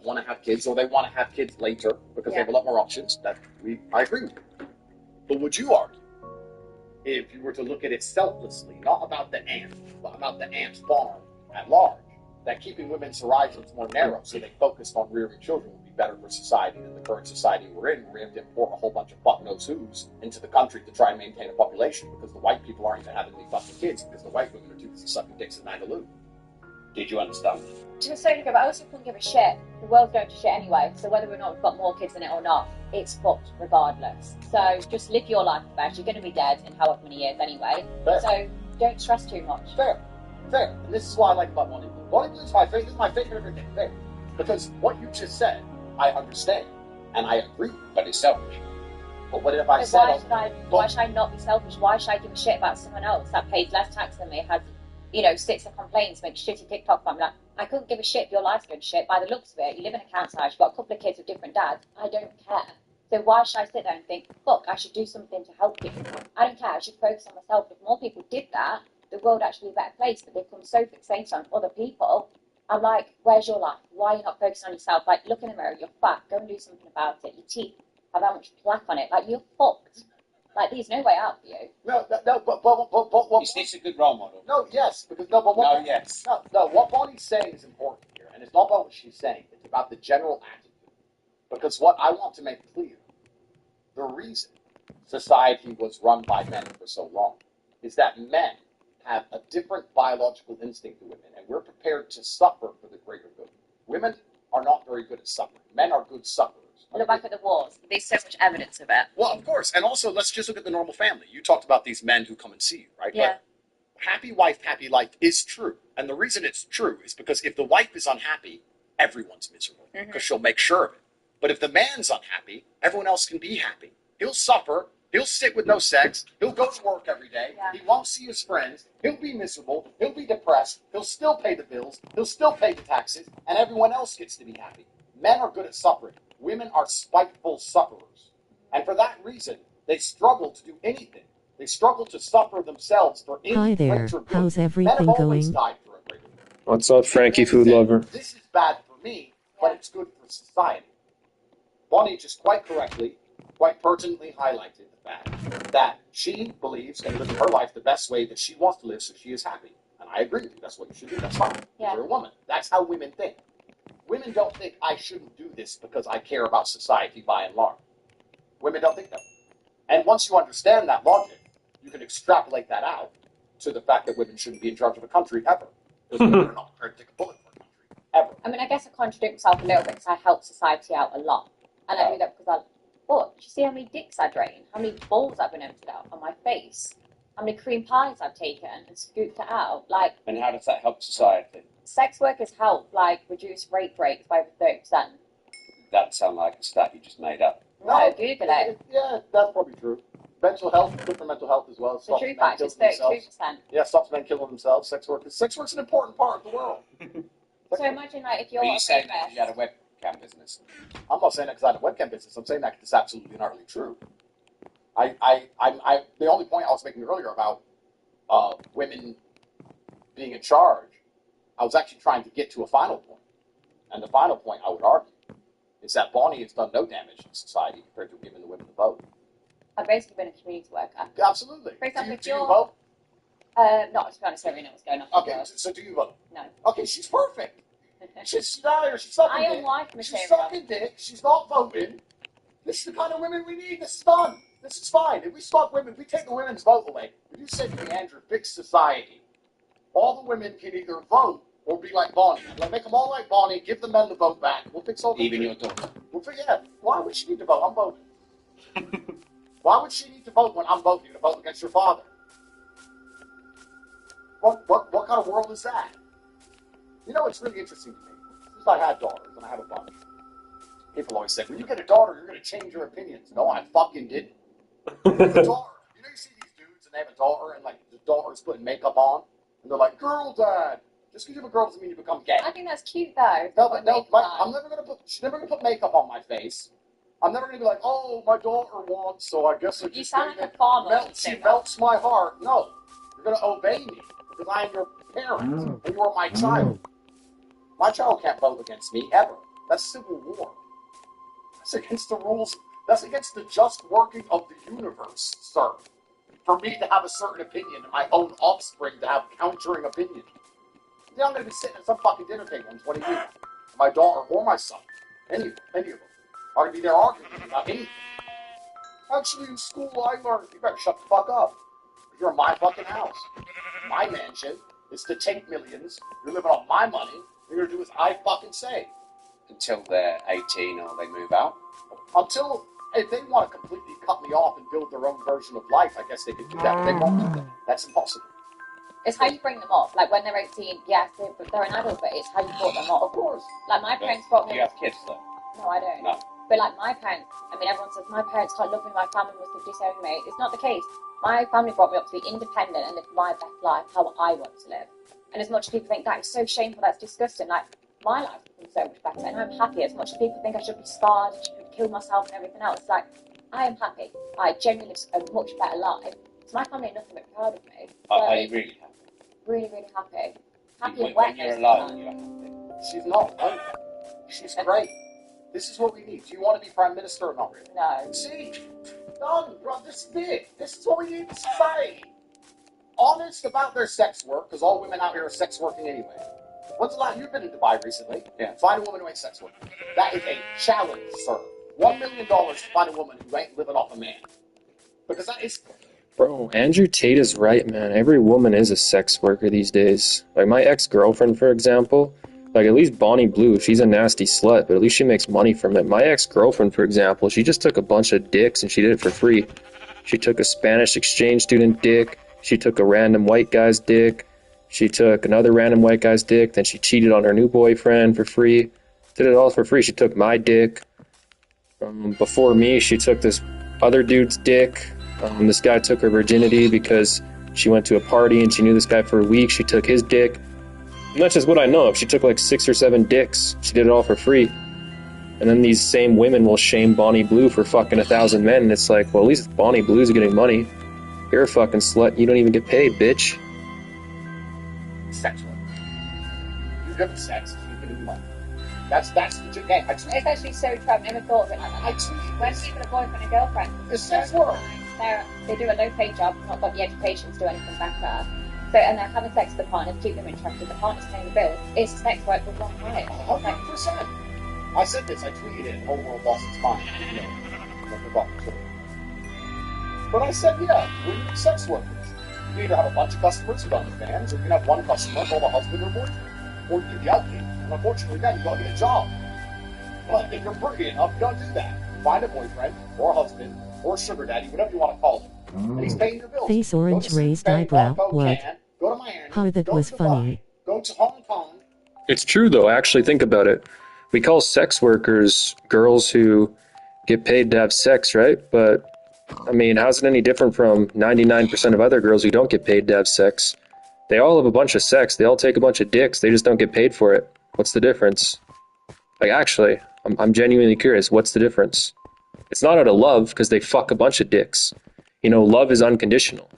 don't want to have kids, or they want to have kids later because they have a lot more options. I agree with you. But would you argue, if you were to look at it selflessly, not about the ant, but about the ant farm at large, that keeping women's horizons more narrow so they focused on rearing children would be better for society than the current society we're in, where we have to import a whole bunch of fuck-knows-who's into the country to try and maintain a population because the white people aren't even having any fucking kids because the white women are too busy sucking dicks in Magaloo? Did you understand? Just so you go, but I also couldn't give a shit. The world's going to shit anyway, so whether or not we've got more kids in it or not, it's fucked regardless. So just live your life best. You're going to be dead in however many years anyway. Fair. So don't stress too much. Fair. And this is what I like about Bonnie Blue. Bonnie Blue is my favorite. This is my favorite everything. Fair. Because what you just said, I understand and I agree, but it's selfish. But what if I said? Why should I not be selfish? Why should I give a shit about someone else that pays less tax than me, has, sits and complains, makes shitty TikTok fun? Like, I couldn't give a shit if your life's going to shit. By the looks of it, you live in a council house, you've got a couple of kids with different dads. I don't care. So why should I sit there and think, fuck, I should do something to help you? I don't care. I should focus on myself. If more people did that, the world would actually be a better place. But they've become so fixated on other people. I'm like, where's your life? Why are you not focusing on yourself? Like, look in the mirror, you're fat. Go and do something about it. Your teeth have that much plaque on it. Like, you're fucked. Like, there's no way out for you. No, but it's a good role model. No, yes, because what Bonnie's saying is important here, and it's not about what she's saying. It's about the general attitude. Because what I want to make clear, the reason society was run by men for so long is that men have a different biological instinct to women, and we're prepared to suffer for the greater good. Women are not very good at suffering. Men are good sufferers. Look back at the wars. There's so much evidence of it. Well, of course. And also, let's just look at the normal family. You talked about these men who come and see you, right? Yeah. But happy wife, happy life is true. And the reason it's true is because if the wife is unhappy, everyone's miserable because she'll make sure of it. But if the man's unhappy, everyone else can be happy. He'll suffer. He'll sit with no sex. He'll go to work every day. Yeah. He won't see his friends. He'll be miserable. He'll be depressed. He'll still pay the bills. He'll still pay the taxes. And everyone else gets to be happy. Men are good at suffering. Women are spiteful sufferers. And for that reason, they struggle to do anything. They struggle to suffer themselves for any Hi there. greater good. How's everything Men have always going? died for a greater good. What's up, Frankie Food Lover? This is bad for me, but it's good for society. Bonnie just quite correctly, quite pertinently highlighted the fact that she believes in living her life the best way that she wants to live so she is happy. And I agree with you. That's what you should do. That's fine. Yeah. You're a woman. That's how women think. Women don't think I shouldn't do this because I care about society by and large. Women don't think that. And once you understand that logic, you can extrapolate that out to the fact that women shouldn't be in charge of a country ever. Because women are not prepared to take a bullet for a country ever. I mean, I guess I contradict myself a little bit because I help society out a lot. And I do that because do you see how many dicks I drain? How many balls I've been emptied out on my face? How many cream pies I've taken and scooped it out? Like, And how does that help society? sex workers help, reduce rape rates by over 30%. That sounds like a stat you just made up. No, Google it. Yeah, that's probably true. Mental health, good for mental health as well. The true fact is 32%. Yeah, stops men killing themselves. Sex work is an important part of the world. So imagine, if you're Are you a saying that rapist. you had a webcam business? I'm not saying that because I had a webcam business. I'm saying that because it's absolutely and utterly true. The only point I was making earlier about women being in charge, I was actually trying to get to a final point. And the final point, I would argue, is that Bonnie has done no damage to society compared to giving the women the vote. I've basically been a community worker. Absolutely. For example, do you vote? Not to be honest, I don't really know what's going on. Okay, so do you vote? No. Okay, she's perfect. She's out here, she's sucking I am dick. wife She's material. sucking dick, she's not voting. This is the kind of women we need. This is fun. This is fine. If we stop women, if we take the women's vote away, if you say to me, Andrew, fix society, all the women can either vote or be like Bonnie. Like, make them all like Bonnie, give the men the vote back. We'll fix all the Even your daughter. Yeah, why would she need to vote? I'm voting. Why would she need to vote when I'm voting to vote against your father? What kind of world is that? You know, it's really interesting to me. Since I had daughters, and I have a bunch, people always say, when you get a daughter, you're going to change your opinions. No, I fucking didn't. The daughter. You know, you see these dudes, and they have a daughter, and, the daughter's putting makeup on, and they're like, girl, dad. Just because you have a girl doesn't mean you become gay. I think that's cute, though. I'm never going to she's never going to put makeup on my face. I'm never going to be like, oh, my daughter wants, so I guess I just... You sound like a farmer. She melts my heart. No, you're going to obey me, because I am your parent, and you are my child. My child can't vote against me, ever. That's civil war. That's against the rules. That's against the just working of the universe, sir. For me to have a certain opinion and my own offspring to have countering opinions. I'm going to be sitting at some fucking dinner table in 20 years. My daughter or my son, any of them, are going to be there arguing about anything. Actually, in school I learned, you better shut the fuck up. You're in my fucking house. My mansion is to take millions. You're living on my money. You're going to do as I fucking say. Until they're 18 or they move out? Until, if they want to completely cut me off and build their own version of life, I guess they could do that, but they won't do that. That's impossible. It's how you bring them up. Like, when they're 18, yes, they're an adult, but it's how you brought them up. Of course. Like, my parents brought me Do you up. have kids, though? No, I don't. No. But, like, my parents, I mean, everyone says, my parents can't love me, my family must have disowned me. It's not the case. My family brought me up to be independent and live my best life, how I want to live. And as much as people think that is so shameful, that's disgusting, like, my life's been so much better, and I'm happy. As much as people think I should be scarred, I should kill myself and everything else, like, I am happy. I genuinely live a much better life. So my family are nothing but proud of me. Are you really happy? Really, really happy. Happy When, and wet. when you're alone, you're happy. She's not alone. She's great. This is what we need. Do you want to be Prime Minister or not really? No. See? Done. Bro, this is it. This is what we need in society. Honest about their sex work, because all women out here are sex working anyway. When's the last? You've been in Dubai recently. Yeah. Find a woman who ain't sex working. That is a challenge, sir. $1 million to find a woman who ain't living off a man. Because that is... Bro, Andrew Tate is right, man. Every woman is a sex worker these days. Like, my ex-girlfriend, for example, like, at least Bonnie Blue, she's a nasty slut, but at least she makes money from it. My ex-girlfriend, for example, she just took a bunch of dicks and she did it for free. She took a Spanish exchange student dick. She took a random white guy's dick. She took another random white guy's dick. Then she cheated on her new boyfriend for free. Did it all for free. She took my dick. Before me, she took this other dude's dick. This guy took her virginity because she went to a party and she knew this guy for a week. She took his dick. And that's just what I know of. She took like 6 or 7 dicks. She did it all for free. And then these same women will shame Bonnie Blue for fucking 1,000 men. And it's like, well, at least Bonnie Blue's getting money. You're a fucking slut. You don't even get paid, bitch. sex work. You give them sex, you give them money. That's the game. It's actually so true. I've never thought of it like that. When people are boyfriend and girlfriend, It's sex work. they do a low-paid job, not got the education to do anything better. So, and they're having sex with the partner to keep them interested. The partner's paying the bills. It's sex work with one client. 100%. I said this. I tweeted it. The whole world lost its mind. You know, what the fuck is it? But I said, yeah, we need sex workers. You either have a bunch of customers who don't fans, or you can have one customer called a husband or boyfriend. Or you can be ugly. And unfortunately, then you gotta get a job. But if you're pretty enough, you don't do that. Find a boyfriend, or a husband, or a sugar daddy, whatever you want to call him. And he's paying your bills. Face orange Go to raised Spain, eyebrow. go to What? Cannes, go to Miami, How that go was to Dubai, funny. Go to Hong Kong. It's true, though. Actually, think about it. We call sex workers girls who get paid to have sex, right? But, I mean, how's it any different from 99% of other girls who don't get paid to have sex? They all have a bunch of sex. They all take a bunch of dicks. They just don't get paid for it. What's the difference? Like, actually, I'm genuinely curious. What's the difference? It's not out of love, because they fuck a bunch of dicks. You know, love is unconditional.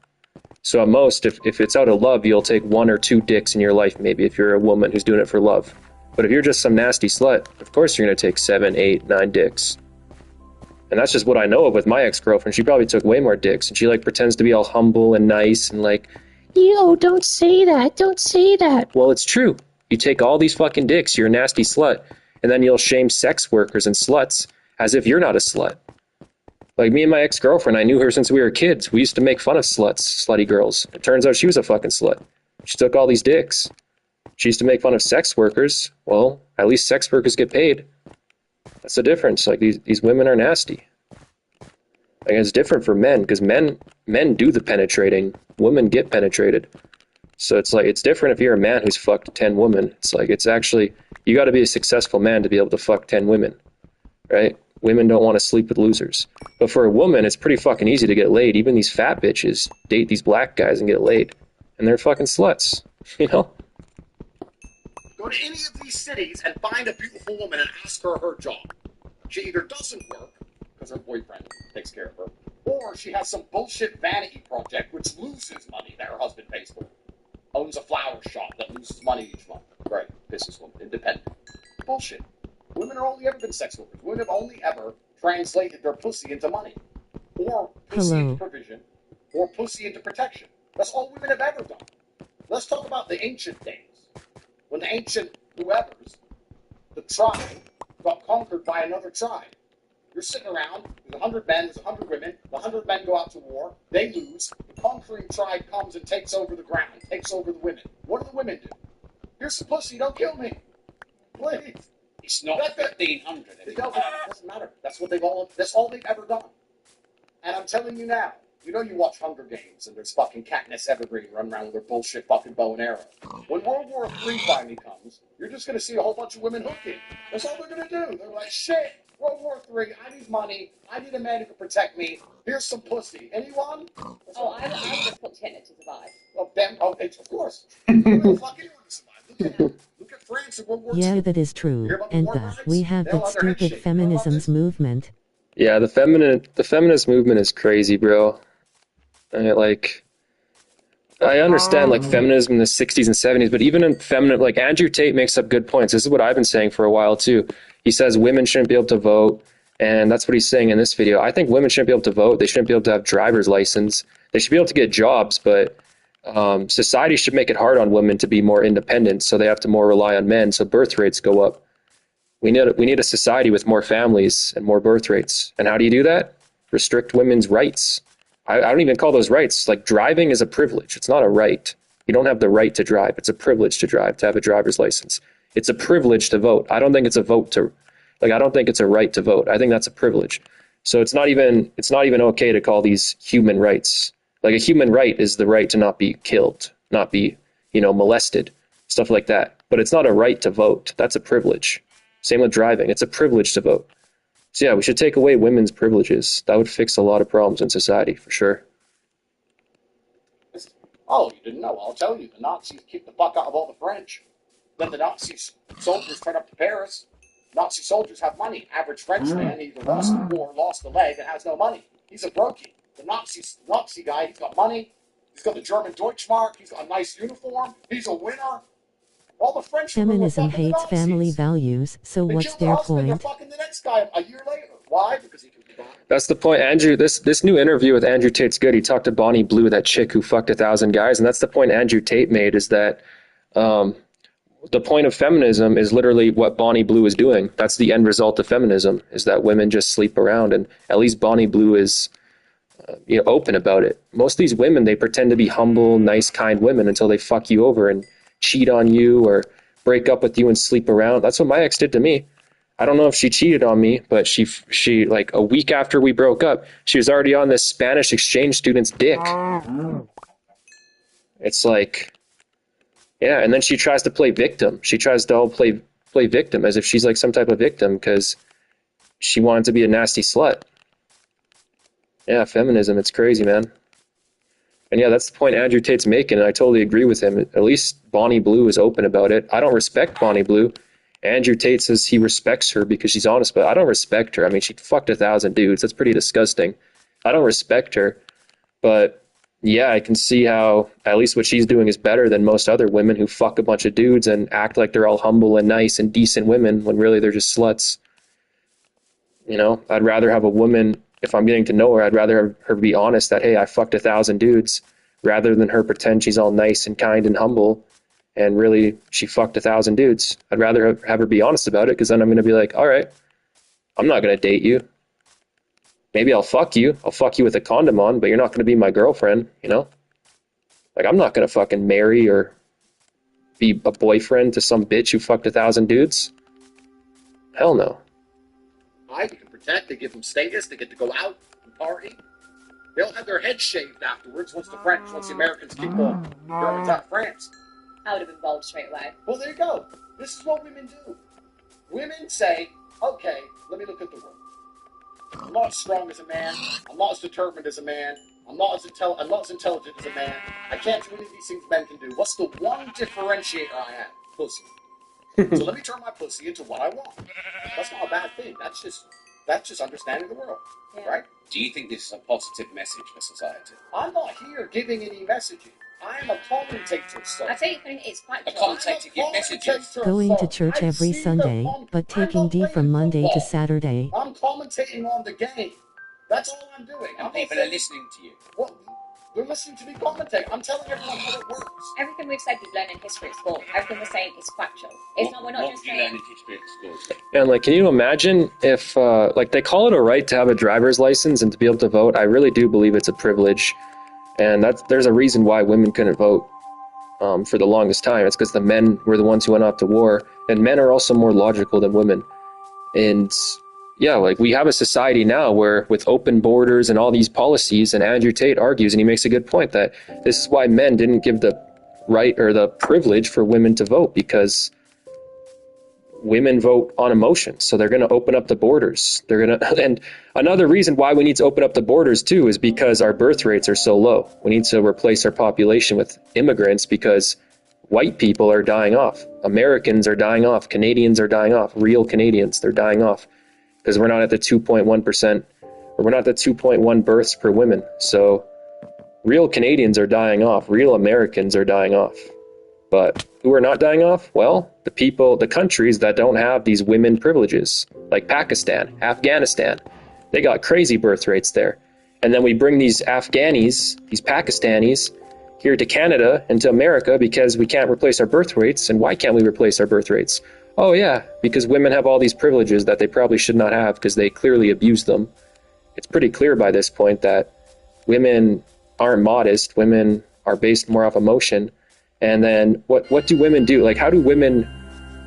So at most, if it's out of love, you'll take 1 or 2 dicks in your life, maybe, if you're a woman who's doing it for love. But if you're just some nasty slut, of course you're going to take 7, 8, 9 dicks. And that's just what I know of with my ex-girlfriend. She probably took way more dicks, and she, like, pretends to be all humble and nice and like, yo, don't say that, don't say that. Well, it's true. You take all these fucking dicks, you're a nasty slut, and then you'll shame sex workers and sluts as if you're not a slut. Like, me and my ex-girlfriend, I knew her since we were kids. We used to make fun of sluts, slutty girls. It turns out she was a fucking slut. She took all these dicks. She used to make fun of sex workers. Well, at least sex workers get paid. That's the difference. Like, these women are nasty. Like, it's different for men, because men do the penetrating. Women get penetrated. So it's like, it's different if you're a man who's fucked 10 women. It's like, it's actually, you got to be a successful man to be able to fuck 10 women, right? Women don't want to sleep with losers. But for a woman, it's pretty fucking easy to get laid. Even these fat bitches date these black guys and get laid. And they're fucking sluts, you know? Go to any of these cities and find a beautiful woman and ask her her job. She either doesn't work, because her boyfriend takes care of her, or she has some bullshit vanity project which loses money that her husband pays for. Owns a flower shop that loses money each month. Great. Businesswoman. Independent. Bullshit. Women are only ever been sex workers. Women have only ever translated their pussy into money, or pussy into provision, or pussy into protection. That's all women have ever done. Let's talk about the ancient days. When the ancient whoever's, the tribe, got conquered by another tribe. You're sitting around, there's 100 men, there's 100 women, the 100 men go out to war, they lose, the conquering tribe comes and takes over the ground, takes over the women. What do the women do? Here's some pussy, don't kill me. Please. It's not 1500 anymore. It doesn't matter. That's all they've ever done. And I'm telling you now, you know you watch Hunger Games and there's fucking Katniss Evergreen running around with their bullshit fucking bow and arrow. When World War III finally comes, you're just going to see a whole bunch of women hooking. That's all they're going to do. They're like, shit, World War III, I need money. I need a man who can protect me. Here's some pussy. Anyone? I would have fucked Hitler to survive. Oh, damn. Oh, of course. Fuck anyone to survive. Look at France in World War II. Yeah, that is true. And we have that stupid feminisms movement. Yeah, the feminist movement is crazy, bro. I understand like feminism in the 60s and 70s, but even in feminine, like Andrew Tate makes up good points. This is what I've been saying for a while too. He says women shouldn't be able to vote, and that's what he's saying in this video. I think women shouldn't be able to vote. They shouldn't be able to have driver's license. They should be able to get jobs, but society should make it hard on women to be more independent, so they have to more rely on men, so birth rates go up. We need a society with more families and more birth rates. And how do you do that? Restrict women's rights. I don't even call those rights. Like, driving is a privilege. It's not a right. You don't have the right to drive. It's a privilege to drive, to have a driver's license. It's a privilege to vote. I don't think it's a vote to, like, I don't think it's a right to vote. I think that's a privilege. So it's not even okay to call these human rights. Like, a human right is the right to not be killed, not be, molested, stuff like that. But it's not a right to vote. That's a privilege. Same with driving. It's a privilege to vote. So yeah, we should take away women's privileges. That would fix a lot of problems in society, for sure. Oh, you didn't know? I'll tell you. The Nazis kicked the fuck out of all the French. Then the Nazi soldiers turn up to Paris. Nazi soldiers have money. Average Frenchman either lost the war, lost a leg, and has no money. He's a brokey. The Nazi guy, he's got money. He's got the German Deutschmark. He's got a nice uniform. He's a winner. All the French Feminism hates family values, so what's their point? They're fucking the next guy a year later. Why? Because he could be gone. That's the point, Andrew. This new interview with Andrew Tate's good. He talked to Bonnie Blue, that chick who fucked 1,000 guys, and that's the point Andrew Tate made, is that the point of feminism is literally what Bonnie Blue is doing. That's the end result of feminism, is that women just sleep around, and at least Bonnie Blue is open about it. Most of these women, they pretend to be humble, nice, kind women until they fuck you over and cheat on you or break up with you and sleep around. That's what my ex did to me. I don't know if she cheated on me, but she like a week after we broke up, she was already on this Spanish exchange student's dick. It's like, yeah, and then she tries to play victim. She tries to all play victim as if she's like some type of victim because she wanted to be a nasty slut. Yeah, feminism, it's crazy, man. And yeah, that's the point Andrew Tate's making, and I totally agree with him. At least Bonnie Blue is open about it. I don't respect Bonnie Blue. Andrew Tate says he respects her because she's honest, but I don't respect her. I mean, she fucked 1,000 dudes. That's pretty disgusting. I don't respect her. But yeah, I can see how at least what she's doing is better than most other women who fuck a bunch of dudes and act like they're all humble and nice and decent women when really they're just sluts. I'd rather have a woman, if I'm getting to know her, I'd rather have her be honest that, hey, I fucked 1,000 dudes, rather than her pretend she's all nice and kind and humble and really she fucked 1,000 dudes. I'd rather have her be honest about it, because then I'm going to be like, all right, I'm not going to date you. Maybe I'll fuck you. I'll fuck you with a condom on, but you're not going to be my girlfriend, Like, I'm not going to fucking marry or be a boyfriend to some bitch who fucked 1,000 dudes. Hell no. You can protect. They give them status. They get to go out and party. They'll have their heads shaved afterwards once the Americans keep the Germans out of France. I would have been bold straight away. Well, there you go. This is what women do. Women say, okay, let me look at the world. I'm not as strong as a man. I'm not as determined as a man. I'm not as intelligent as a man. I can't do any of these things men can do. What's the one differentiator I have? Pussy. So let me turn my pussy into what I want. That's not a bad thing. That's just understanding the world, right? Do you think this is a positive message for society? I'm not here giving any messaging. I am a commentator, sir. I tell you, it's quite A commentator give messages. Going to church every Sunday, but taking D from Monday to Saturday. I'm commentating on the game. That's all I'm doing. And people are listening to you. What? They're listening to me commentate. I'm telling everyone how it works. Everything we've said we've learned in history at school. Everything we're saying is factual. It's not. We're not just saying. What did you learn in history at school? And like, can you imagine if, like, they call it a right to have a driver's license and to be able to vote? I really do believe it's a privilege, and there's a reason why women couldn't vote for the longest time. It's because the men were the ones who went off to war, and men are also more logical than women. And yeah, like, we have a society now where with open borders and all these policies, and Andrew Tate argues, and he makes a good point, that this is why men didn't give the right or the privilege for women to vote, because women vote on emotion. So they're going to open up the borders. And another reason why we need to open up the borders too is because our birth rates are so low. We need to replace our population with immigrants because white people are dying off. Americans are dying off. Canadians are dying off. Real Canadians, they're dying off because we're not at the 2.1%, or we're not at the 2.1 births per women. So real Canadians are dying off. Real Americans are dying off. But who are not dying off? Well, the countries that don't have these women privileges, like Pakistan, Afghanistan. They got crazy birth rates there. And then we bring these Afghanis, these Pakistanis, here to Canada and to America because we can't replace our birth rates. And why can't we replace our birth rates? Oh yeah, because women have all these privileges that they probably should not have because they clearly abuse them. It's pretty clear by this point that women aren't modest. Women are based more off emotion. And then what do women do? Like, how do women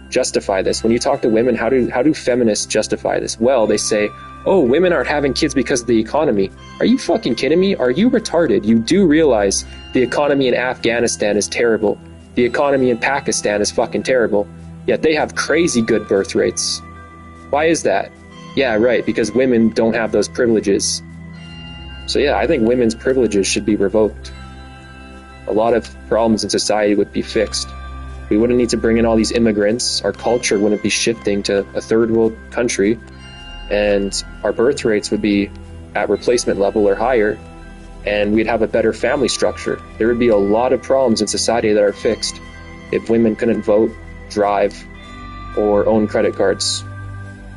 justify this? When you talk to women, how do feminists justify this? Well, they say, oh, women aren't having kids because of the economy. Are you fucking kidding me? Are you retarded? You do realize the economy in Afghanistan is terrible. The economy in Pakistan is fucking terrible. Yet they have crazy good birth rates. Why is that? Yeah, right, because women don't have those privileges. So yeah, I think women's privileges should be revoked. A lot of problems in society would be fixed. We wouldn't need to bring in all these immigrants. Our culture wouldn't be shifting to a third world country, and our birth rates would be at replacement level or higher, and we'd have a better family structure. There would be a lot of problems in society that are fixed if women couldn't vote, drive, or own credit cards.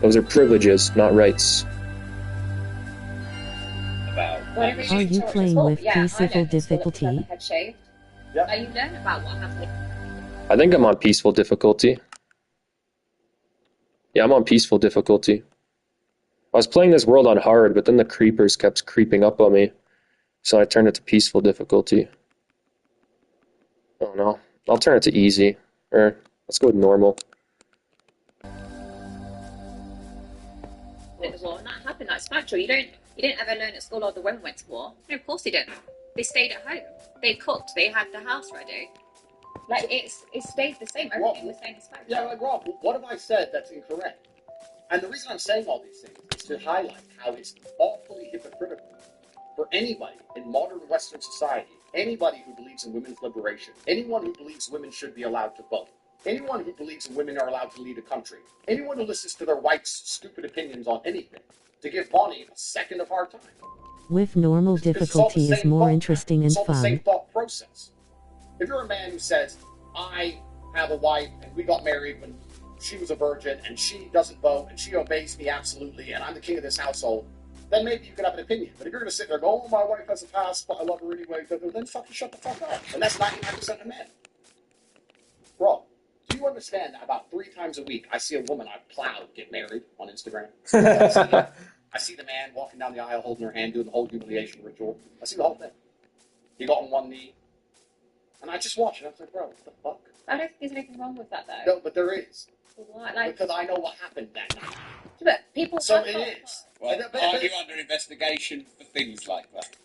Those are privileges, not rights. Are you playing with peaceful difficulty? Yeah. Are you learning about what happened? I think I'm on peaceful difficulty. Yeah, I'm on peaceful difficulty. I was playing this world on hard, but then the creepers kept creeping up on me, so I turned it to peaceful difficulty. Oh no, I'll turn it to easy, or let's go with normal. It was war, and that happened. That's factual. You didn't ever learn at school all the women went to war. No, of course they didn't. They stayed at home. They cooked. They had the house ready. Like, it stayed the same. Everything was staying the same. Yeah, like, Rob, what have I said that's incorrect? And the reason I'm saying all these things is to highlight how it's awfully hypocritical for anybody in modern Western society, anybody who believes in women's liberation, anyone who believes women should be allowed to vote, anyone who believes women are allowed to lead a country, anyone who listens to their wife's stupid opinions on anything, to give Bonnie a second of our time. With normal difficulty is more interesting and It's all the same fun. thought process. If you're a man who says, I have a wife and we got married when she was a virgin and she doesn't vote and she obeys me absolutely and I'm the king of this household, then maybe you could have an opinion. But if you're going to sit there and go, oh, my wife has a past, but I love her anyway, then fucking shut the fuck up. And that's 99% of men. Bro, do you understand that about 3 times a week I see a woman I've plowed get married on Instagram? I see the man walking down the aisle holding her hand, doing the whole humiliation ritual. I see the whole thing. He got on one knee. And I just watched it. I was like, bro, what the fuck? I don't think there's anything wrong with that, though. No, but there is. Why? Like, Because I know what happened that night. but people. So it is. Well, But- are you under investigation for things like that?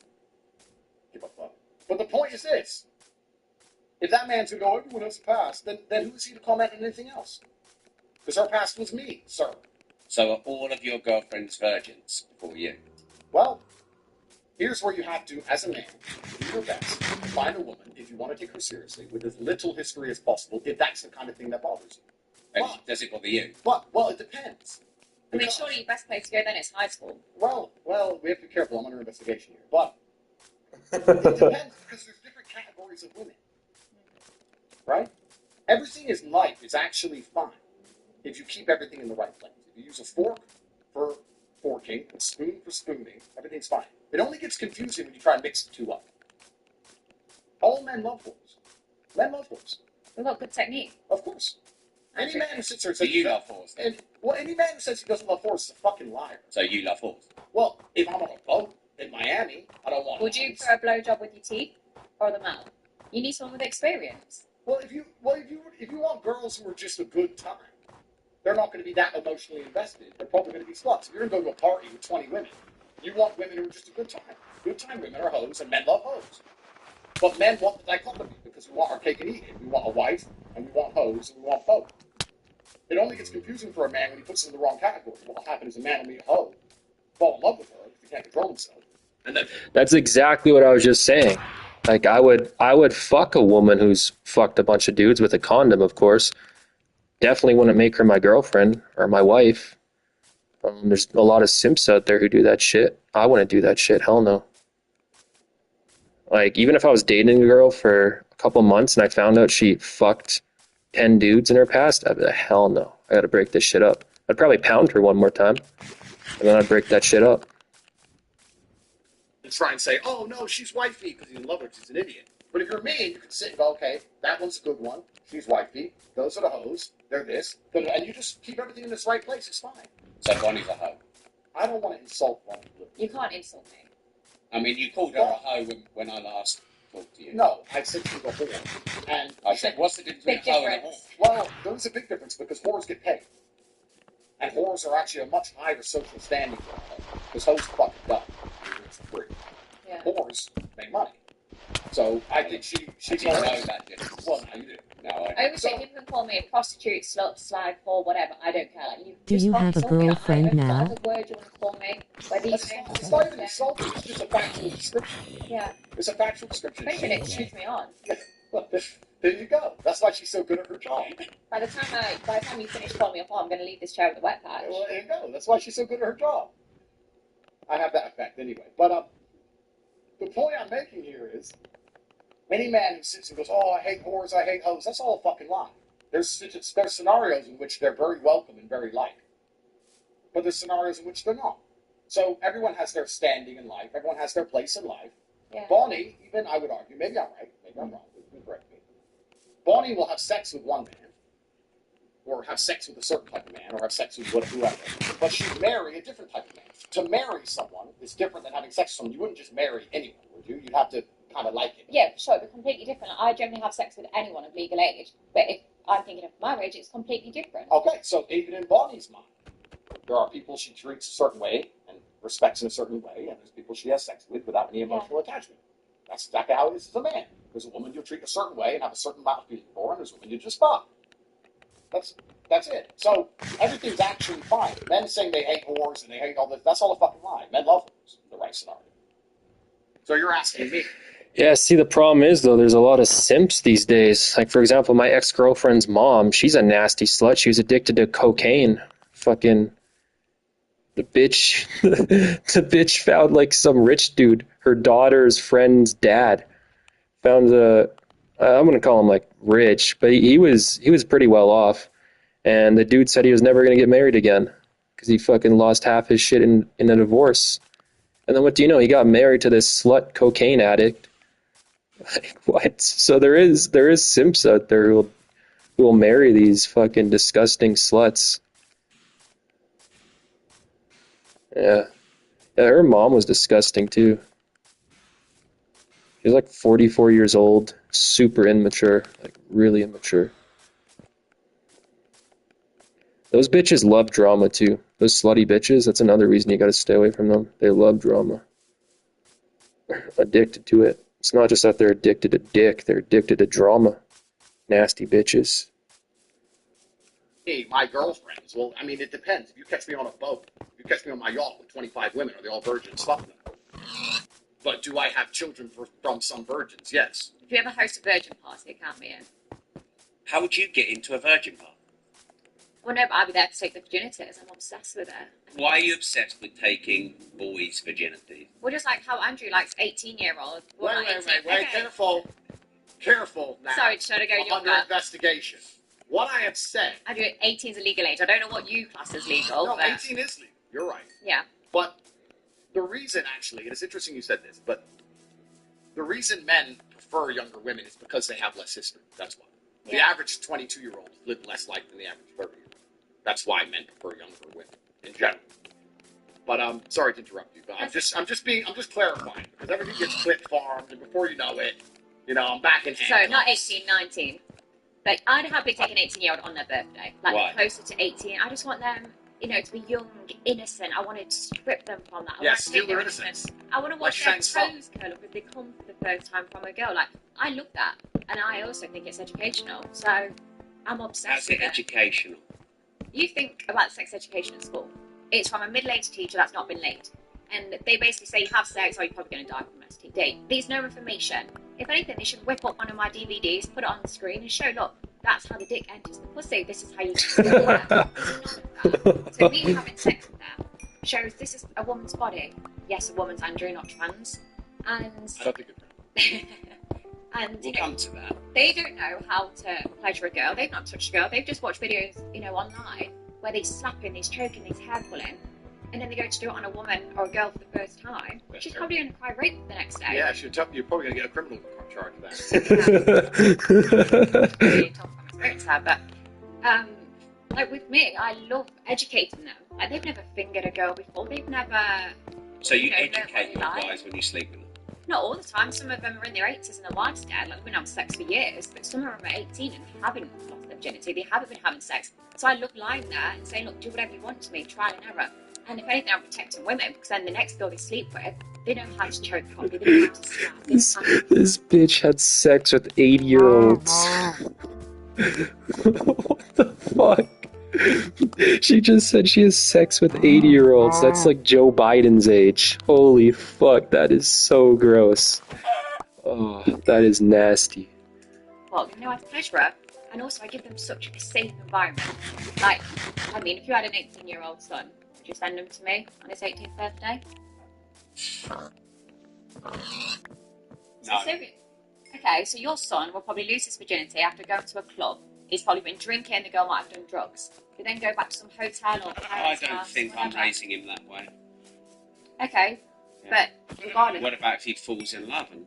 Give a fuck. But the point is this. If that man's going to go, everyone has a past, then who is he to comment on anything else? Because her past was me, sir. So are all of your girlfriends virgins before you? Well, here's where you have to, as a man, do your best. Find a woman, if you want to take her seriously, with as little history as possible, if that's the kind of thing that bothers you. And But- does it bother you? Well, it depends. I mean, Because- surely your best place to go then is high school. Well, we have to be careful. I'm under investigation here. But it depends, because there's different categories of women, right? Everything in life is actually fine if you keep everything in the right place. If you use a fork for forking, a spoon for spooning, everything's fine. It only gets confusing when you try and mix the two up. All men love whores. Men love whores. We've got good technique. Of course. Any man who sits there and So says you love whores, then? any man who says he doesn't love whores is a fucking liar. So you love whores? Well, if I'm on a boat in Miami, I don't want. Would you prefer a blowjob with your teeth or the mouth? You need someone with experience. Well, if you want girls who are just a good time, they're not going to be that emotionally invested. They're probably going to be sluts. If you're going to go to a party with 20 women, you want women who are just a good time. Good time women are hoes, and men love hoes. But men want the dichotomy because we want our cake and eat it. We want a wife, and we want hoes, and we want both. It only gets confusing for a man when he puts it in the wrong category. What will happen is a man will meet a hoe, fall in love with her if he can't control himself. And then That's exactly what I was just saying. Like I would fuck a woman who's fucked a bunch of dudes with a condom, of course. Definitely wouldn't make her my girlfriend or my wife. There's a lot of simps out there who do that shit. I wouldn't do that shit. Hell no. Like, even if I was dating a girl for a couple months and I found out she fucked 10 dudes in her past, I'd be like, hell no. I gotta break this shit up. I'd probably pound her one more time, and then I'd break that shit up. and try and say, oh, no, she's wifey because you love her, she's an idiot. But if you're me, you can sit and go, okay, that one's a good one. She's wifey. Those are the hoes. They're this. And you just keep everything in its right place. It's fine. So Bonnie's a hoe. I don't want to insult one. You can't insult me. I mean, you called her a hoe when I last talked to you. No, I said she's a whore. And I said, what's the difference between Big a hoe and a whore? difference. well, there's a big difference because whores get paid. And whores are actually a much higher social standing than a hoe. Because hoes fucking dumb. It's free. Yeah. Whores make money. So I think she I didn't know that difference. Well, now you do. No, I always say people can call me a prostitute, slut, slag, whore, whatever. I don't care. Like, you Do just you fucking have a tell me that. girlfriend now? Whatever word you want to call me, whether you It's not even insulting. It's just a factual description. yeah. It's a factual description. If anything, it cheers me on. There you go. That's why she's so good at her job. By the time you finish calling me a whore, I'm going to leave this chair with a wet patch. Well, there you go. That's why she's so good at her job. I have that effect anyway. But the point I'm making here is, any man who sits and goes, "Oh, I hate whores, I hate hoes," that's all a fucking lie. There's scenarios in which they're very welcome and very liked, but there's scenarios in which they're not. So everyone has their standing in life. Everyone has their place in life. Yeah. Bonnie, even I would argue, maybe I'm right, maybe I'm wrong. You can correct me. Bonnie will have sex with one man, or have sex with a certain type of man, or have sex with whoever, but she'd marry a different type of man. To marry someone is different than having sex with someone. You wouldn't just marry anyone, would you? You'd have to kind of like it. Yeah, for sure. It'd be completely different. I generally have sex with anyone of legal age, but if I'm thinking of marriage, it's completely different. Okay, so even in Bonnie's mind, there are people she treats a certain way and respects in a certain way, and there's people she has sex with without any emotional attachment. That's exactly how it is as a man. There's a woman you'll treat a certain way and have a certain amount of feeling for, and there's a woman you just fuck. That's it. So everything's actually fine. Men saying they hate whores and they hate all this, that's all a fucking lie. Men love whores in the right scenario. So you're asking me. Yeah, see, the problem is, though, there's a lot of simps these days. Like, for example, my ex-girlfriend's mom, she's a nasty slut. She was addicted to cocaine. Fucking, the bitch found, like, some rich dude, her daughter's friend's dad. Found I'm going to call him, like, rich, but he was pretty well off. And the dude said he was never going to get married again because he fucking lost half his shit in a divorce. And then what do you know? He got married to this slut cocaine addict. Like, what? So there is simps out there who will marry these fucking disgusting sluts. Yeah. Yeah, her mom was disgusting too. She was like 44 years old, super immature, like really immature. Those bitches love drama too. Those slutty bitches, that's another reason you gotta stay away from them. They love drama. They're addicted to it. It's not just that they're addicted to dick, they're addicted to drama. Nasty bitches. Hey, my girlfriends. Well, I mean, it depends. If you catch me on a boat, if you catch me on my yacht with 25 women, are they all virgins? Fuck them. But do I have children from some virgins? Yes. If you ever host a virgin party, count me in. How would you get into a virgin party? Well, no, but I'll be there to take the virginities. I'm obsessed with it. Why are you obsessed with taking boys' virginity? Well, just like how Andrew likes 18-year-olds. Wait, careful. careful now. Sorry, should I go under younger? investigation. What I have said. I do 18 is a legal age. I don't know what you class as legal. No, but 18 is legal. You're right. Yeah. But the reason, actually, and it's interesting you said this, but the reason men prefer younger women is because they have less history. That's why. Yeah. The average 22-year-old lived less life than the average 30-year-old. That's why men prefer younger women in general. But sorry to interrupt you, but I'm just clarifying because everything gets clip farmed, and before you know it, I'm back in. So not 18, 19. Like I'd happily take an 18-year-old on their birthday, like Why? closer to 18. I just want them, to be young, innocent. I want to strip them from that. I Yeah, want to steal take their their innocence. I want to watch Like their Shang toes curl up if they come for the first time from a girl. Like I love that, and I also think it's educational. So I'm obsessed That's with it. educational. You think about sex education at school. It's from a middle-aged teacher that's not been late. And they basically say you have sex or you're probably going to die from an STD. There's no information. If anything, they should whip up one of my DVDs, put it on the screen and show, look, that's how the dick enters the pussy. This is how you do it. There's none of that. So me having sex with them shows this is a woman's body. Yes, a woman's andrew, not trans. And I don't think it's and We'll come to that. they don't know how to pleasure a girl. They've not touched a girl. They've just watched videos, online where they're slapping, they're choking, they're hair pulling, and then they go to do it on a woman or a girl for the first time. That's She's fair. probably going to cry rape the next day. Yeah, you're probably going to get a criminal charge for that. Really talk from experience there, but like with me, I love educating them. Like they've never fingered a girl before. They've never. So you know educate what your they like. guys when you sleep with them. Not all the time. Some of them are in their 80s and their wives dead. Like, we've been having sex for years. But some of them are 18 and haven't lost their virginity. They haven't been having sex. So I love lying there and saying, look, do whatever you want to me. Trial and error. And if anything, I'm protecting women because then the next girl they sleep with, they know how to choke properly. They know how to slap. They know how to... This bitch had sex with 80-year-olds. What the fuck? She just said she has sex with 80-year-olds. That's like Joe Biden's age. Holy fuck, that is so gross. Oh, that is nasty. Well, I pleasure her. And also, I give them such a safe environment. Like, I mean, if you had an 18-year-old son, would you send him to me on his 18th birthday? No. Okay, so your son will probably lose his virginity after going to a club. He's probably been drinking, the girl might have done drugs. You then go back to some hotel or I parents' don't house, think whatever. I'm raising him that way. Okay, but regardless, What about if he falls in love and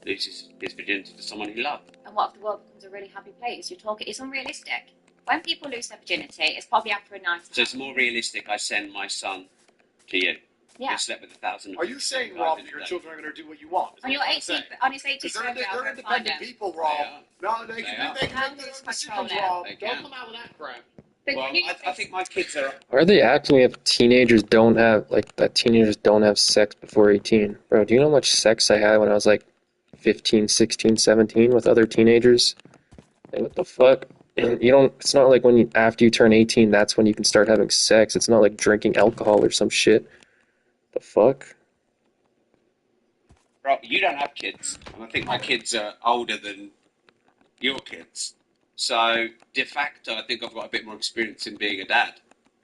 loses his virginity to someone he loved? and what if the world becomes a really happy place? It's unrealistic. When people lose their virginity, it's probably after a night. So it's more realistic I send my son to you. Yeah. Who slept with 1,000 Are you saying, guys Rob, in a that your day. children are going to do what you want? Is On that your what you're 18th, saying? on his 18th Because birthday, they're I'll go find independent him. people, Rob. They are. No, they They can are. make How their do you own control decisions, it? Rob. They Don't can. come out with that crap. But Well, when you I think my kids are. Why are they acting if teenagers don't have, that teenagers don't have sex before 18? Bro, do you know how much sex I had when I was 15, 16, 17 with other teenagers? Like, what the fuck? And it's not like after you turn 18, that's when you can start having sex. It's not like drinking alcohol or some shit. The fuck? Rob, you don't have kids, and I think my kids are older than your kids. So, de facto, I think I've got a bit more experience in being a dad.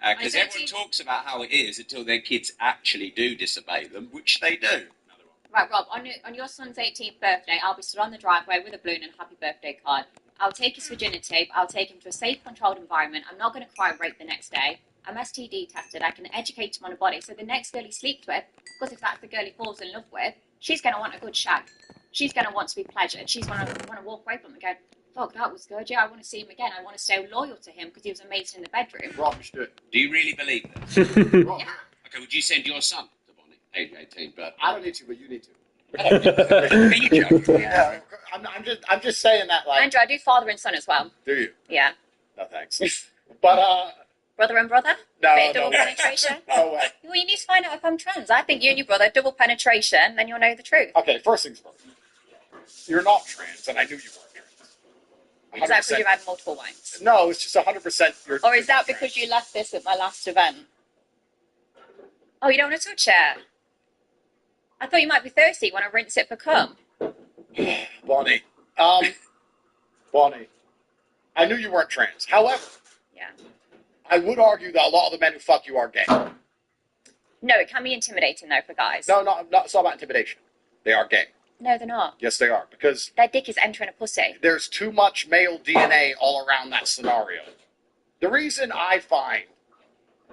Because I everyone don't- talks about how it is until their kids actually do disobey them, which they do. Right, Rob, on your son's 18th birthday, I'll be stood on the driveway with a balloon and a happy birthday card. I'll take his virginity, but I'll take him to a safe, controlled environment. I'm not going to cry rape the next day. I'm STD tested. I can educate him on a body. So the next girl he sleeps with, because if that's the girl he falls in love with, she's going to want a good shag. She's going to want to be pleasured. She's going to want to walk away from him and go, fuck, that was good. Yeah, I want to see him again. I want to stay loyal to him because he was amazing in the bedroom. Rob, you should. Do you really believe that? Rob, Okay, would you send your son to Bonnie, age 18, but I don't need to, but you need to. you joking? Yeah, I'm just saying that, Andrew, I do father and son as well. do you? Yeah. No thanks. But Brother and brother? no, Bit of no double way. penetration? No way. Well, you need to find out if I'm trans. I think you and your brother, double penetration, then you'll know the truth. Okay, first things first. You're not trans, and I knew you weren't trans. Is that because you've had multiple wines? No, it's just 100%. You're. Or is that because you left this at my last event? Oh, you don't want to touch it? I thought you might be thirsty. You want to rinse it for cum? Bonnie? Bonnie, I knew you weren't trans. However, Yeah. I would argue that a lot of the men who fuck you are gay. No, it can be intimidating though for guys. No, it's not about intimidation. They are gay. No, they're not. Yes, they are, because Their dick is entering a pussy. there's too much male DNA all around that scenario. The reason I find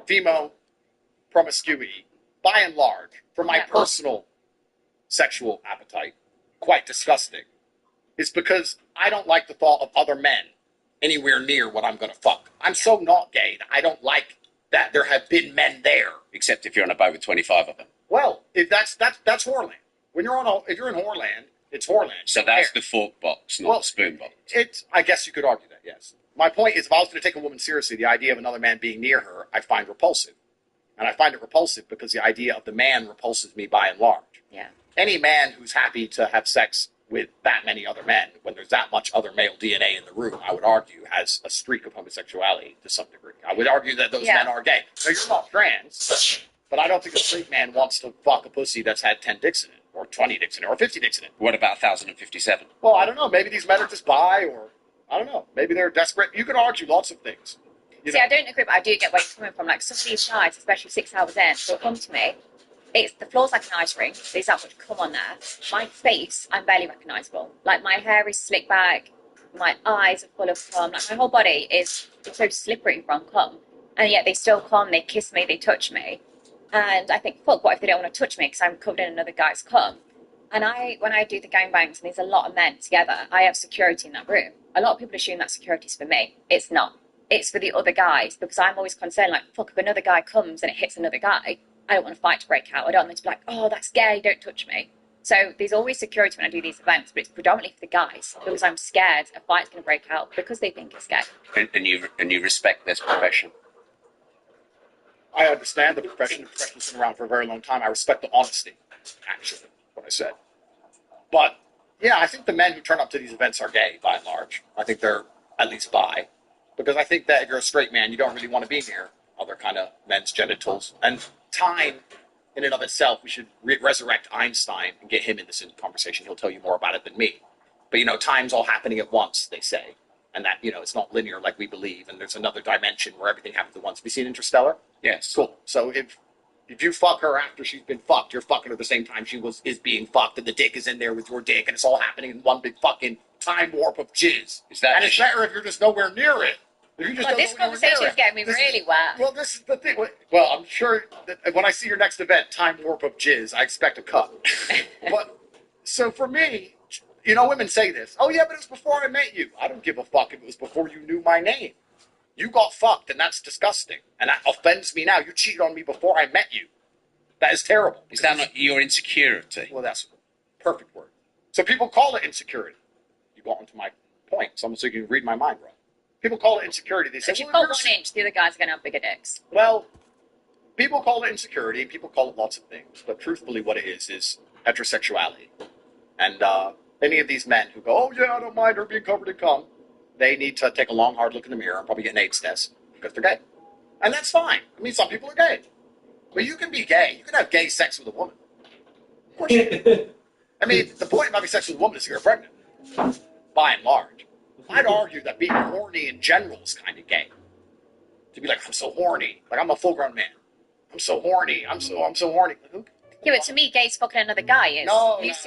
female promiscuity, by and large, for my personal sexual appetite, quite disgusting, is because I don't like the thought of other men anywhere near what I'm going to fuck. I'm so not gay that I don't like that there have been men there. Except if you're on a boat with 25 of them. Well, if that's whoreland. When you're if you're in whoreland, it's whoreland. So that's the fork box, not the spoon box. I guess you could argue that, yes. My point is, if I was going to take a woman seriously, the idea of another man being near her, I find repulsive. And I find it repulsive because the idea of the man repulses me by and large. Yeah. Any man who's happy to have sex with that many other men, when there's that much other male DNA in the room, I would argue has a streak of homosexuality to some degree. I would argue that those men are gay. So you're not trans, but I don't think a straight man wants to fuck a pussy that's had 10 dicks in it, or 20 dicks in it, or 50 dicks in it. What about 1,057? Well, I don't know. Maybe these men are just bi, or I don't know. Maybe they're desperate. You can argue lots of things. See, I don't agree, but I do get where you're coming from. Like, some of these guys, especially 6 hours in, will come to me. The floor's like an ice rink. There's that much cum on there. My face, I'm barely recognisable. Like, my hair is slicked back. My eyes are full of cum. Like, my whole body is so slippery from cum. And yet they still come, they kiss me, they touch me. And I think, fuck, what if they don't want to touch me because I'm covered in another guy's cum? And when I do the gangbangs and there's a lot of men together, I have security in that room. A lot of people assume that security's for me. It's not. It's for the other guys, because I'm always concerned, like, fuck, if another guy comes and it hits another guy, I don't want a fight to break out. I don't want them to be like, oh, that's gay, don't touch me. So there's always security when I do these events, but it's predominantly for the guys, because I'm scared a fight's going to break out because they think it's gay. And you respect this profession? I understand the profession. The profession's been around for a very long time. I respect the honesty, actually, what I said. But, yeah, I think the men who turn up to these events are gay, by and large. I think they're at least bi. Because I think that if you're a straight man, you don't really want to be near other kind of men's genitals. And time, in and of itself, we should resurrect Einstein and get him in this conversation. He'll tell you more about it than me. But, time's all happening at once, they say. And that, it's not linear like we believe. And there's another dimension where everything happens at once. Have you seen Interstellar? Yes. Cool. So if you fuck her after she's been fucked, you're fucking her at the same time she is being fucked, and the dick is in there with your dick, and it's all happening in one big fucking time warp of jizz. It's better if you're just nowhere near it. This conversation is getting me really wet. Well, this is the thing. Well, I'm sure that when I see your next event, time warp of jizz, I expect a cut. But so for me, women say this. Oh yeah, but it was before I met you. I don't give a fuck if it was before you knew my name. You got fucked, and that's disgusting, and that offends me now. You cheated on me before I met you. That is terrible. Is that not your insecurity? Well, that's a perfect word. So people call it insecurity. You got onto my point, so you can read my mind, right? People call it insecurity. They say, if you've got 1 inch, the other guys are going to have bigger dicks. Well, people call it insecurity, and people call it lots of things. But truthfully, what it is heterosexuality. And any of these men who go, oh, yeah, I don't mind her being covered in cum, they need to take a long, hard look in the mirror and probably get an AIDS test because they're gay. And that's fine. I mean, some people are gay. But you can be gay. You can have gay sex with a woman. Of course you can. I mean, the point of having sex with a woman is you're pregnant, by and large. I'd argue that being horny in general is kind of gay. To be like, I'm so horny. Like, I'm a full-grown man. I'm so horny. I'm so horny. Like, yeah, but to me, gays fucking another guy is. No. Gays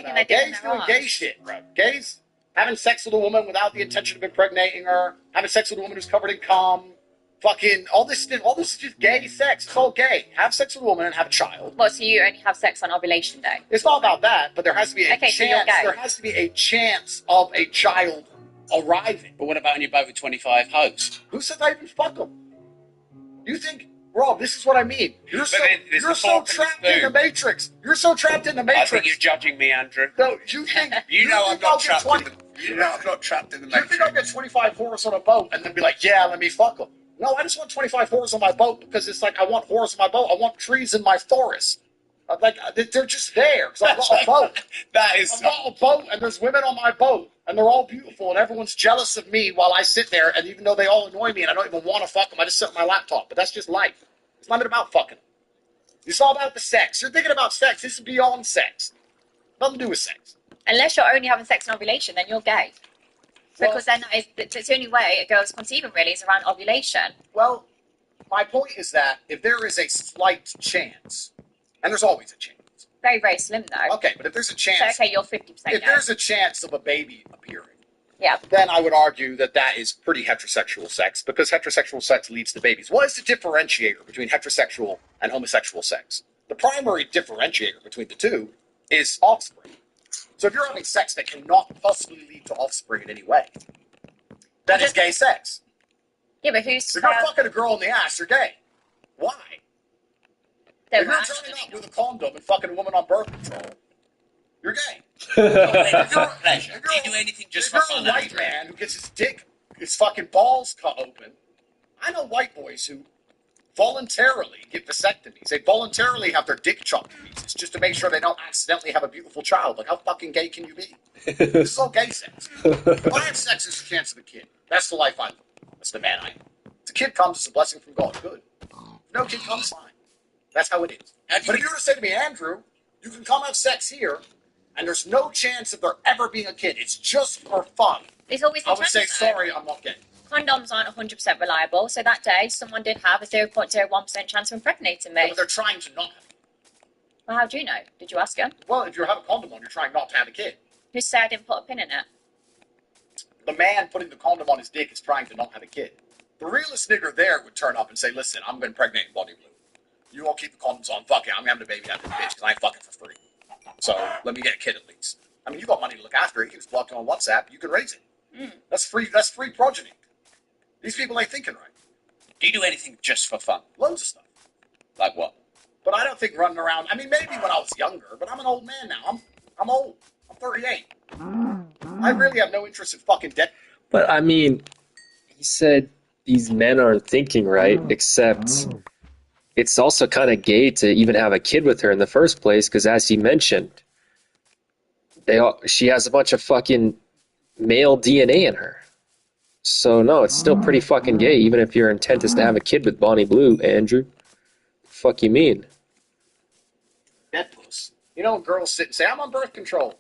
doing gay shit, bro. Gays having sex with a woman without the intention of impregnating her, having sex with a woman who's covered in cum, fucking all this is just gay sex. It's all gay. Have sex with a woman and have a child. Well, so you only have sex on ovulation day? It's not about that, but there has to be a chance. So you're gay. There has to be a chance of a child arriving. But what about on your boat with 25 hoes? Who said I even fuck them? You think, Rob, this is what I mean. You're so trapped in the Matrix. You're so trapped in the Matrix. I think you're judging me, Andrew. No, you think... I'm not trapped in the... I'm not trapped in the Matrix. You think I'll get 25 whores on a boat and then be like, yeah, let me fuck them? No, I just want 25 whores on my boat because it's like I want whores on my boat. I want trees in my forest. Like, they're just there because I've got a boat. I've got a boat and there's women on my boat and they're all beautiful and everyone's jealous of me while I sit there, and even though they all annoy me and I don't even want to fuck them, I just sit on my laptop. But that's just life. It's not about fucking. It's all about the sex. You're thinking about sex. This is beyond sex. Nothing to do with sex. Unless you're only having sex on ovulation, then you're gay. Because then it's the only way a girl's conceiving really is around ovulation. Well, my point is that if there is a slight chance, and there's always a chance. very, very slim, though. Okay, but if there's a chance... So, okay, you're 50% If there's a chance of a baby appearing, yeah, then I would argue that that is pretty heterosexual sex, because heterosexual sex leads to babies. What is the differentiator between heterosexual and homosexual sex? The primary differentiator between the two is offspring. So if you're having sex that cannot possibly lead to offspring in any way, that is gay sex. Yeah, but who's... If you're fucking a girl in the ass, you're gay. Why? If you're turning up with a condom and fucking a woman on birth control, you're gay. If you're pleasure, do you do anything just for if fun? you're a white man who gets his dick, his fucking balls cut open, I know white boys who voluntarily get vasectomies. They voluntarily have their dick chopped to pieces just to make sure they don't accidentally have a beautiful child. Like, how fucking gay can you be? This is all gay sex. If I have sex, there's a chance of a kid. That's the life I live. That's the man I am. If a kid comes, it's a blessing from God. Good. If no kid comes, fine. That's how it is. But if you were to say to me, Andrew, you can come have sex here, and there's no chance of there ever being a kid. It's just for fun. There's always I would say, sorry, I'm not gay. Condoms aren't 100% reliable, so that day someone did have a 0.01% chance of impregnating me. But they're trying to not have it. Well, how do you know? Did you ask him? Well, if you have a condom on, you're trying not to have a kid. Who said I didn't put a pin in it? The man putting the condom on his dick is trying to not have a kid. The realest nigger there would turn up and say, listen, I'm going to impregnate Bonnie Blue. You all keep the condoms on. Fuck it, I'm having a baby out of this bitch because I ain't fucking for free. So let me get a kid at least. I mean, you got money to look after it. You can just block it on WhatsApp. You can raise it. That's free progeny. These people ain't thinking right. Do you do anything just for fun? Loads of stuff. Like what? But I don't think running around... I mean, maybe when I was younger, but I'm an old man now. I'm old. I'm 38. I really have no interest in fucking debt. But, I mean, he said these men aren't thinking right, except it's also kind of gay to even have a kid with her in the first place, because as he mentioned, she has a bunch of fucking male DNA in her. So, no, it's still pretty fucking gay, even if your intent is to have a kid with Bonnie Blue, Andrew. Fuck you mean? Dead puss. You know, girls sit and say, I'm on birth control.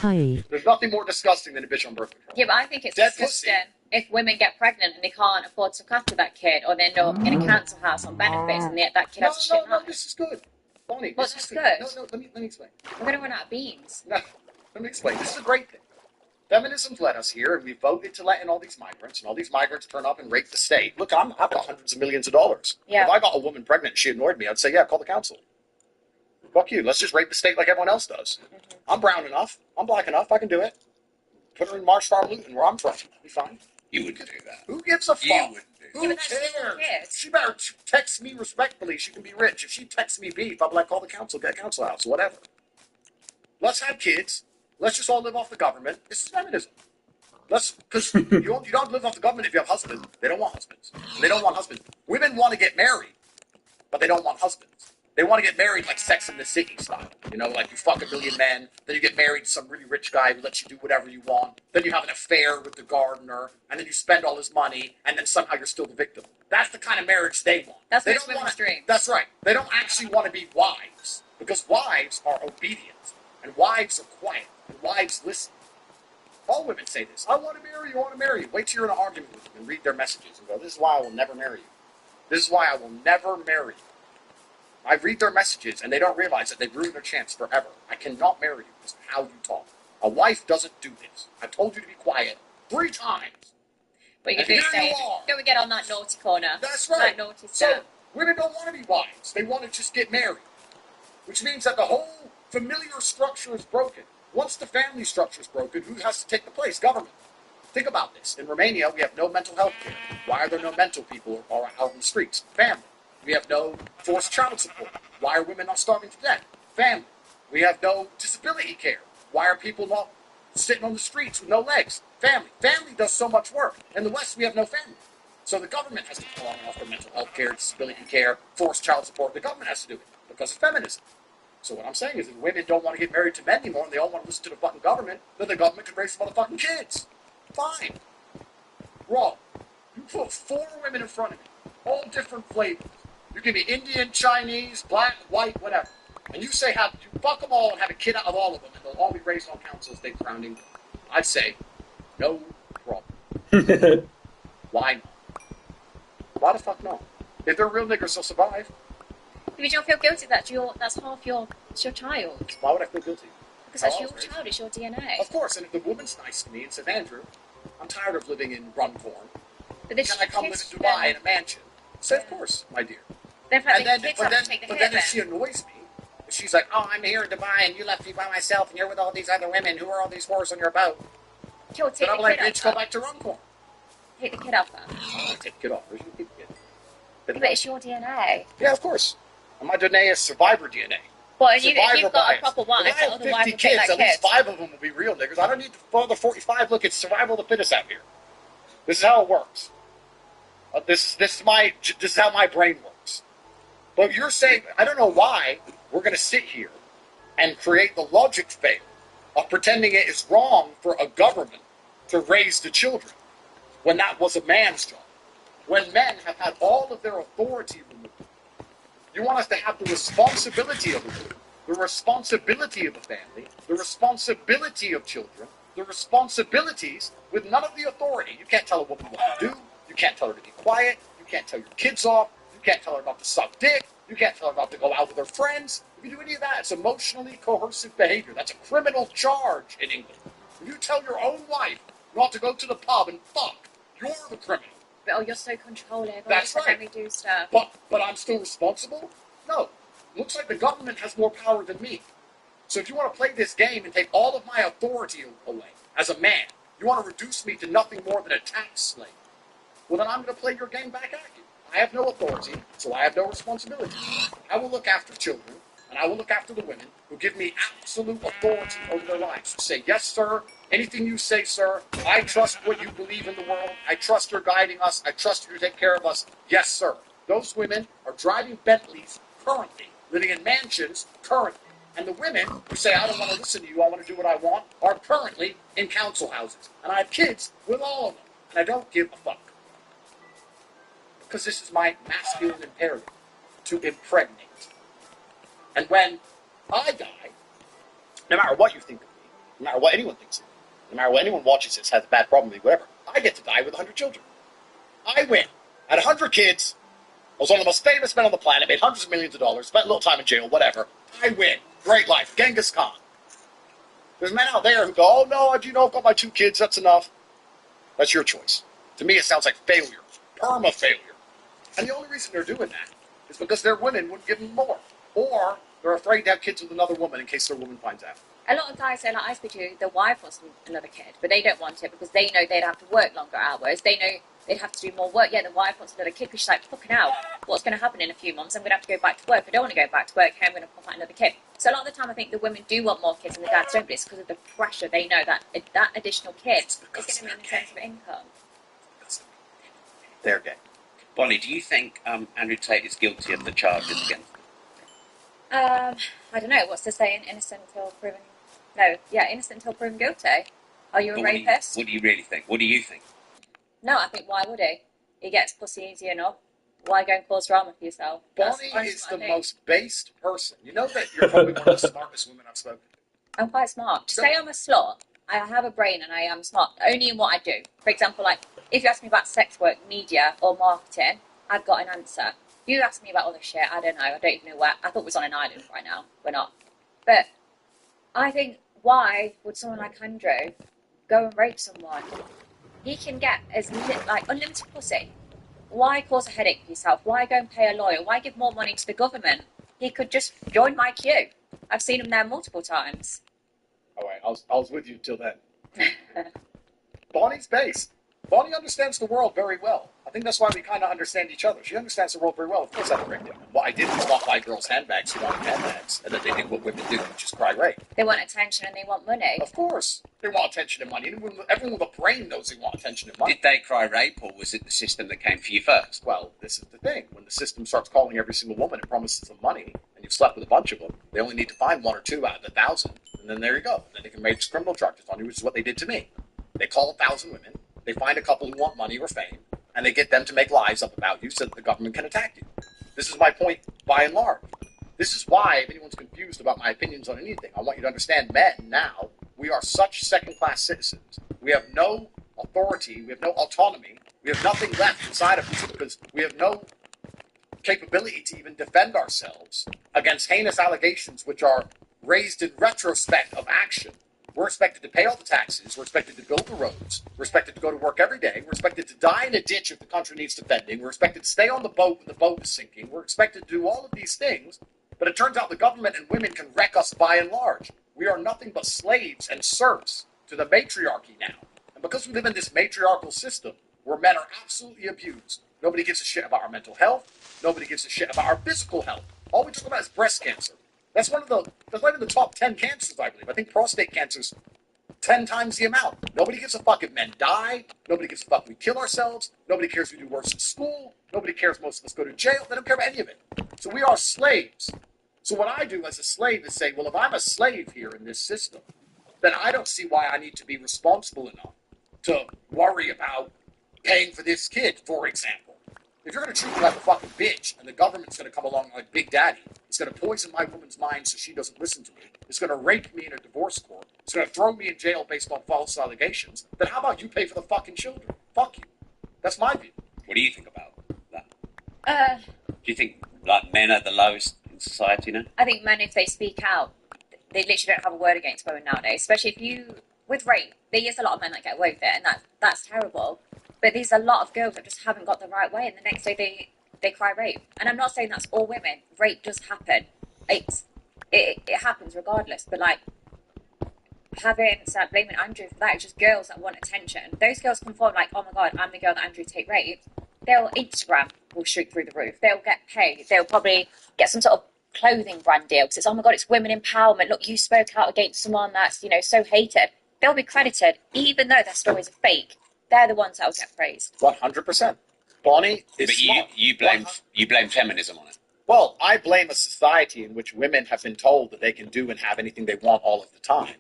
Hi. There's nothing more disgusting than a bitch on birth control. Yeah, but I think it's Dead disgusting if women get pregnant and they can't afford to look after that kid, or they end up in a council house on benefits and that kid has a shit life. This is good. Bonnie, What's this is good? No, let me explain. We're going to run out of beans. No, let me explain. This is a great thing. Feminism's led us here, and we voted to let in all these migrants, and all these migrants turn up and rape the state. Look, I've got hundreds of millions of dollars. Yeah. If I got a woman pregnant and she annoyed me, I'd say, yeah, call the council. Fuck you. Let's just rape the state like everyone else does. I'm brown enough. I'm black enough. I can do it. Put her in Marshall, Luton, where I'm from. Be fine. You wouldn't do that. Who gives a fuck? You wouldn't do Who Yeah, but that's still cares? kids. She better text me respectfully. She can be rich. If she texts me beef, I'll be like, call the council, get a council house, whatever. Let's have kids. Let's just all live off the government. This is feminism. Because you don't live off the government if you have husbands. They don't want husbands. They don't want husbands. Women want to get married, but they don't want husbands. They want to get married like Sex in the City style. You know, like you fuck a million men, then you get married to some really rich guy who lets you do whatever you want. Then you have an affair with the gardener, and then you spend all his money, and then somehow you're still the victim. That's the kind of marriage they want. That's they most women's dream. That's right. They don't actually want to be wives, because wives are obedient, and wives are quiet, and wives listen. All women say this. I want to marry you, I want to marry you. Wait till you're in an argument with them and read their messages and go, this is why I will never marry you. This is why I will never marry you. I read their messages and they don't realize that they've ruined their chance forever. I cannot marry you because of how you talk. A wife doesn't do this. I've told you to be quiet 3 times. But you And do here say, you are. don't we get on that naughty corner? That's right. That naughty So step. women don't want to be wives. They want to just get married. Which means that the whole familiar structure is broken. Once the family structure is broken, who has to take the place? Government. Think about this. In Romania, we have no mental health care. Why are there no mental people out in the streets? Family. We have no forced child support. Why are women not starving to death? Family. We have no disability care. Why are people not sitting on the streets with no legs? Family. Family does so much work. In the West, we have no family. So the government has to come along and offer mental health care, disability care, forced child support. The government has to do it because of feminism. So what I'm saying is if women don't want to get married to men anymore and they all want to listen to the fucking government, then the government can raise some motherfucking kids. Fine. Wrong. You put 4 women in front of me, all different flavors. You can be Indian, Chinese, black, white, whatever. And you say you fuck them all and have a kid out of all of them and they'll all be raised on council estate surrounding. I'd say, no problem. Why not? Why the fuck not? If they're real niggers, they'll survive. You don't feel guilty that that's half it's your child. Why would I feel guilty? Because that's your child, it's your DNA. Of course, and if the woman's nice to me and says, Andrew, I'm tired of living in Runcorn. Can I come live in Dubai in a mansion? Say, of course, my dear. But then if she annoys me, if she's like, oh, I'm here in Dubai and you left me by myself and you're with all these other women, who are all these whores on your boat? Then I'm like, bitch, go back to Runcorn. Take the kid off her. Take the kid off. Where's your kid? But it's your DNA. Yeah, of course. And my DNA is survivor DNA. Well, if you've got a proper wife, if I have 50 kids, at least 5 of them will be real niggas. I don't need the other 45. Look, it's survival of the fittest out here. This is how it works. This is how my brain works. But you're saying, I don't know why we're going to sit here and create the logic fail of pretending it is wrong for a government to raise the children when that was a man's job. When men have had all of their authority removed. You want us to have the responsibility of a woman, the responsibility of a family, the responsibility of children, the responsibilities with none of the authority. You can't tell a woman what to do. You can't tell her to be quiet. You can't tell your kids off. You can't tell her not to suck dick. You can't tell her not to go out with her friends. If you do any of that, it's emotionally coercive behavior. That's a criminal charge in England. If you tell your own wife not to go to the pub and fuck, you're the criminal. But, you're so controlling. That's right. Let me do stuff. But I'm still responsible? No. Looks like the government has more power than me. So if you want to play this game and take all of my authority away as a man, you want to reduce me to nothing more than a tax slave, well, then I'm going to play your game back at you. I have no authority, so I have no responsibility. I will look after children, and I will look after the women who give me absolute authority over their lives. Who say, yes, sir, anything you say, sir, I trust what you believe in the world. I trust you're guiding us. I trust you to take care of us. Yes, sir. Those women are driving Bentleys currently, living in mansions currently. And the women who say, I don't want to listen to you, I want to do what I want, are currently in council houses. And I have kids with all of them. And I don't give a fuck. Because this is my masculine imperative, to impregnate. And when I die, no matter what you think of me, no matter what anyone thinks of me, no matter what anyone watches this, has a bad problem with me, whatever, I get to die with 100 children. I win. I had 100 kids. I was one of the most famous men on the planet, made hundreds of millions of dollars, spent a little time in jail, whatever. I win. Great life. Genghis Khan. There's men out there who go, oh no, I've got my 2 kids, that's enough. That's your choice. To me, it sounds like failure. Perma-failure. And the only reason they're doing that is because their women wouldn't give them more. Or they're afraid to have kids with another woman in case their woman finds out. A lot of guys say, like I speak to, the wife wants another kid, but they don't want it because they know they'd have to work longer hours. They know they'd have to do more work. Yeah, the wife wants another kid because she's like, fucking hell, what's going to happen in a few months? I'm going to have to go back to work. I don't want to go back to work. I'm going to pop out another kid. So a lot of the time, I think the women do want more kids and the dads don't, but it's because of the pressure. They know that that additional kid is going to mean in terms of income. They're gay. Bonnie, do you think Andrew Tate is guilty of the charges against him? I don't know. What's the saying? Innocent until proven... No, yeah, innocent until proven guilty. Are you a rapist? What do you really think? What do you think? No, I think why would he? He gets pussy easy enough. Why go and cause drama for yourself? Bonnie is the most based person. You know that you're probably one of the smartest women I've spoken to. I'm quite smart. To say I'm a slut, I have a brain and I am smart, only in what I do. For example, like, if you ask me about sex work, media, or marketing, I've got an answer. If you ask me about other shit, I don't know. I don't even know where. I thought we was on an island right now. We're not. But I think, why would someone like Andrew go and rape someone? He can get unlimited pussy. Why cause a headache for yourself? Why go and pay a lawyer? Why give more money to the government? He could just join my queue. I've seen him there multiple times. All right, I was with you till then. Bonnie's based. Bonnie understands the world very well. I think that's why we kind of understand each other. She understands the world very well. Of course, I'm raped. What I did was not buy girls' handbags who wanted handbags, and then they did what women do, which is cry rape. They want attention and they want money. Of course. They want attention and money. Everyone with a brain knows they want attention and money. Did they cry rape, or was it the system that came for you first? Well, this is the thing. When the system starts calling every single woman and promises them money, and you've slept with a bunch of them, they only need to find 1 or 2 out of 1,000, and then there you go. And then they can make criminal charges on you, which is what they did to me. They call 1,000 women, they find a couple who want money or fame, and they get them to make lies up about you so that the government can attack you. This is my point by and large. This is why, if anyone's confused about my opinions on anything, I want you to understand men now, we are such second-class citizens. We have no authority, we have no autonomy, we have nothing left inside of us because we have no capability to even defend ourselves against heinous allegations which are raised in retrospect of action. We're expected to pay all the taxes. We're expected to build the roads. We're expected to go to work every day. We're expected to die in a ditch if the country needs defending. We're expected to stay on the boat when the boat is sinking. We're expected to do all of these things. But it turns out the government and women can wreck us by and large. We are nothing but slaves and serfs to the matriarchy now. And because we live in this matriarchal system where men are absolutely abused, nobody gives a shit about our mental health. Nobody gives a shit about our physical health. All we talk about is breast cancer. That's not even the top 10 cancers, I believe. I think prostate cancer's 10 times the amount. Nobody gives a fuck if men die. Nobody gives a fuck if we kill ourselves. Nobody cares if we do worse in school. Nobody cares most of us go to jail. They don't care about any of it. So we are slaves. So what I do as a slave is say, well, if I'm a slave here in this system, then I don't see why I need to be responsible enough to worry about paying for this kid, for example. If you're going to treat me like a fucking bitch and the government's going to come along like Big Daddy, it's going to poison my woman's mind so she doesn't listen to me, it's going to rape me in a divorce court, it's going to throw me in jail based on false allegations, then how about you pay for the fucking children? Fuck you. That's my view. What do you think about that? Do you think like men are the lowest in society now? I think men, if they speak out, they literally don't have a word against women nowadays. Especially if you, with rape, there is a lot of men that get away with it, and that's terrible. But there's a lot of girls that just haven't got the right way, and the next day they cry rape. And I'm not saying that's all women. Rape does happen. It happens regardless. But like blaming Andrew for that, it's just girls that want attention. Those girls come forward like, oh my god, I'm the girl that Andrew take rape. They'll Instagram will shoot through the roof. They'll get paid. They'll probably get some sort of clothing brand deal because it's, oh my god, it's women empowerment. Look, you spoke out against someone that's, so hated. They'll be credited, even though their stories are fake. They're the ones that will get praised. 100%. Bonnie is But smart. you blame feminism on it. Well, I blame a society in which women have been told that they can do and have anything they want all of the time.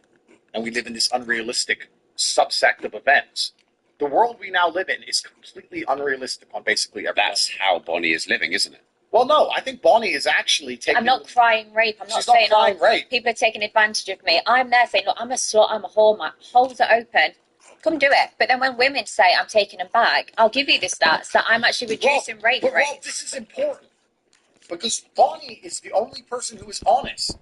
And we live in this unrealistic subsect of events. The world we now live in is completely unrealistic on basically every level. That's how Bonnie is living, isn't it? Well, no, I think Bonnie is actually taking... I'm not crying rape. I'm not She's not saying, crying rape. People are taking advantage of me. I'm there saying, look, I'm a slut, I'm a whore, my holes are open. Come do it. But then when women say I'm taking them back, I'll give you the stats that I'm actually reducing rape rates. Well, this is important. Because Bonnie is the only person who is honest.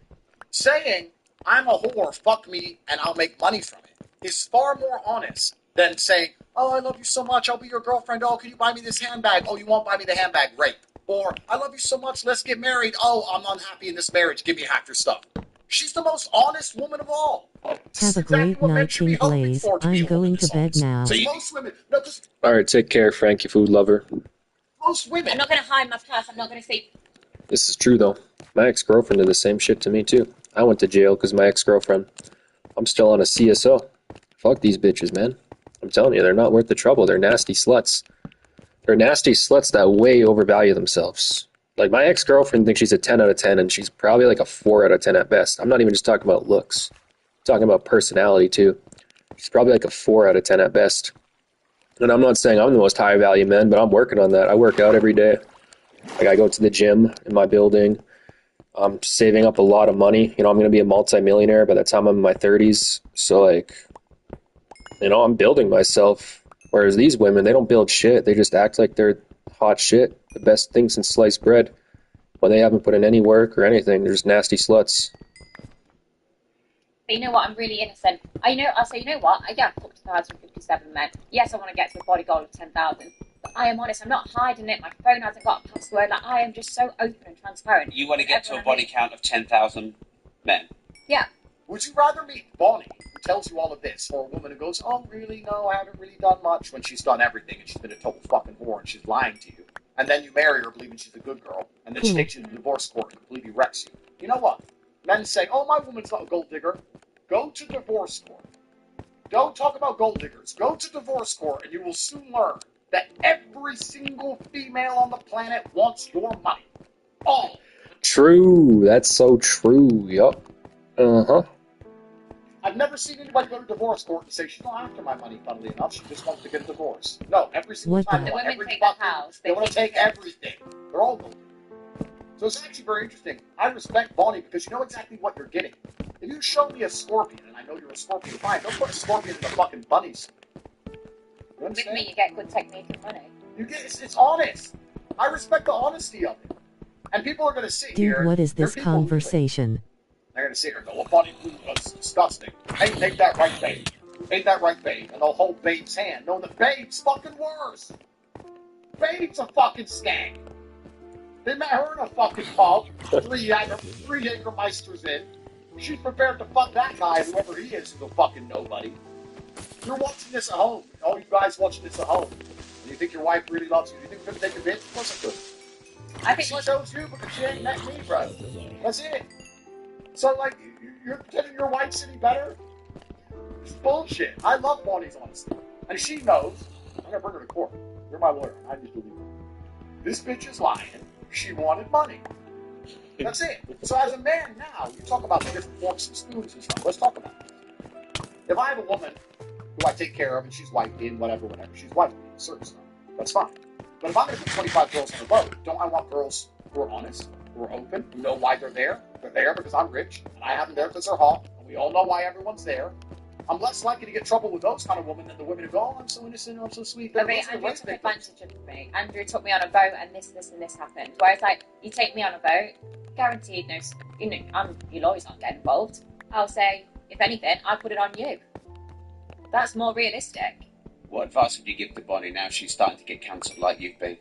Saying, I'm a whore, fuck me, and I'll make money from it, is far more honest than saying, oh, I love you so much, I'll be your girlfriend, oh, can you buy me this handbag? Oh, you won't buy me the handbag, rape. Or, I love you so much, let's get married, oh, I'm unhappy in this marriage, give me half your stuff. She's the most honest woman of all. Have a great night, King Blaze. I'm going to bed now. So most women, All right, take care, Frankie Food Lover. most women. I'm not going to hide my past. I'm not going to say... This is true, though. My ex-girlfriend did the same shit to me, too. I went to jail because my ex-girlfriend. I'm still on a CSO. Fuck these bitches, man. I'm telling you, they're not worth the trouble. They're nasty sluts. They're nasty sluts that way overvalue themselves. Like, my ex-girlfriend thinks she's a 10 out of 10, and she's probably like a 4 out of 10 at best. I'm not even just talking about looks. I'm talking about personality, too. She's probably like a 4 out of 10 at best. And I'm not saying I'm the most high-value man, but I'm working on that. I work out every day. Like, I go to the gym in my building. I'm saving up a lot of money. I'm going to be a multimillionaire by the time I'm in my 30s. So, like, I'm building myself. Whereas these women, they don't build shit. They just act like they're hot shit. The best thing since sliced bread. When they haven't put in any work or anything, they're just nasty sluts. But you know what? I'm really innocent. I'll say, you know what? Yeah, I've fucked 1,057 men. Yes, I want to get to a body goal of 10,000. But I am honest. I'm not hiding it. My phone hasn't got a password. Like, I am just so open and transparent. You want to get to a body count of 10,000 men? Yeah. Would you rather meet Bonnie, who tells you all of this, or a woman who goes, oh, really? No, I haven't really done much, when she's done everything and she's been a total fucking whore and she's lying to you? And then you marry her believing she's a good girl, and then she takes you to the divorce court and completely wrecks you. You know what? Men say, oh, my woman's not a gold digger. Go to divorce court. Don't talk about gold diggers. Go to divorce court and you will soon learn that every single female on the planet wants your money. All. True. That's so true. Yup. Uh-huh. I've never seen anybody go to divorce court and say, she's not after my money, funnily enough. She just wants to get a divorce. No, every single time. The women every take the fucking, house. They want to take everything. They're all gold. So it's actually very interesting. I respect Bonnie because you know exactly what you're getting. If you show me a scorpion, and I know you're a scorpion, fine, don't put a scorpion in the fucking bunny suit. You With understand? me, you get good technique and money. It's honest. I respect the honesty of it. And people are going to sit Dude, here. what is this There are people conversation? They're going to sit here and go, well, Bonnie Blue was disgusting. Ain't that right, babe? Ain't that right, babe? And they'll hold Babe's hand. No, the Babe's fucking worse. Babe's a fucking skank. They met her in a fucking pub. 3 Jägermeisters in. She's prepared to fuck that guy, whoever he is, who's a fucking nobody. You're watching this at home. All you guys watching this at home. And you think your wife really loves you. You think you're going to take a bitch? Of course I could. I think She chose you because she ain't met me, bro. That's it. So, like, you're getting your wife any better? It's bullshit. I love Bonnie's honesty. And she knows. I'm going to bring her to court. You're my lawyer. I need to leave her. This bitch is lying. She wanted money. That's it. So as a man now, you talk about the different forks and spoons and stuff. Let's talk about it. If I have a woman who I take care of and she's wifey and whatever, she's wifey, certain stuff, that's fine. But if I'm going to put 25 girls on a boat, don't I want girls who are honest, who are open, who know why they're there? They're there because I'm rich, and I have them there because they're hot, and we all know why everyone's there. I'm less likely to get trouble with those kind of women than the women who go, oh, I'm so innocent, I'm so sweet. I mean, Andrew took advantage of me. Andrew took me on a boat, and this, and this happened. Whereas, like, you take me on a boat, guaranteed, your lawyers aren't getting involved. I'll say, if anything, I put it on you. That's more realistic. What advice would you give to Bonnie now she's starting to get cancelled like you've been?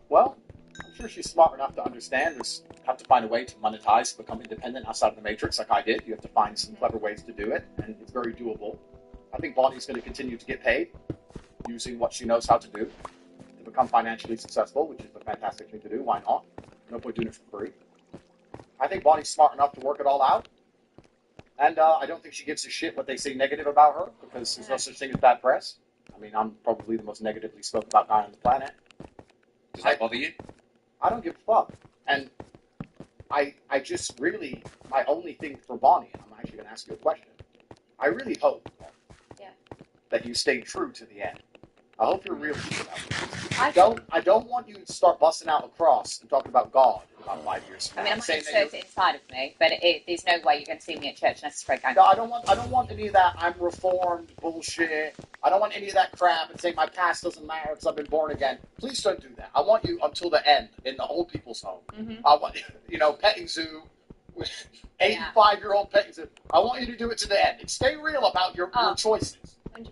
Well, I'm sure she's smart enough to understand you have to find a way to monetize, become independent outside of the matrix like I did. You have to find some clever ways to do it, and it's very doable. I think Bonnie's going to continue to get paid using what she knows how to do to become financially successful, which is a fantastic thing to do. Why not? No point doing it for free. I think Bonnie's smart enough to work it all out. And I don't think she gives a shit what they say negative about her, because there's no such thing as bad press. I mean, I'm probably the most negatively spoken about guy on the planet. Does that bother you? I don't give a fuck. And I just really, my only thing for Bonnie, and I'm actually going to ask you a question. I really hope that you stay true to the end. I hope you're real about this. I don't want you to start busting out a cross and talking about God in about 5 years. I mean, I'm not going to insert it inside of me, but there's no way you're going to see me at church unless it's Fred Gang. No, I don't want any of that I'm reformed bullshit. I don't want any of that crap and say my past doesn't matter because I've been born again. Please don't do that. I want you until the end in the old people's home. Mm-hmm. I want, petting zoo, 85-year-old petting zoo. I want you to do it to the end. And stay real about your choices. 100%.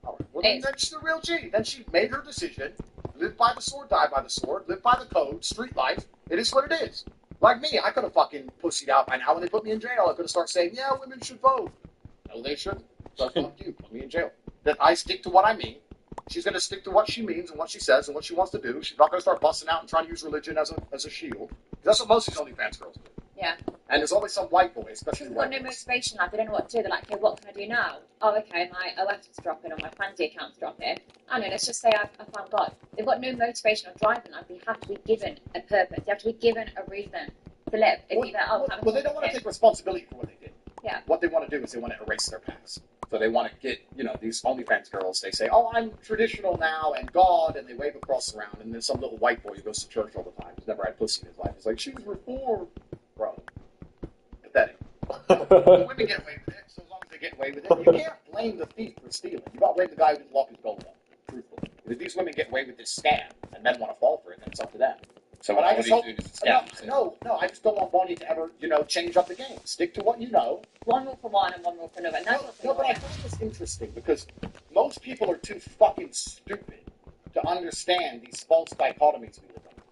All right. Well, then she's a real G. Then she made her decision. Live by the sword, die by the sword. Live by the code. Street life. It is what it is. Like me, I could have fucking pussied out by now when they put me in jail. I could have started saying, yeah, women should vote. No, they shouldn't. So fuck you. Put me in jail. Then I stick to what I mean. She's going to stick to what she means and what she says and what she wants to do. She's not going to start busting out and trying to use religion as a shield. That's what most of these OnlyFans girls do. Yeah. And there's always some white boy, especially They've white got no boys. motivation. Like, they don't know what to do. They're like, okay, what can I do now? Oh, okay, my OS is dropping or my Pansy account's dropping. I don't know, let's just say I found God. They've got no motivation or drive in life. They have to be given a purpose. They have to be given a reason to live. If Well, they don't want to take responsibility for what they did. Yeah. What they want to do is they want to erase their past. So they want to get, these OnlyFans girls, they say, oh, I'm traditional now and God, and they wave a cross around, and then some little white boy who goes to church all the time, who's never had pussy in his life, is like, she's reformed. Bro. Pathetic. Women get away with it, so as long as they get away with it. You can't blame the thief for stealing. You got to blame the guy who didn't lock his gold up, truthfully. If these women get away with this scam, and men want to fall for it, then it's up to them. So but what I just do hope, you do is a scam? no, I just don't want Bonnie to ever, change up the game. Stick to what you know. One rule for one and one rule for another. And that's No, but I find this interesting because most people are too fucking stupid to understand these false dichotomies we live in.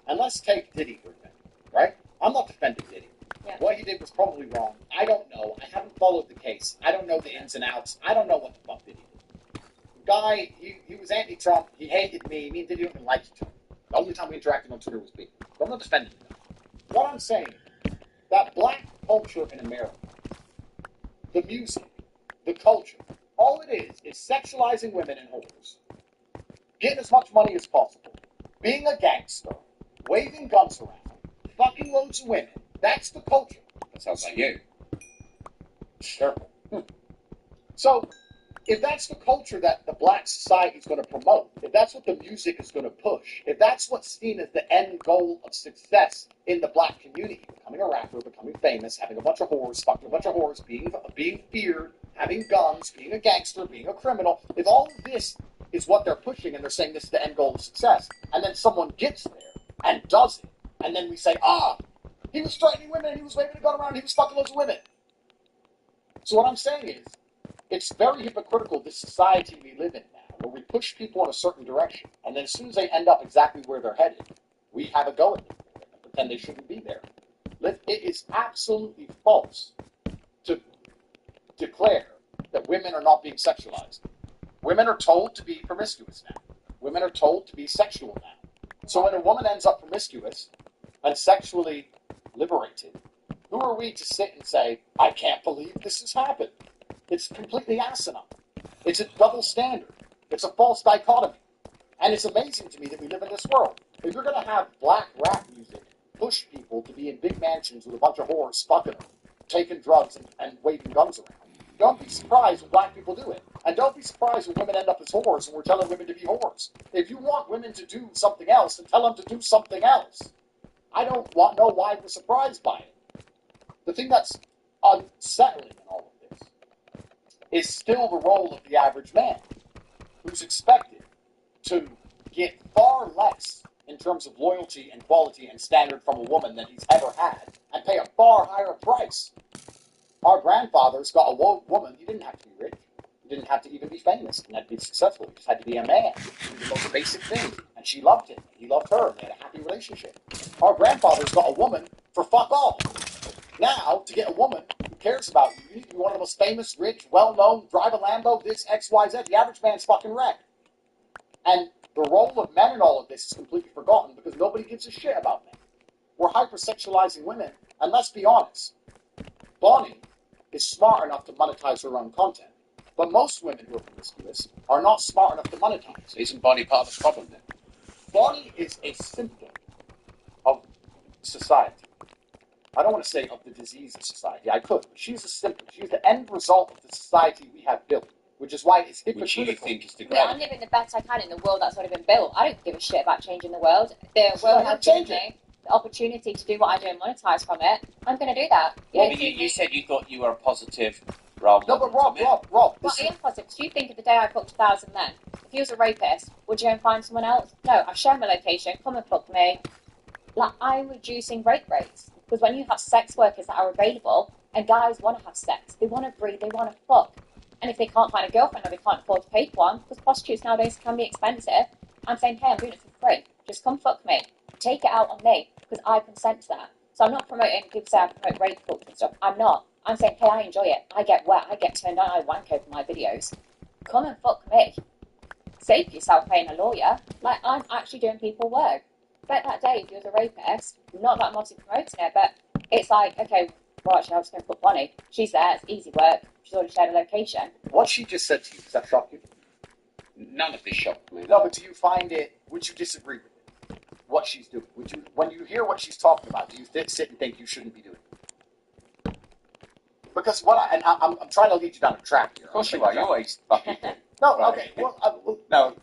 And let's take Diddy for example, right? I'm not defending Diddy. Yeah. What he did was probably wrong. I don't know. I haven't followed the case. I don't know the ins and outs. I don't know what the fuck Diddy did. The guy, he was anti-Trump. He hated me. Me and Diddy didn't like each other. The only time we interacted on Twitter was me. So I'm not defending him. What I'm saying, that black culture in America, the music, the culture, all it is sexualizing women and whores, getting as much money as possible, being a gangster, waving guns around, fucking loads of women. That's the culture. That sounds like you. Careful. So, if that's the culture that the black society is going to promote, if that's what the music is going to push, if that's what's seen as the end goal of success in the black community, becoming a rapper, becoming famous, having a bunch of whores, fucking a bunch of whores, being feared, having guns, being a gangster, being a criminal, if all of this is what they're pushing and they're saying this is the end goal of success, and then someone gets there and does it, and then we say, he was threatening women, he was waving a gun around, he was fucking loads of women. So what I'm saying is, it's very hypocritical, this society we live in now, where we push people in a certain direction, and then as soon as they end up exactly where they're headed, we have a go at them and pretend they shouldn't be there. It is absolutely false to declare that women are not being sexualized. Women are told to be promiscuous now. Women are told to be sexual now. So when a woman ends up promiscuous and sexually liberated, who are we to sit and say, I can't believe this has happened? It's completely asinine. It's a double standard. It's a false dichotomy. And it's amazing to me that we live in this world. If you're going to have black rap music push people to be in big mansions with a bunch of whores fucking them, taking drugs and waving guns around, don't be surprised when black people do it. And don't be surprised when women end up as whores and we're telling women to be whores. If you want women to do something else, then tell them to do something else. I don't know why we're surprised by it. The thing that's unsettling in all of this is still the role of the average man, who's expected to get far less in terms of loyalty and quality and standard from a woman than he's ever had, and pay a far higher price. Our grandfathers got a woman, he didn't have to be rich, he didn't have to even be famous, and had to be successful, he just had to be a man, he did the most basic things, and she loved him, he loved her, and they had a happy relationship. Our grandfathers got a woman for fuck all. Now, to get a woman who cares about you, you need to be one of the most famous, rich, well-known, drive a Lambo, this, X, Y, Z, the average man's fucking wrecked. And the role of men in all of this is completely forgotten because nobody gives a shit about men. We're hypersexualizing women, and let's be honest, Bonnie is smart enough to monetize her own content, but most women who are promiscuous are not smart enough to monetize. Isn't Bonnie part of the problem then? Bonnie is a symptom of society. I don't want to say of the disease of society. I could, but she's a symptom. She's the end result of the society we have built, which is why it's hypocritical. Which you think is Yeah, I'm living the best I can in the world that's already been built. I don't give a shit about changing the world. The world has given me the opportunity to do what I do and monetize from it. I'm going to do that. Yeah, but you said you thought you were a positive role model. No, but Rob. Well, I am positive. Do you think of the day I fucked 1,000 men? If you was a rapist, would you go and find someone else? No, I share my location. Come and fuck me. Like, I'm reducing rape rates. Because when you have sex workers that are available, and guys want to have sex, they want to breed, they want to fuck. And if they can't find a girlfriend or they can't afford to pay for one, because prostitutes nowadays can be expensive, I'm saying, hey, I'm doing it for free. Just come fuck me. Take it out on me, because I consent to that. So I'm not promoting, people say I promote rape culture and stuff. I'm not. I'm saying, hey, I enjoy it. I get wet. I get turned on. I wank over my videos. Come and fuck me. Save yourself paying a lawyer. Like, I'm actually doing people work. Bet that day, if you was a rapist, not that I'm obviously promoting it, but it's like, okay, well, actually, I was going to put Bonnie. She's there. It's easy work. She's already shared a location. What she just said to you, does that shock you? None of this shocked me. No, but do you find it, would you disagree with it? What she's doing? Would you, when you hear what she's talking about, do you sit and think you shouldn't be doing it? Because I'm trying to lead you down a track here. Of course you are. You always fucking do. No, Right. okay. Well, No,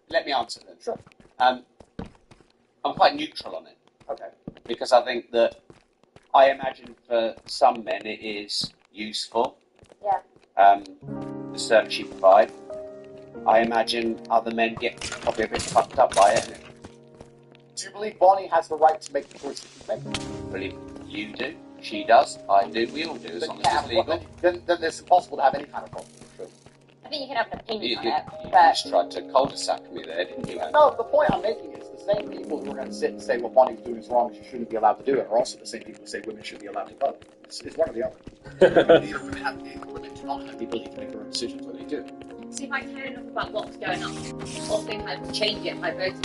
let me answer then. Sure. I'm quite neutral on it. Okay. Because I think that I imagine for some men it is useful. Yeah. The service you provide. I imagine other men get probably a bit fucked up by it. Do you believe Bonnie has the right to make the choices she's making? I believe you do. She does. I do. We all do. As long as it's legal. Then it's impossible to have any kind of problem. True. I think you can have an opinion on it, You but just tried to cul-de-sac me there, didn't you? No, the point I'm making is the same people who are going to sit and say what Bonnie's doing is wrong, she shouldn't be allowed to do it, are also the same people who say women should be allowed to vote. It's one or the other. Either women do not have the ability to make their own decisions, or they do. see if I care enough about what's going on, or think I can change it by voting.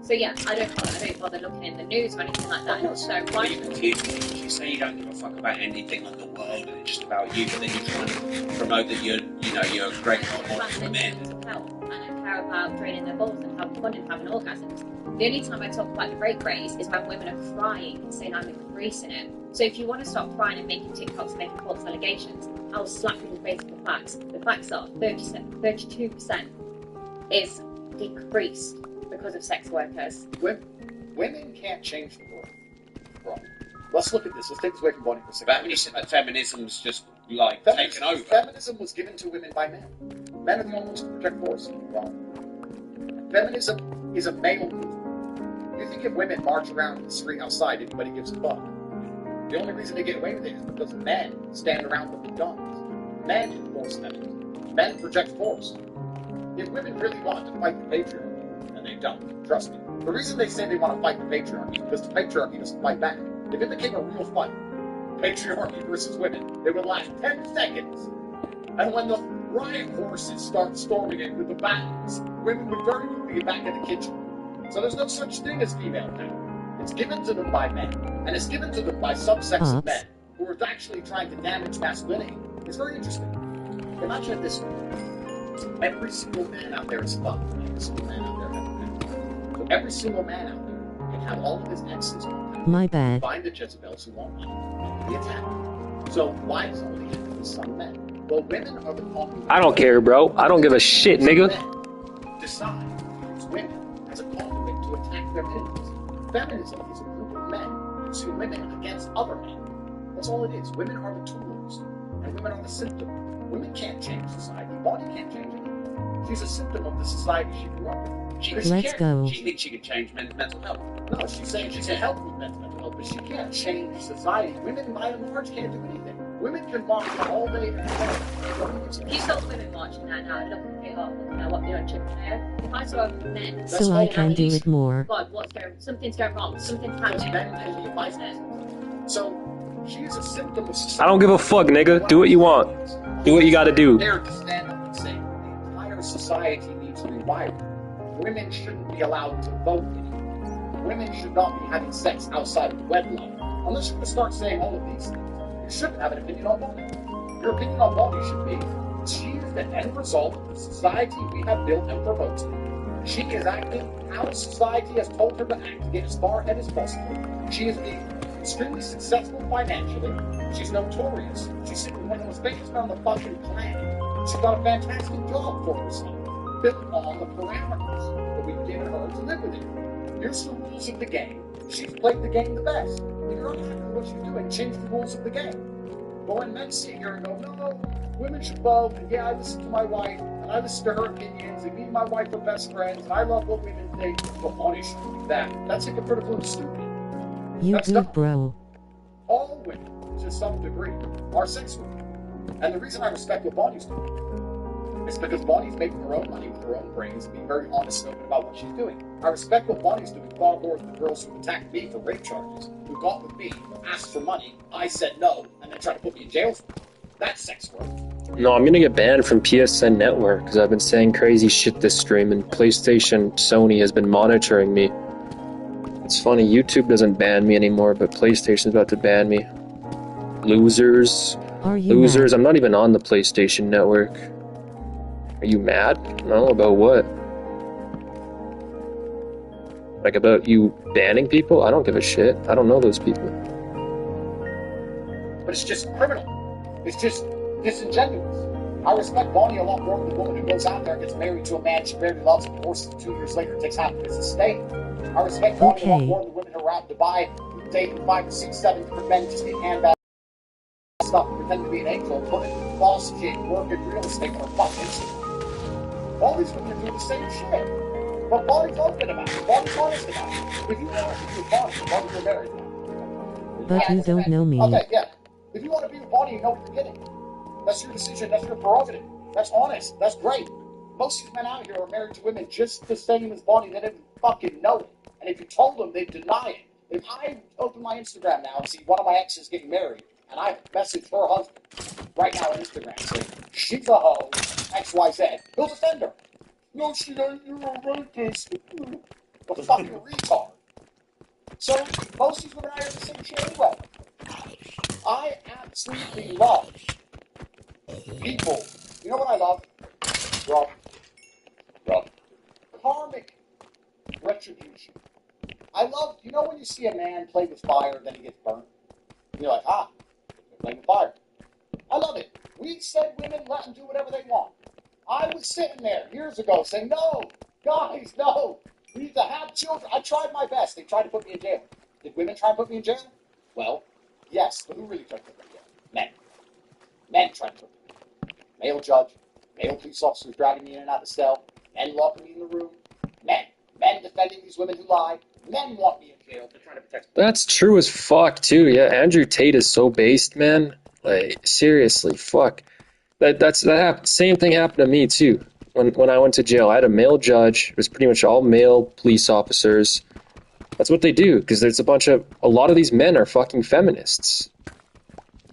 So yeah, I don't bother looking in the news or anything like that. So why? You say you don't give a fuck about anything on the world and it's just about you, but then you're trying to promote that you're a great role model for men. And I care about draining their balls and having fun and having orgasms. The only time I talk about the rape rate is when women are crying and saying I'm increasing it. So if you want to stop crying and making TikToks and making false allegations, I'll slap you in the face with the facts. The facts are 32% is decreased because of sex workers. Women can't change the world. Right. Let's look at this. Let's take this away from Bonnie for a second. You said that feminism's just like taken over. Feminism was given to women by men. Men are the only ones who protect forests. Wrong. Feminism is a male movement. You think if women march around the street outside, anybody gives a fuck? The only reason they get away with it is because men stand around them with guns. Men enforce them. Men project force. If women really wanted to fight the patriarchy, and they don't, trust me, the reason they say they want to fight the patriarchy is because the patriarchy doesn't fight back. If it became a real fight, patriarchy versus women, it would last 10 seconds. And when the riot horses start storming in with the batons, women would very quickly get back in the kitchen. So there's no such thing as female power. It's given to them by men, and it's given to them by subsects of men who are actually trying to damage masculinity. It's very interesting. Imagine it this way. Every single man out there is fucked. Every single man out there has a man. So every single man out there can have all of his exes My bad. find the Jezebels who want money and be attacked. So why does it only happen to some men? Well, women are the talking. I don't care, bro. I don't give a shit, nigga. Men decide to use women as a conduit to attack their enemies. Feminism is a group of men using women against other men. That's all it is. Women are the tools, and women are the symptom. Women can't change society. Bonnie can't change it. She's a symptom of the society she grew up in. Let's go. She thinks she can change men's mental health. No, she's saying she can help with mental health, but she can't change society. Women, by and large, can't do anything. Women can march all day and If you saw women marching that now and looking at what they're on Chippendale, if I saw men, So I can do it more. God, something's going wrong, something's happening. men can be advisors. So she is a symptom of society. I don't give a fuck, nigga. Do what you want. Do what you gotta do. Dare to stand up and say the entire society needs rewiring. Women shouldn't be allowed to vote anymore. Women should not be having sex outside of wedlock. Unless you're going to start saying all of these things, you shouldn't have an opinion on Bonnie. Your opinion on Bonnie should be she is the end result of the society we have built and promoted. She is acting how society has told her to act to get as far ahead as possible. She is being extremely successful financially. She's notorious. She's one of the most famous men on the fucking planet. She's got a fantastic job for herself, built on the parameters that we've given her to live within. Here's the rules of the game. She's played the game the best. If you're unhappy with what she's doing, change the rules of the game. But when men sit here and go, no, women should vote, and yeah, I listen to my wife, and I listen to her opinions, and me and my wife are best friends, and I love what women think, but Bonnie should do that. That's hypocritical and stupid. You That's good, dumb. bro. All women, to some degree, are sex women. And the reason I respect what Bonnie's doing is because Bonnie's making her own money with her own brains and being very honest and open about what she's doing. I respect what Bonnie's doing far more than the girls who attacked me for rape charges, who got with me, asked for money, I said no, and then tried to put me in jail for it. That's sex work. No, I'm gonna get banned from PSN Network because I've been saying crazy shit this stream, and PlayStation Sony has been monitoring me. It's funny, YouTube doesn't ban me anymore, but PlayStation's about to ban me. Losers. Are you Losers. mad? I'm not even on the PlayStation Network. Are you mad? No, about what? Like about you banning people? I don't give a shit. I don't know those people. But it's just criminal. It's just disingenuous. I respect Bonnie a lot more than the woman who goes out there and gets married to a man she barely loves and divorces him 2 years later and takes half of his estate. I respect Bonnie a lot more than the women who are out in Dubai dating 5, 6, 7 different men just get handbags stuff and pretend to be an angel, putting boss chick, working real estate on her fucking Instagram. All these women are doing the same shit. But Bonnie's open about it. Bonnie's honest about it. If you want to be with Bonnie, you're married now. But you don't know me. Okay, yeah. If you want to be with Bonnie, you know what you're getting. That's your decision. That's your prerogative. That's honest. That's great. Most of these men out here are married to women just the same as Bonnie. They didn't fucking know it. And if you told them, they'd deny it. If I open my Instagram now and see one of my exes getting married, and I message her husband right now on Instagram saying, she's a hoe, XYZ, he'll defend her. No, she ain't. You're a rapist. A fucking retard. So, most of these women out here are the same shit anyway. I absolutely love people. You know what I love? Karmic retribution. I love, you know when you see a man play with fire, then he gets burnt? And you're like, they're playing with fire. I love it. We said women let them do whatever they want. I was sitting there years ago saying, no, guys, no. We need to have children. I tried my best. They tried to put me in jail. Did women try to put me in jail? Well, yes, but who really tried to put me in jail? Men. Men tried to put me in jail. Male judge, male police officers dragging me in and out of the cell, men locking me in the room, men defending these women who lie, Men want me in jail. They're trying to protect me. That's true as fuck too. Yeah, Andrew Tate is so based, man. Like seriously, fuck. Same thing happened to me too. When I went to jail, I had a male judge. It was pretty much all male police officers. That's what they do because there's a lot of these men are fucking feminists.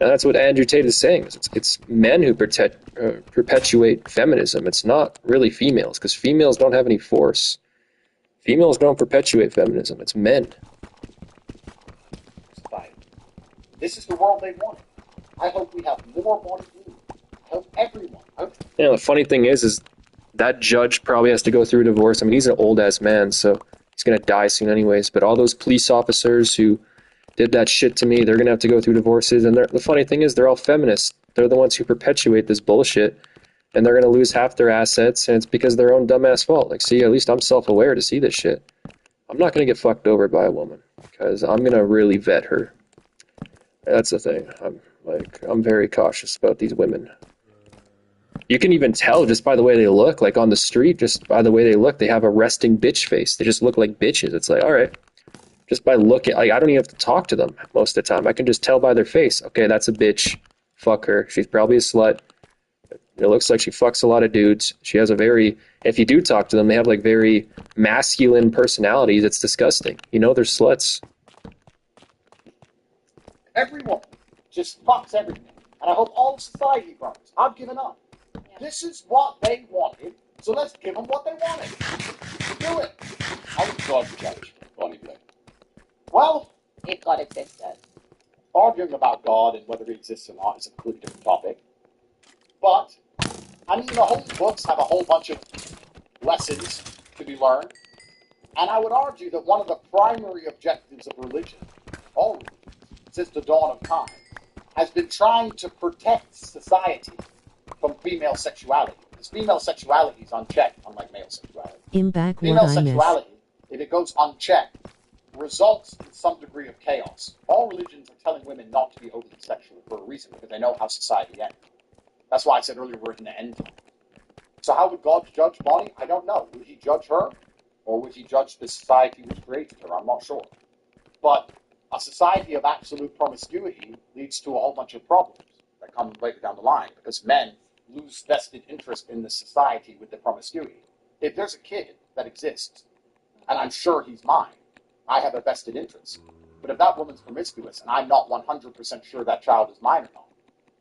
And that's what Andrew Tate is saying. It's men who perpetuate feminism. It's not really females because females don't have any force. Females don't perpetuate feminism. It's men. This is the world they wanted. I hope we have more body blue. I hope everyone. You know, the funny thing is that judge probably has to go through a divorce. I mean, he's an old-ass man, so he's going to die soon anyways. But all those police officers who did that shit to me, they're going to have to go through divorces. And the funny thing is they're all feminists. They're the ones who perpetuate this bullshit. And they're going to lose half their assets, and it's because of their own dumbass fault. Like, see, at least I'm self-aware to see this shit. I'm not going to get fucked over by a woman because I'm going to really vet her. That's the thing. I'm very cautious about these women. You can even tell just by the way they look, like on the street, just by the way they look, they have a resting bitch face. They just look like bitches. It's like, all right, just by looking, like I don't even have to talk to them most of the time. I can just tell by their face, okay, that's a bitch. Fuck her. She's probably a slut. It looks like she fucks a lot of dudes. She has if you do talk to them, they have like very masculine personalities. It's disgusting. You know, they're sluts. Everyone just fucks everything. And I hope all of society burns. I've given up. Yeah. This is what they wanted, so let's give them what they wanted. Do it. How would God judge Bonnie Blake? Well, if God existed. Arguing about God and whether he exists or not is a completely different topic. But, I mean, the holy books have a whole bunch of lessons to be learned. And I would argue that one of the primary objectives of religion, all religions, since the dawn of time, has been trying to protect society from female sexuality. Because female sexuality is unchecked, unlike male sexuality. Female sexuality, if it goes unchecked, results in some degree of chaos. All religions are telling women not to be overly sexual for a reason, because they know how society ends. That's why I said earlier we're in the end time. So how would God judge Bonnie? I don't know. Would he judge her? Or would he judge the society which created her? I'm not sure. But a society of absolute promiscuity leads to a whole bunch of problems that come later down the line, because men lose vested interest in the society with the promiscuity. If there's a kid that exists, and I'm sure he's mine, I have a vested interest. But if that woman's promiscuous, and I'm not 100% sure that child is mine or not,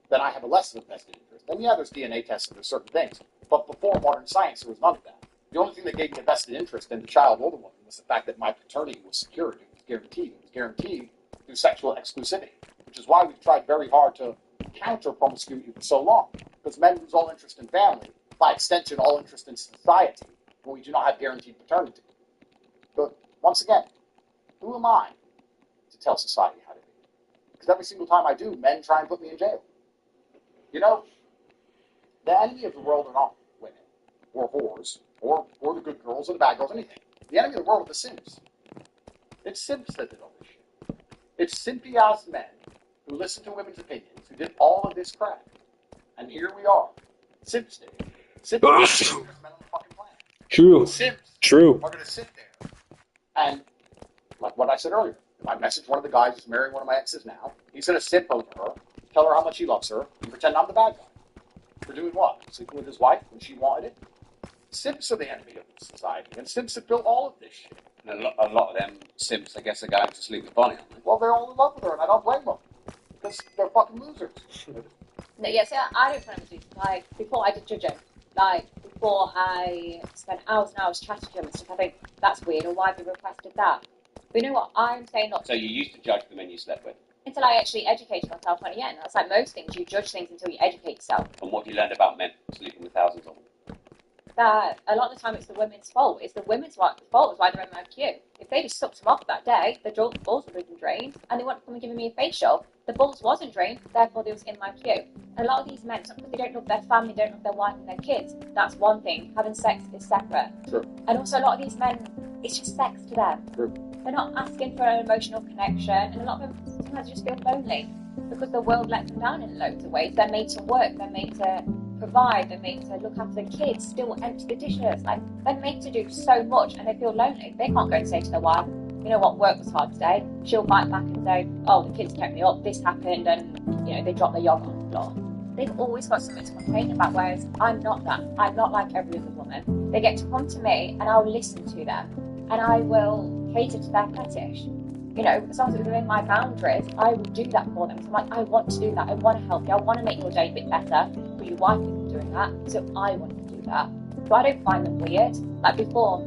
then I have a less of a vested interest. And yeah, there's DNA tests and there's certain things. But before modern science, there was none of that. The only thing that gave me a vested interest in the child or the woman was the fact that my paternity was secured. It was guaranteed. It was guaranteed through sexual exclusivity, which is why we've tried very hard to counter promiscuity for so long. Because men lose all interest in family, by extension, all interest in society, when we do not have guaranteed paternity. But once again, who am I to tell society how to be? Because every single time I do, men try and put me in jail. You know, the enemy of the world are not women, or whores, or the good girls, or the bad girls, anything. The enemy of the world are the simps. It's simps that did all this shit. It's simpy-ass men who listen to women's opinions, who did all of this crap. And here we are. Simps did it. Simps are the biggest men on the fucking planet. True. Simps True. are going to sit there. And, like what I said earlier, if I message one of the guys who's marrying one of my exes now, he's going to simp over her, tell her how much he loves her, and pretend I'm the bad guy. For doing what? Sleeping with his wife when she wanted it? Simps are the enemy of society, and simps have built all of this shit. And a lot of them simps, I guess, are going to sleep with Bonnie, aren't they? Well, they're all in love with her, and I don't blame them. Because they're fucking losers. No, yeah, see, I don't find them losers. Like, before I did judge him, like, before I spent hours and hours chatting to him and stuff, I think, that's weird, or why have you requested that? But you know what? I'm saying not So you used to judge the men you slept with? Until I actually educated myself on it, yeah. And that's like most things, you judge things until you educate yourself. And what have you learned about men sleeping with thousands of them? That a lot of the time it's the women's fault. It's the women's fault is why they're in my queue. If they just sucked them off that day, the balls would have been drained, and they wouldn't come and giving me a facial. The balls wasn't drained, therefore they was in my queue. And a lot of these men, sometimes they don't love their family, don't love their wife and their kids. That's one thing. Having sex is separate. True. And also a lot of these men, it's just sex to them. True. They're not asking for an emotional connection, and a lot of them sometimes just feel lonely because the world lets them down in loads of ways. They're made to work, they're made to provide, they're made to look after the kids, still empty the dishes. Like, they're made to do so much, and they feel lonely. They can't go and say to their wife, you know what, work was hard today, she'll fight back and say, oh, the kids kept me up, this happened, and, you know, they dropped their yogurt on the floor. They've always got something to complain about, whereas I'm not that. I'm not like every other woman. They get to come to me and I'll listen to them and I will cater to their fetish. You know, as long as it's within my boundaries, I will do that for them. So I'm like, I want to do that. I want to help you. I want to make your day a bit better. But your wife isn't doing that, so I want to do that. So I don't find them weird. Like before,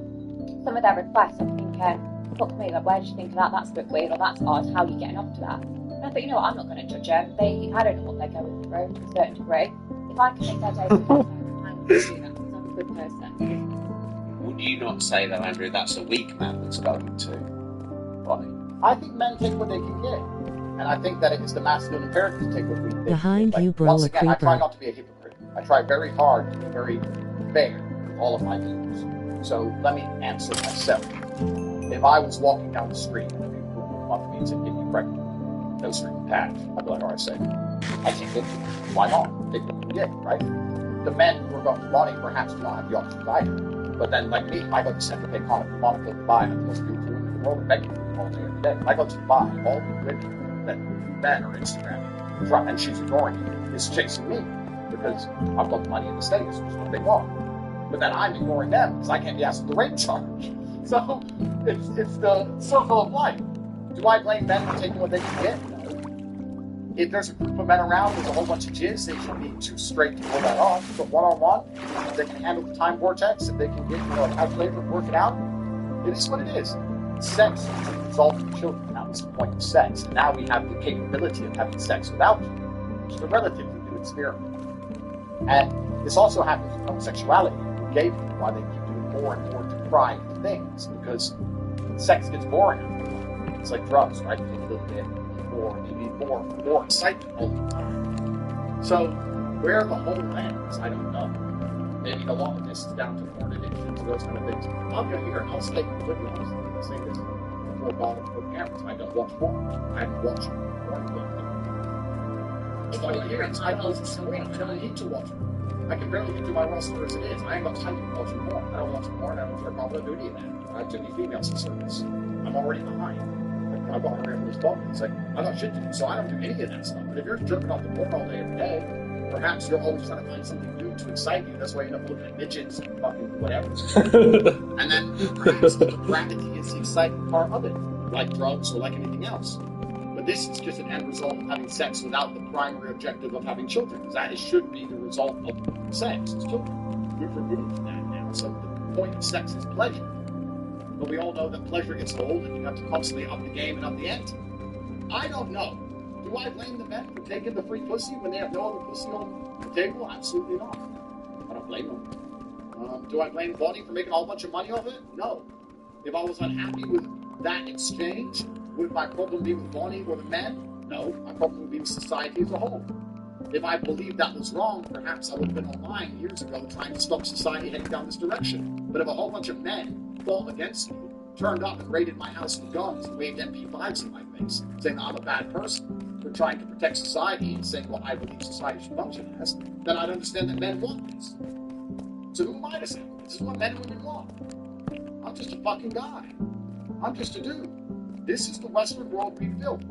some of their requests, I'm thinking, fuck me, like, where did you think of that? That's a bit weird, or that's odd. How are you getting up to that? And I thought, you know what, I'm not going to judge them. I don't know what they're going through to a certain degree. If I can make their day better, I will do that because I'm a good person. Would you not say though, Andrew, that's a weak man that's going to Bonnie? I think men take what they can get. And I think that it is the masculine imperative to take what we can get. Behind like, you, bro, once a again, I try creeper. not to be a hypocrite. I try very hard to be very fair with all of my views. So let me answer myself. If I was walking down the street and people would come up to me and say, get me pregnant, no string attached, I'd be like, all right, say, I can't get you. Why not? Take what you can get, right? The men who are going to Bonnie perhaps do not have the option either. But then, like me, I go to Central Bay Monica to buy the most beautiful women in the world and begging all day every day. I go to buy all the women that men are Instagramming, and she's ignoring me, is chasing me because I've got the money in the States, which is what they want. But then I'm ignoring them because I can't be asked for the rate charge. So it's the circle of life. Do I blame men for taking what they can get? No. If there's a group of men around, there's a whole bunch of jizz, they should be too straight to pull that off. But one-on-one, if they can handle the time vortex, if they can get, a calculator and work it out, it is what it is. Sex is a result of children. That was the point of sex. And now we have the capability of having sex without children, which is a relatively new experiment. And this also happens with homosexuality. Gay people, why they keep doing more and more deprived things, because sex gets boring after a while. It's like drugs, right? You take a little bit, you need more excitement all the time. So where the whole ends, I don't know. Maybe a lot of this is down to porn addictions, those kind of things. I'm going to hear, and I'll stay completely honest. I'll say this before God and before cameras. I don't watch porn. I haven't watched porn in 20 years. I don't need to watch porn. I can barely get through my roster as it is. I ain't got time to watch porn. I don't watch porn. I don't jerk off. I don't do any of that. I have too many females in service. I'm already behind. I've got my responsibility. It's like, I got shit to do, so I don't do any of that stuff. But if you're jerking off the porn all day, every day, perhaps you're always trying to find something new to excite you. That's why you end up looking at midgets and fucking whatever. And then perhaps the gravity is the exciting part of it, like drugs or like anything else. But this is just an end result of having sex without the primary objective of having children. Because that should be the result of sex, is children. We've removed that now. So the point of sex is pleasure. But we all know that pleasure gets old and you have to constantly up the game and up the ante. I don't know. Do I blame the men for taking the free pussy when they have no other pussy on the table? Absolutely not. I don't blame them. Do I blame Bonnie for making a whole bunch of money off it? No. If I was unhappy with that exchange, would my problem be with Bonnie or the men? No. My problem would be with society as a whole. If I believed that was wrong, perhaps I would have been online years ago trying to stop society heading down this direction. But if a whole bunch of men fought against me, turned up and raided my house with guns and waved MP5s in my face, saying that I'm a bad person for trying to protect society and saying what I believe society should function as, then I'd understand that men want this. So who am I to say? This is what men and women want. I'm just a fucking guy. I'm just a dude. This is the Western world we've built.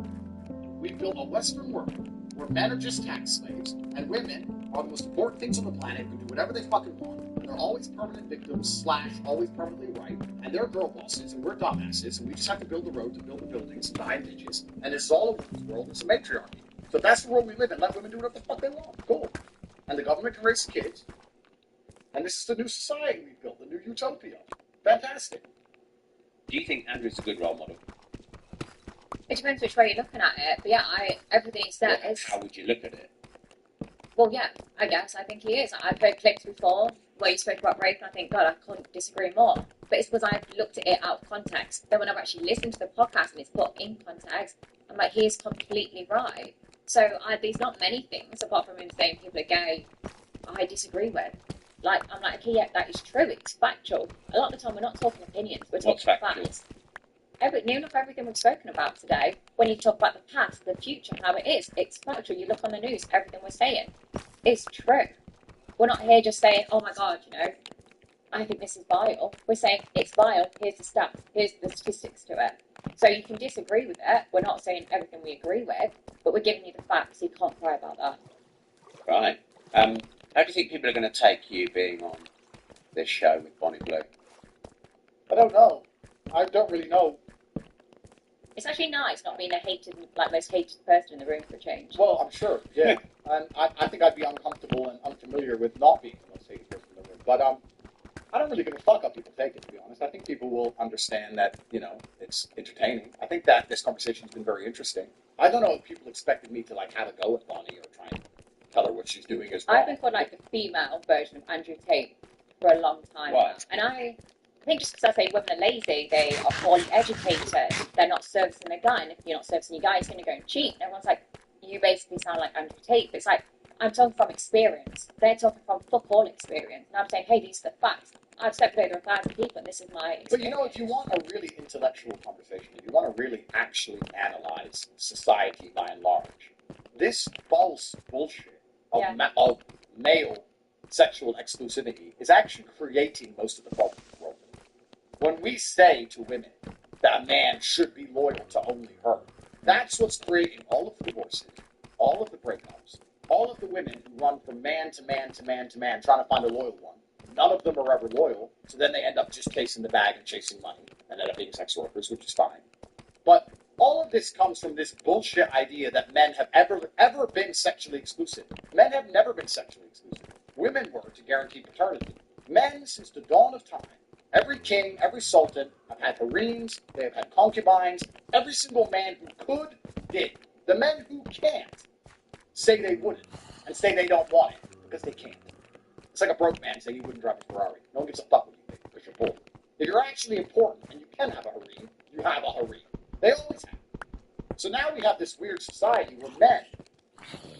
We've built a Western world where men are just tax slaves and women are the most important things on the planet who do whatever they fucking want. And they're always permanent victims / always permanently right. And they're girl bosses and we're dumbasses and we just have to build the road to build the buildings and die in ditches. And it's all over the world. It's a matriarchy. So that's the world we live in. Let women do whatever the fuck they want. Cool. And the government can raise the kids. And this is the new society we've built, the new utopia. Fantastic. Do you think Andrew's a good role model? It depends which way you're looking at it, but yeah, everything he says. How would you look at it? Well, yeah, I guess I think he is. I've heard clips before where you spoke about rape, and I think, God, I couldn't disagree more. But it's because I've looked at it out of context. Then when I've actually listened to the podcast and it's put in context, I'm like, he is completely right. So there's not many things apart from him saying people are gay I disagree with. Like, I'm like, okay, yeah, that is true. It's factual. A lot of the time, we're not talking opinions. We're talking facts. Near enough everything we've spoken about today, when you talk about the past, the future, how it is, it's factual. You look on the news, everything we're saying is true. We're not here just saying, oh my God, I think this is vile. We're saying it's vile. Here's the stats. Here's the statistics to it. So you can disagree with it. We're not saying everything we agree with, but we're giving you the facts. You can't cry about that. Right. How do you think people are going to take you being on this show with Bonnie Blue? I don't know. I don't really know. It's actually nice not being a hated, like most hated person in the room for a change. Well, I'm sure, yeah. And I think I'd be uncomfortable and unfamiliar with not being the most hated person in the room. But I don't really give a fuck how people take it, to be honest. I think people will understand that, you know, it's entertaining. I think that this conversation's been very interesting. I don't know if people expected me to, like, have a go at Bonnie or try and tell her what she's doing is wrong. I've been called, like, the female version of Andrew Tate for a long time. What? And I think just because I say women are lazy, they are poorly educated, they're not servicing their guy, and if you're not servicing your guy, he's going to go and cheat. And everyone's like, you basically sound like Andrew Tate. But it's like, I'm talking from experience. They're talking from fuck all experience. And I'm saying, hey, these are the facts. I've slept with over 1,000 people, and this is my experience. But you know, if you want a really intellectual conversation, if you want to really actually analyze society by and large, this false bullshit of male sexual exclusivity is actually creating most of the problems in the world. When we say to women that a man should be loyal to only her, that's what's creating all of the divorces, all of the breakups, all of the women who run from man to man to man to man trying to find a loyal one. None of them are ever loyal, so then they end up just chasing the bag and chasing money and end up being sex workers, which is fine. But all of this comes from this bullshit idea that men have ever been sexually exclusive. Men have never been sexually exclusive. Women were to guarantee paternity. Men, since the dawn of time, every king, every sultan have had harems, they have had concubines. Every single man who could, did. The men who can't say they wouldn't and say they don't want it because they can't. It's like a broke man saying he wouldn't drive a Ferrari. No one gives a fuck what you think because you're poor. If you're actually important and you can have a harem, you have a harem. They always have. So now we have this weird society where men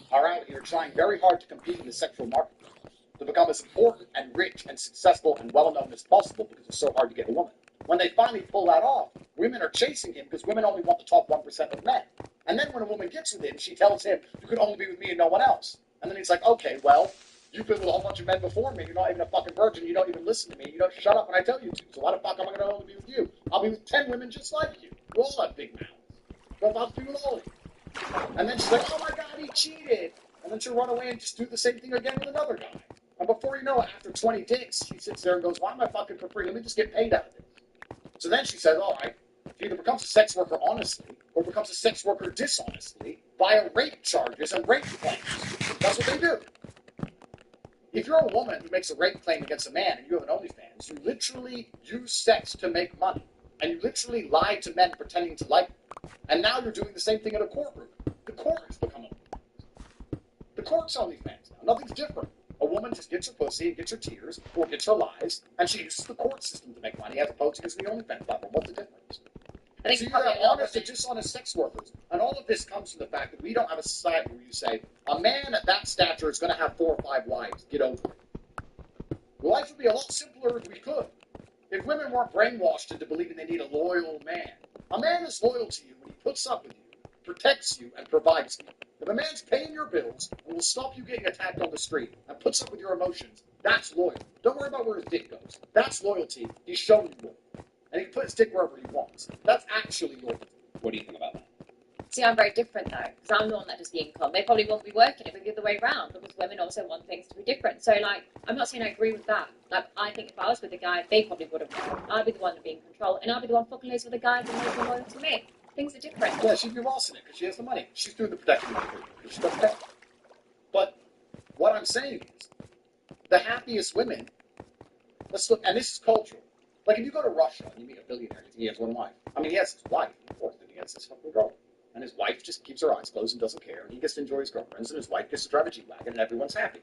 are out here trying very hard to compete in the sexual marketplace, to become as important and rich and successful and well-known as possible because it's so hard to get a woman. When they finally pull that off, women are chasing him because women only want the top 1% of men. And then when a woman gets with him, she tells him, you could only be with me and no one else. And then he's like, okay, well, you've been with a whole bunch of men before me. You're not even a fucking virgin. You don't even listen to me. You don't shut up when I tell you to. So why the fuck am I going to only be with you? I'll be with 10 women just like you. You all have big mouths. So I'll be with all of you. And then she's like, oh my God, he cheated. And then she'll run away and just do the same thing again with another guy. And before you know it, after 20 dicks, she sits there and goes, why am I fucking for free? Let me just get paid out of this. So then she says, all right, she either becomes a sex worker honestly or becomes a sex worker dishonestly via rape charges and rape claims. That's what they do. If you're a woman who makes a rape claim against a man and you have an OnlyFans, you literally use sex to make money. And you literally lie to men pretending to like them. And now you're doing the same thing in a courtroom. The court has become OnlyFans. The court's OnlyFans now. Nothing's different. A woman just gets her pussy and gets her tears or gets her lies, and she uses the court system to make money as opposed to using the OnlyFans platform. What's the difference? I think so you have honest and dishonest sex workers. And all of this comes from the fact that we don't have a society where you say, a man at that stature is going to have 4 or 5 wives. Get over it. Life would be a lot simpler if we could. If women weren't brainwashed into believing they need a loyal man. A man is loyal to you when he puts up with you, protects you, and provides you. If a man's paying your bills and will stop you getting attacked on the street and puts up with your emotions, that's loyal. Don't worry about where his dick goes. That's loyalty. He's shown you loyalty. And he can put his dick wherever he wants. That's actually loyalty. What do you think about that? See, I'm very different though, because I'm the one that does the income. They probably won't be working it, but the other way around, because women also want things to be different. So, like, I'm not saying I agree with that. Like, I think if I was with a guy, they probably wouldn't. I'd be the one to be in control, and I'd be the one fucking loads with a guy and they'd be loyal to me. Things are different. Yeah, she'd be bossing it because she has the money. She's doing the protecting because she doesn't pay. But what I'm saying is, the happiest women, let's look, and this is cultural. Like, if you go to Russia and you meet a billionaire, you think he has one wife. I mean, he has his wife, of course, and he has this fucking girl. And his wife just keeps her eyes closed and doesn't care. And he gets to enjoy his girlfriends, and his wife gets to drive a G-Wagon, and everyone's happy.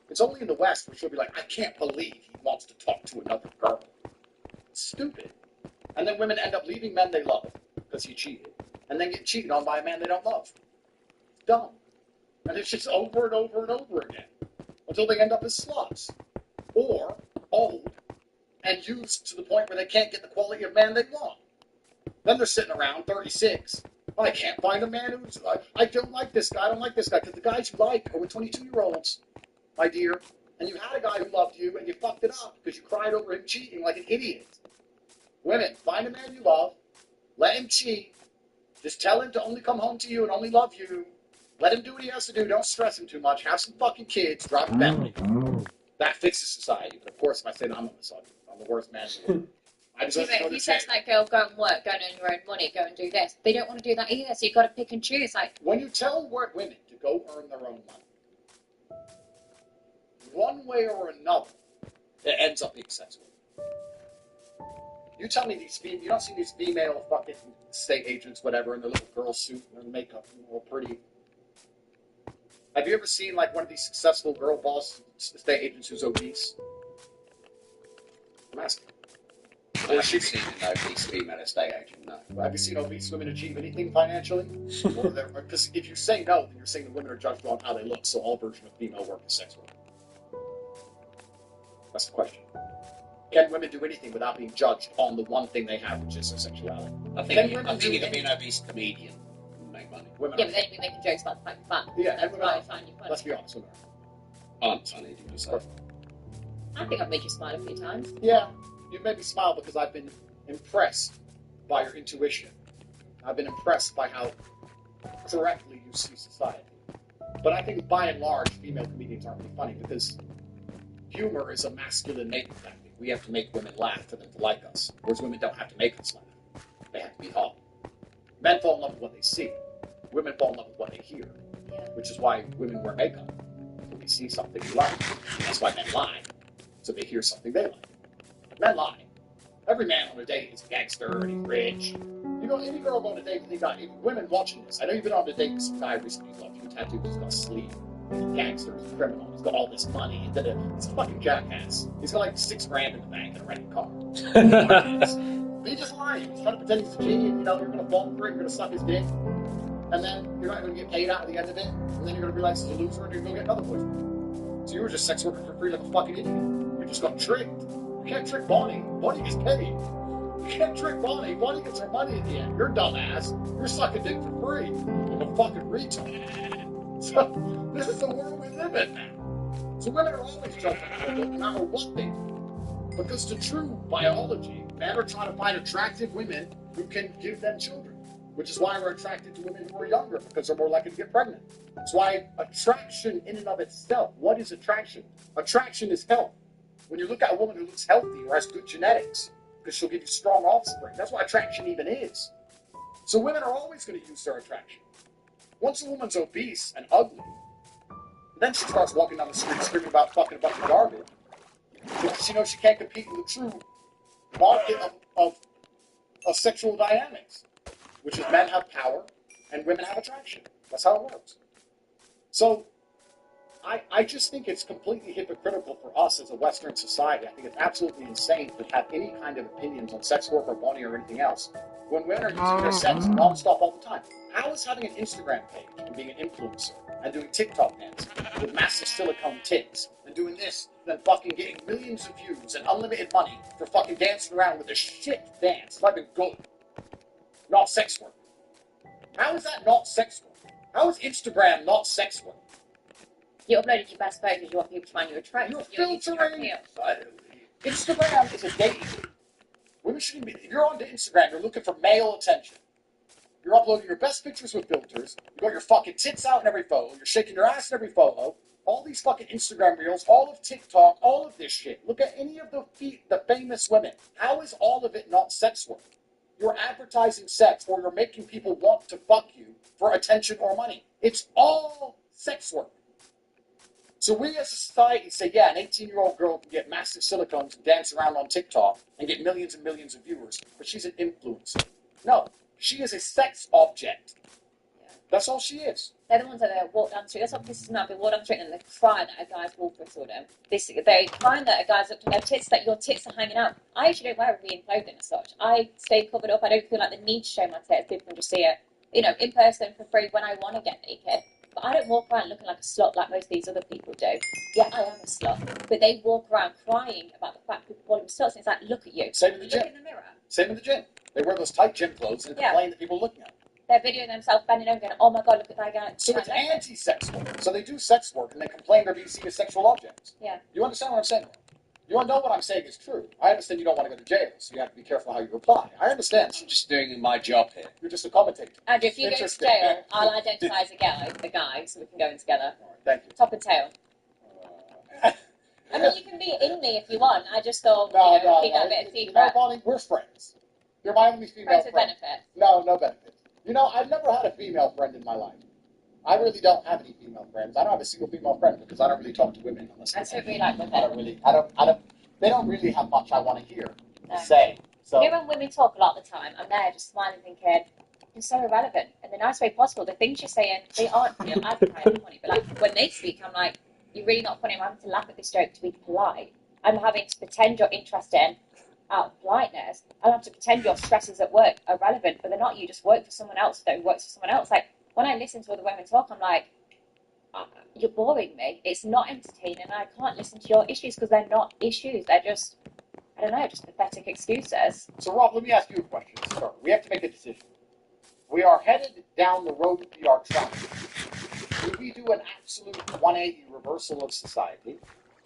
It's only in the West where she'll be like, I can't believe he wants to talk to another girl. It's stupid. And then women end up leaving men they love because he cheated, and then get cheated on by a man they don't love. It's dumb. And it's just over and over and over again until they end up as sluts. Or old and used to the point where they can't get the quality of man they want. Then they're sitting around 36. I can't find a man I don't like this guy. I don't like this guy. Because the guys you like are with 22-year-olds, my dear. and you had a guy who loved you and you fucked it up because you cried over him cheating like an idiot. Women, find a man you love, let him cheat, just tell him to only come home to you and only love you. Let him do what he has to do. Don't stress him too much. Have some fucking kids. Drive a Bentley. That fixes society. But of course, if I say that, I'm a misogynist. I'm the worst man in the world. If you said to that girl, go and work, go and earn your own money, go and do this, they don't want to do that either. So you've got to pick and choose. Like, when you tell women to go earn their own money, one way or another, it ends up being sex work. You tell me you don't see these female fucking estate agents, whatever, in their little girl suit and their makeup, all pretty. Have you ever seen like one of these successful girl boss estate agents who's obese? I'm asking. I've seen an obese female estate agent, no. Have you seen obese women achieve anything financially? Because if you say no, then you're saying the women are judged on how they look, so all version of female work is sex work. That's the question. Can women do anything without being judged on the one thing they have, which is their sexuality? I think you can be an obese comedian and make money. But then you'd be making jokes about the fact that and women right, let's be honest, women aren't funny, do you say? I think I've made you smile a few times. Yeah, you made me smile because I've been impressed by your intuition. I've been impressed by how correctly you see society. But I think by and large, female comedians aren't really funny because humor is a masculine making tactic. We have to make women laugh for them to like us. Whereas women don't have to make us laugh. They have to be hot. Men fall in love with what they see. Women fall in love with what they hear. Which is why women wear makeup. When they see something you like. That's why men lie. So they hear something they like. Men lie. Every man on a date is a gangster and he's rich. You know, any girl going on a date with a guy, women watching this, I know you've been on a date with some guy recently who loved you, tattooed, he's got a sleeve. He's a gangster, he's a criminal, he's got all this money, he's a fucking jackass. He's got like $6 grand in the bank and a rented car. But he's just lying. He's trying to pretend he's a G, and you know, you're gonna fall for it, you're gonna suck his dick, and then you're not gonna get paid out at the end of it, and then you're gonna realize he's a loser and you're gonna go get another boyfriend. So you were just sex working for free like a fucking idiot. You just got tricked. You can't trick Bonnie. Bonnie gets paid. You can't trick Bonnie. Bonnie gets her money at the end. You're dumbass. You're sucking dick for free. Like a fucking retard. So, this is the world we live in now. So women are always jumping no matter what they do. Because to true biology, men are trying to find attractive women who can give them children. Which is why we're attracted to women who are younger, because they're more likely to get pregnant. That's why attraction in and of itself, what is attraction? Attraction is health. When you look at a woman who looks healthy or has good genetics, because she'll give you strong offspring, that's what attraction even is. So women are always going to use their attraction. Once a woman's obese and ugly, then she starts walking down the street screaming about fucking a bunch of garbage. Because she knows she can't compete in the true market of sexual dynamics, which is men have power and women have attraction. That's how it works. So I just think it's completely hypocritical for us as a Western society. I think it's absolutely insane to have any kind of opinions on sex work or Bonnie or anything else when women are using their sex non-stop all the time. How is having an Instagram page and being an influencer and doing TikTok dance with massive silicone tits and doing this and fucking getting millions of views and unlimited money for fucking dancing around with a shit dance? It's not even good. Not sex work. How is that not sex work? How is Instagram not sex work? You uploaded your best photos, you want people to find you attractive. You're filtering. Instagram is a dating. Women shouldn't be. If you're onto Instagram, you're looking for male attention. You're uploading your best pictures with filters. You got your fucking tits out in every photo. You're shaking your ass in every photo. All these fucking Instagram reels, all of TikTok, all of this shit. Look at any of the famous women. How is all of it not sex work? You're advertising sex, or you're making people want to fuck you for attention or money. It's all sex work. So we as a society say, yeah, an 18-year-old girl can get massive silicones and dance around on TikTok and get millions and millions of viewers, but she's an influencer. No, she is a sex object. Yeah. That's all she is. They're the ones that walk down the street. That's what pisses me off. They walk down the street and they cry that a guy's walking through them. They cry that a guy's looked at their tits, that your tits are hanging out. I actually don't wear revealing clothing as such. I stay covered up. I don't feel like the need to show my tits. People can just see it, in person for free when I want to get naked. But I don't walk around looking like a slut like most of these other people do. Yeah, I am a slut. But they walk around crying about the fact people call them sluts. And it's like, look at you. Same in the gym. Look in the mirror. Same in the gym. They wear those tight gym clothes and complain that people are looking at them. They're videoing themselves bending over going, oh my God, look at that guy. So it's anti-sex work. So they do sex work and they complain they're being seen as sexual objects. Yeah. You understand what I'm saying? You know what I'm saying is true. I understand you don't want to go to jail, so you have to be careful how you reply. I understand. I'm just doing my job here. You're just a commentator. And if you go to jail, I'll identify as a guy, so we can go in together. All right, thank you. Top and tail. I mean, you can be in me if you want. I just thought, keep that bit of secret. Bonnie, we're friends. You're my only female Friends with friend. benefit. No benefit. I've never had a female friend in my life. I really don't have any female friends. I don't have a single female friend because I don't really talk to women unless I don't really like women. They don't really have much I want to hear No. say. So when women talk a lot of the time, I'm there just smiling thinking, you're so irrelevant. In the nice way possible. The things you're saying, they aren't funny. I think I am funny. But like when they speak, I'm like, you're really not funny. I'm having to laugh at this joke to be polite. I'm having to pretend you're interested out of politeness. I'll have to pretend your stresses at work are relevant, but they're not. You just work for someone else that works for someone else. Like, when I listen to other women talk, I'm like, you're boring me. It's not entertaining. I can't listen to your issues because they're not issues. They're just, I don't know, just pathetic excuses. So, Rob, let me ask you a question. Sir, we have to make a decision. We are headed down the road we are trying. Do we do an absolute 180 reversal of society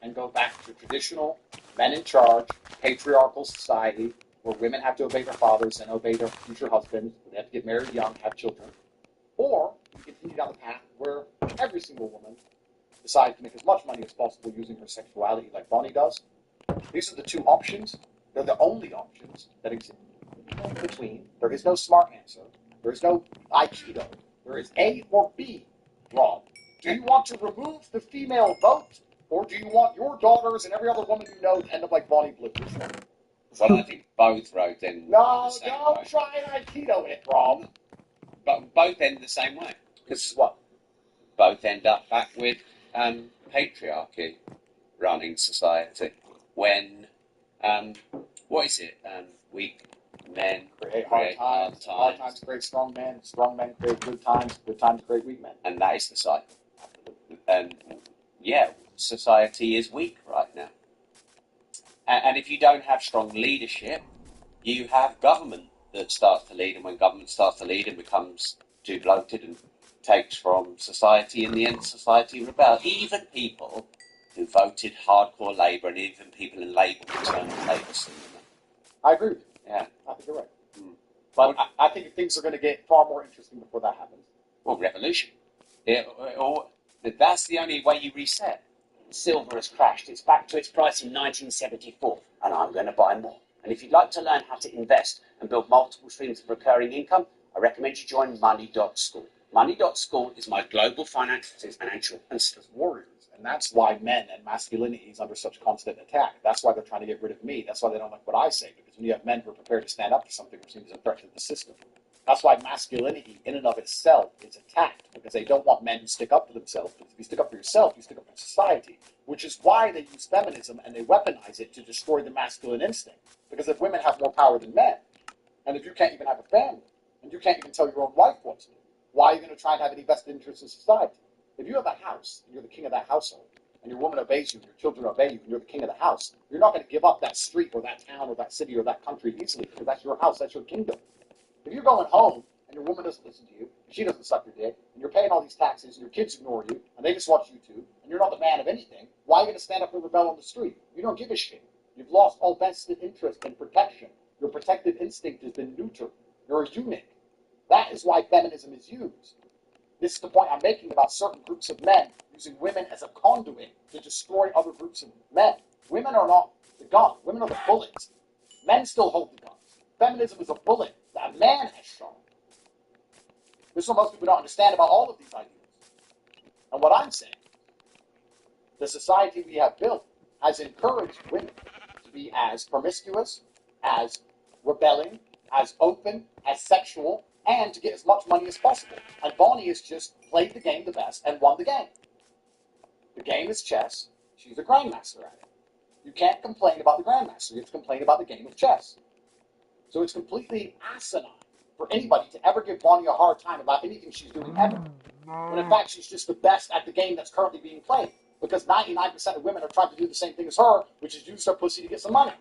and go back to traditional men in charge, patriarchal society where women have to obey their fathers and obey their future husbands, they have to get married young, have children? Or we continue down the path where every single woman decides to make as much money as possible using her sexuality like Bonnie does? These are the two options. They're the only options that exist. In between, there is no smart answer. There is no Aikido. There is A or B, Rob. Do you want to remove the female vote, or do you want your daughters and every other woman you know to end up like Bonnie Blue? Well, I think both roads end No, the same don't way. try and Aikido it, Rob. But both end the same way. Because what? Both end up back with patriarchy running society. When, what is it? Weak men Create hard times. Hard times create strong men create good times create weak men. And that is the cycle. And yeah, society is weak right now. And if you don't have strong leadership, you have government that starts to lead. And when government starts to lead and becomes too bloated and takes from society, in the end, society rebels. Even people who voted hardcore Labour and even people in Labour will turn on Labour soon. I agree with you. Yeah. I think you're right. But I think things are going to get far more interesting before that happens. Well, revolution. That's the only way you reset. Silver has crashed. It's back to its price in 1974, and I'm going to buy more. And if you'd like to learn how to invest and build multiple streams of recurring income, I recommend you join Money.School. Money.School is my global financial and warriors. And that's why men and masculinity is under such constant attack. That's why they're trying to get rid of me. That's why they don't like what I say. Because when you have men who are prepared to stand up for something which seems a threat to the system, that's why masculinity in and of itself is attacked. Because they don't want men who stick up for themselves. Because if you stick up for yourself, you stick up for society. Which is why they use feminism and they weaponize it to destroy the masculine instinct. Because if women have more power than men, and if you can't even have a family, and you can't even tell your own wife what to do, why are you going to try and have any vested interest in society? If you have a house, and you're the king of that household, and your woman obeys you, and your children obey you, and you're the king of the house, you're not going to give up that street or that town or that city or that country easily, because that's your house, that's your kingdom. If you're going home, and your woman doesn't listen to you, and she doesn't suck your dick, and you're paying all these taxes, and your kids ignore you, and they just watch you two, and you're not the man of anything, why are you going to stand up and rebel on the street? You don't give a shit. You've lost all vested interest in protection. Your protective instinct has been neutered. You're a eunuch. That is why feminism is used. This is the point I'm making about certain groups of men using women as a conduit to destroy other groups of men. Women are not the gun. Women are the bullets. Men still hold the guns. Feminism is a bullet that a man has shot. This is what most people don't understand about all of these ideas. And what I'm saying, the society we have built has encouraged women to be as promiscuous, as rebelling, as open, as sexual, and to get as much money as possible. And Bonnie has just played the game the best and won the game. The game is chess. She's a grandmaster at it. You can't complain about the grandmaster. You have to complain about the game of chess. So it's completely asinine for anybody to ever give Bonnie a hard time about anything she's doing ever. When in fact, she's just the best at the game that's currently being played. Because 99% of women are trying to do the same thing as her, which is use her pussy to get some money.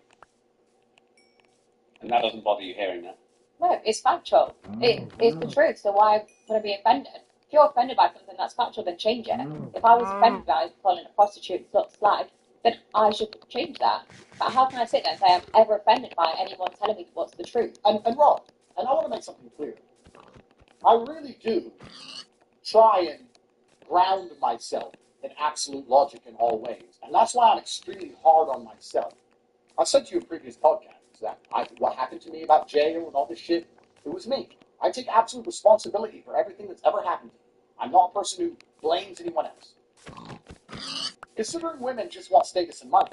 And that doesn't bother you hearing that? No, it's factual. It's the truth, so why would I be offended? If you're offended by something that's factual, then change it. If I was offended by calling a prostitute slag, then I should change that. But how can I sit there and say I'm ever offended by anyone telling me what's the truth? And Rob, and I want to make something clear. I really do try and ground myself in absolute logic in all ways. And that's why I'm extremely hard on myself. I've said to you in previous podcasts that what happened to me about jail and all this shit, it was me. I take absolute responsibility for everything that's ever happened to me. I'm not a person who blames anyone else. Considering women just want status and money,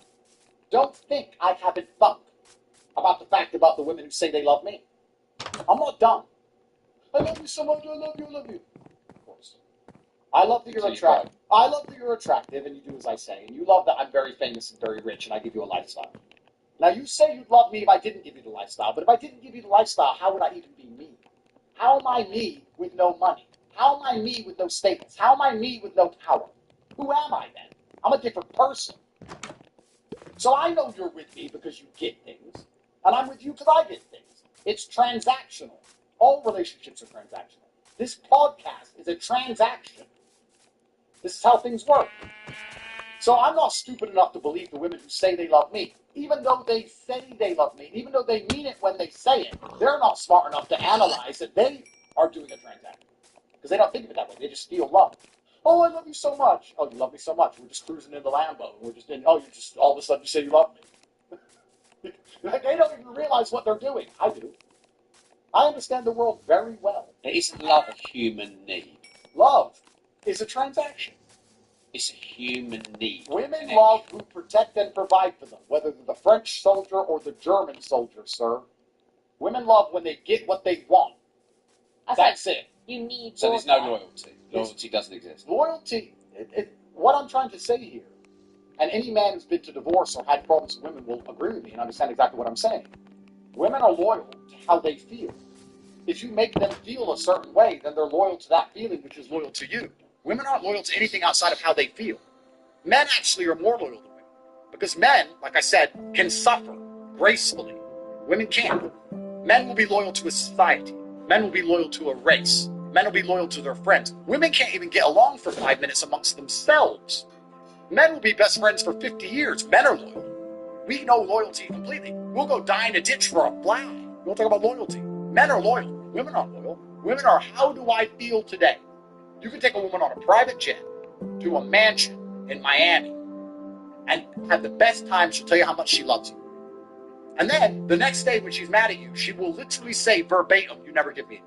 don't think I haven't thunk about the fact about the women who say they love me. I'm not dumb. I love you so much, I love you. Of course. I love that you're attractive. I love that you're attractive and you do as I say. And you love that I'm very famous and very rich and I give you a lifestyle. Now you say you'd love me if I didn't give you the lifestyle, but if I didn't give you the lifestyle, how would I even be me? How am I me with no money? How am I me with no status? How am I me with no power? Who am I then? I'm a different person. So I know you're with me because you get things, and I'm with you because I get things. It's transactional. All relationships are transactional. This podcast is a transaction. This is how things work. So I'm not stupid enough to believe the women who say they love me. Even though they say they love me, even though they mean it when they say it, they're not smart enough to analyze that they are doing a transaction. Because they don't think of it that way. They just feel love. Oh, I love you so much. Oh, you love me so much. We're just cruising in the Lambo. We're just in, you just all of a sudden you say you love me. They don't even realize what they're doing. I do. I understand the world very well. Isn't love a human need? Love is a transaction. It's a human need. Women love who protect and provide for them, whether they're the French soldier or the German soldier, sir. Women love when they get what they want. That's it. You need. So there's no loyalty. Loyalty doesn't exist. Loyalty, what I'm trying to say here, and any man who's been to divorce or had problems with women will agree with me and understand exactly what I'm saying. Women are loyal to how they feel. If you make them feel a certain way, then they're loyal to that feeling, which is loyal to you. Women aren't loyal to anything outside of how they feel. Men actually are more loyal to women. Because men, like I said, can suffer gracefully. Women can't. Men will be loyal to a society. Men will be loyal to a race. Men will be loyal to their friends. Women can't even get along for 5 minutes amongst themselves. Men will be best friends for 50 years. Men are loyal. We know loyalty completely. We'll go die in a ditch for a flag. We'll talk about loyalty. Men are loyal. Women aren't loyal. Women are, how do I feel today? You can take a woman on a private jet to a mansion in Miami and have the best time. She'll tell you how much she loves you. And then the next day when she's mad at you, she will literally say verbatim, you never give me it.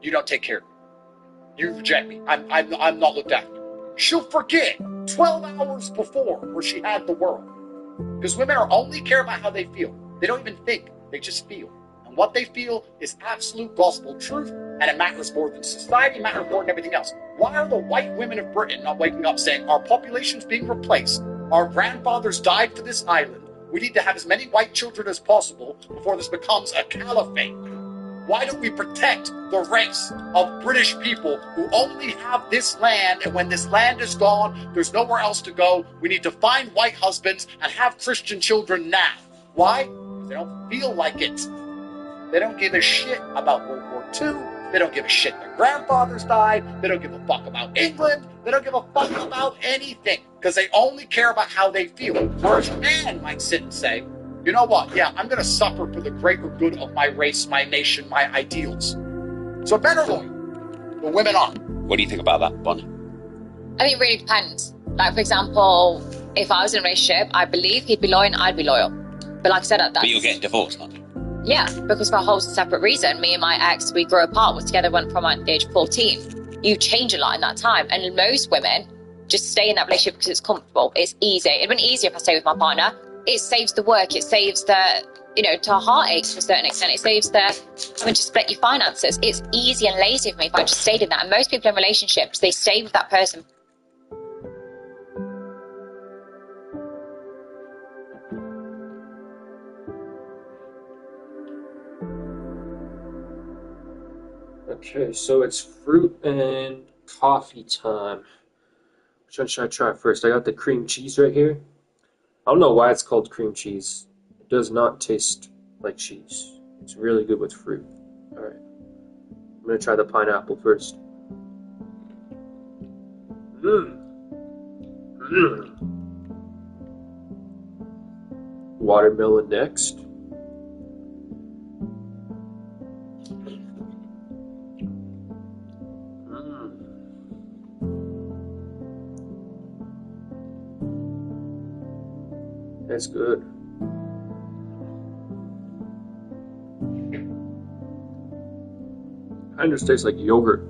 You don't take care of me. You reject me. I'm not looked after. She'll forget 12 hours before where she had the world. Because women only care about how they feel. They don't even think. They just feel. And what they feel is absolute gospel truth, and it matters more than society, matters more than everything else. Why are the white women of Britain not waking up saying, our population's being replaced, our grandfathers died for this island, we need to have as many white children as possible before this becomes a caliphate? Why don't we protect the race of British people who only have this land, and when this land is gone, there's nowhere else to go? We need to find white husbands and have Christian children now. Why? Because they don't feel like it. They don't give a shit about World War II. They don't give a shit their grandfathers died. They don't give a fuck about England. They don't give a fuck about anything because they only care about how they feel. Whereas a man might sit and say, you know what? Yeah, I'm going to suffer for the greater good of my race, my nation, my ideals. So men are loyal, but women aren't. What do you think about that, Bonnie? I think it really depends. Like, for example, if I was in a relationship, I believe he'd be loyal and I'd be loyal. But like I said, that's... But you're getting divorced, aren't you? Yeah, because for a whole separate reason. Me and my ex, we grew apart, was together, went from the age of 14. You change a lot in that time. And most women just stay in that relationship because it's comfortable. It's easy. It'd been easier if I stay with my partner. It saves the work. It saves the, to heartaches to a certain extent. It saves the having to split your finances. It's easy and lazy for me if I just stayed in that. And most people in relationships, they stay with that person. Okay, so it's fruit and coffee time. Which one should I try first? I got the cream cheese right here. I don't know why it's called cream cheese. It does not taste like cheese. It's really good with fruit. Alright. I'm gonna try the pineapple first. Watermelon next. That's good. Kind of just tastes like yogurt.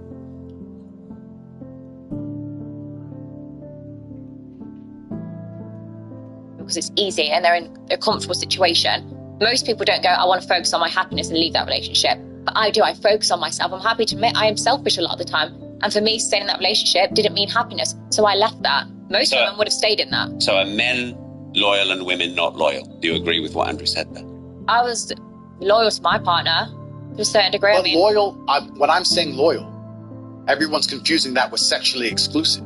Because it's easy and they're in a comfortable situation. Most people don't go, I want to focus on my happiness and leave that relationship. But I do, I focus on myself. I'm happy to admit I am selfish a lot of the time. And for me, staying in that relationship didn't mean happiness. So I left that. Most women would have stayed in that. So are men loyal and women not loyal? Do you agree with what Andrew said there? I was loyal to my partner to a certain degree. But loyal, when I'm saying loyal, everyone's confusing that with sexually exclusive.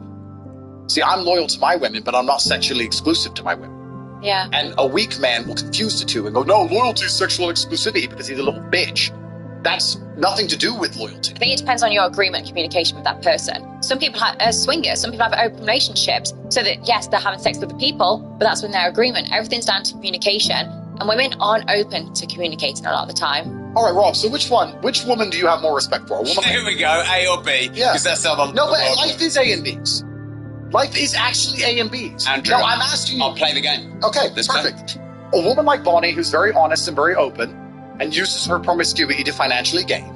See, I'm loyal to my women, but I'm not sexually exclusive to my women. Yeah. And a weak man will confuse the two and go, no, loyalty is sexual exclusivity because he's a little bitch. That's nothing to do with loyalty. I think it depends on your agreement and communication with that person. Some people have swingers, some people have open relationships, so that yes, they're having sex with the people, but that's when their agreement. Everything's down to communication, and women aren't open to communicating a lot of the time. All right, Rob, so which woman do you have more respect for? Here we go, A or B. Yeah. Because that's how the No, but life is A and B's. Life is actually A and B's. Andrew, no, I'm asking you. I'll play the game. Okay, Let's perfect. A woman like Bonnie who's very honest and very open and uses her promiscuity to financially gain.